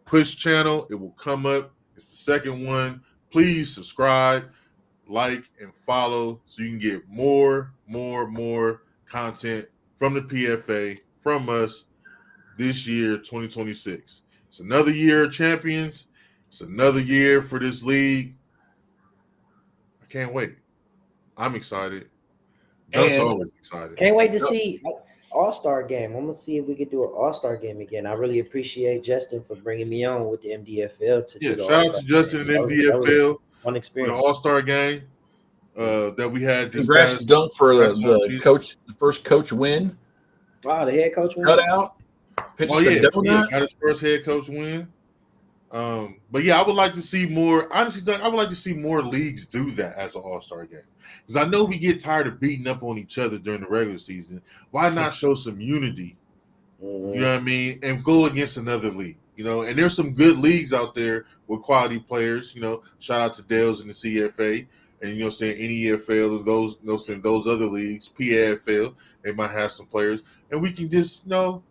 Speaker 5: push channel, it will come up. It's the second one. Please subscribe, like, and follow so you can get more content from the PFA, from us this year, 2026. It's another year of champions. It's another year for this league. I can't wait. I'm excited. Dunk's always excited.
Speaker 9: Can't wait to see All-Star game. I'm going to see if we could do an All-Star game again. I really appreciate Justin for bringing me on with the MDFL.
Speaker 5: Shout out to Justin and MDFL.
Speaker 9: One experience.
Speaker 5: For the All-Star game that we had.
Speaker 4: Congrats to Dunk for the coach, the first coach win.
Speaker 9: Wow, the head coach win.
Speaker 4: Cut out.
Speaker 5: Got his first head coach win. But yeah, I would like to see more. Honestly, Doug, I would like to see more leagues do that as an All-Star game, because I know we get tired of beating up on each other during the regular season. Why not show some unity? You know what I mean, and go against another league. You know, and there's some good leagues out there with quality players. You know, shout out to Dales in the CFA, and you know, saying NEFL and those other leagues, PAFL. They might have some players, and we can just go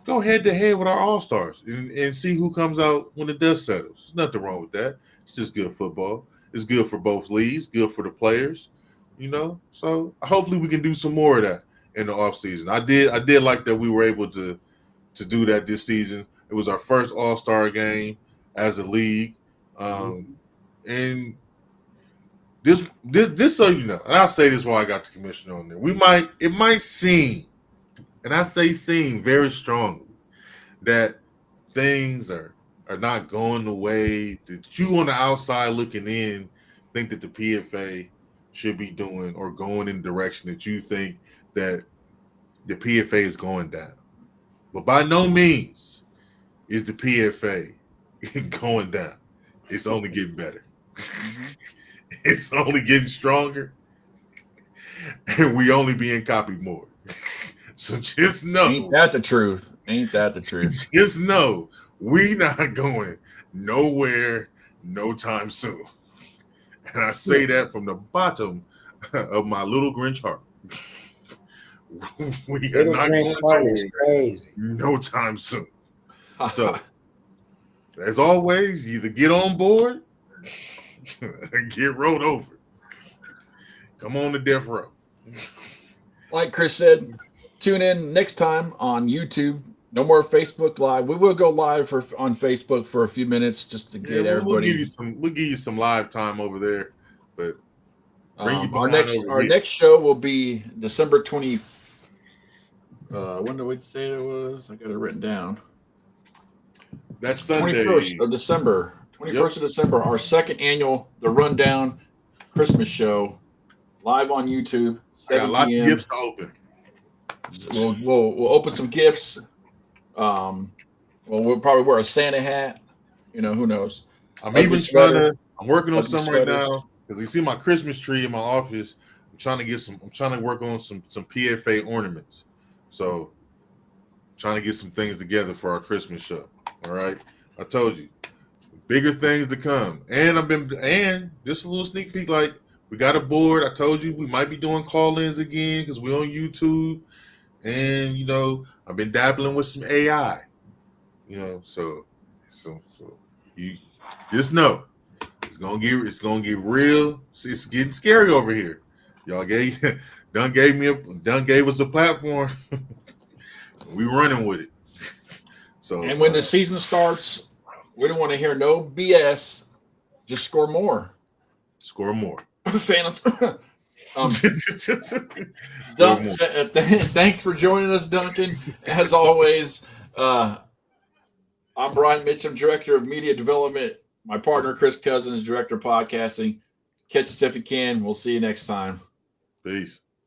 Speaker 5: go head to head with our all-stars and see who comes out when the dust settles. There's nothing wrong with that. It's just good football. It's good for both leagues, good for the players, So hopefully we can do some more of that in the offseason. I did like that we were able to do that this season. It was our first all-star game as a league. And this so you know, and I'll say this while I got the commissioner on there. It might seem, and I say seem very strongly, that things are not going the way that you on the outside looking in think that the PFA should be doing or going in the direction that you think that the PFA is going down. But by no means is the PFA going down. It's only getting better. It's only getting stronger. And we only being copied more. So just know.
Speaker 4: Ain't that the truth? Ain't that the truth?
Speaker 5: Just know we not going nowhere no time soon. And I say that from the bottom of my little Grinch heart. We are not going nowhere no time soon. So, as always, you either get on board or get rolled over. Come on to death row.
Speaker 4: Like Chris said, tune in next time on YouTube. No more Facebook Live. We will go live on Facebook for a few minutes just to get everybody.
Speaker 5: We'll give you some live time over there, but
Speaker 4: our next show will be December 20. When did we say it was? I got it written down.
Speaker 5: That's Sunday.
Speaker 4: 21st of December. 21st of December. Our second annual The Rundown Christmas show, live on YouTube. 7
Speaker 5: I got a lot
Speaker 4: p.m.
Speaker 5: of gifts to open.
Speaker 4: We'll open some gifts. We'll probably wear a Santa hat. Who knows?
Speaker 5: I'm working on some right now because you see my Christmas tree in my office. I'm trying to work on some PFA ornaments. So trying to get some things together for our Christmas show. All right. I told you. Bigger things to come. And just a little sneak peek, like we got a board. I told you we might be doing call-ins again because we're on YouTube. And I've been dabbling with some AI. So you just know it's gonna get real. It's getting scary over here. Y'all gave us a platform. We running with it. So
Speaker 4: and when the season starts, we don't want to hear no BS. Just score more.
Speaker 5: Score more.
Speaker 4: Thanks for joining us, Duncan. As always, I'm Brien Mitchum, Director of Media Development. My partner, Chris Cousins, Director of Podcasting. Catch us if you can. We'll see you next time.
Speaker 5: Peace.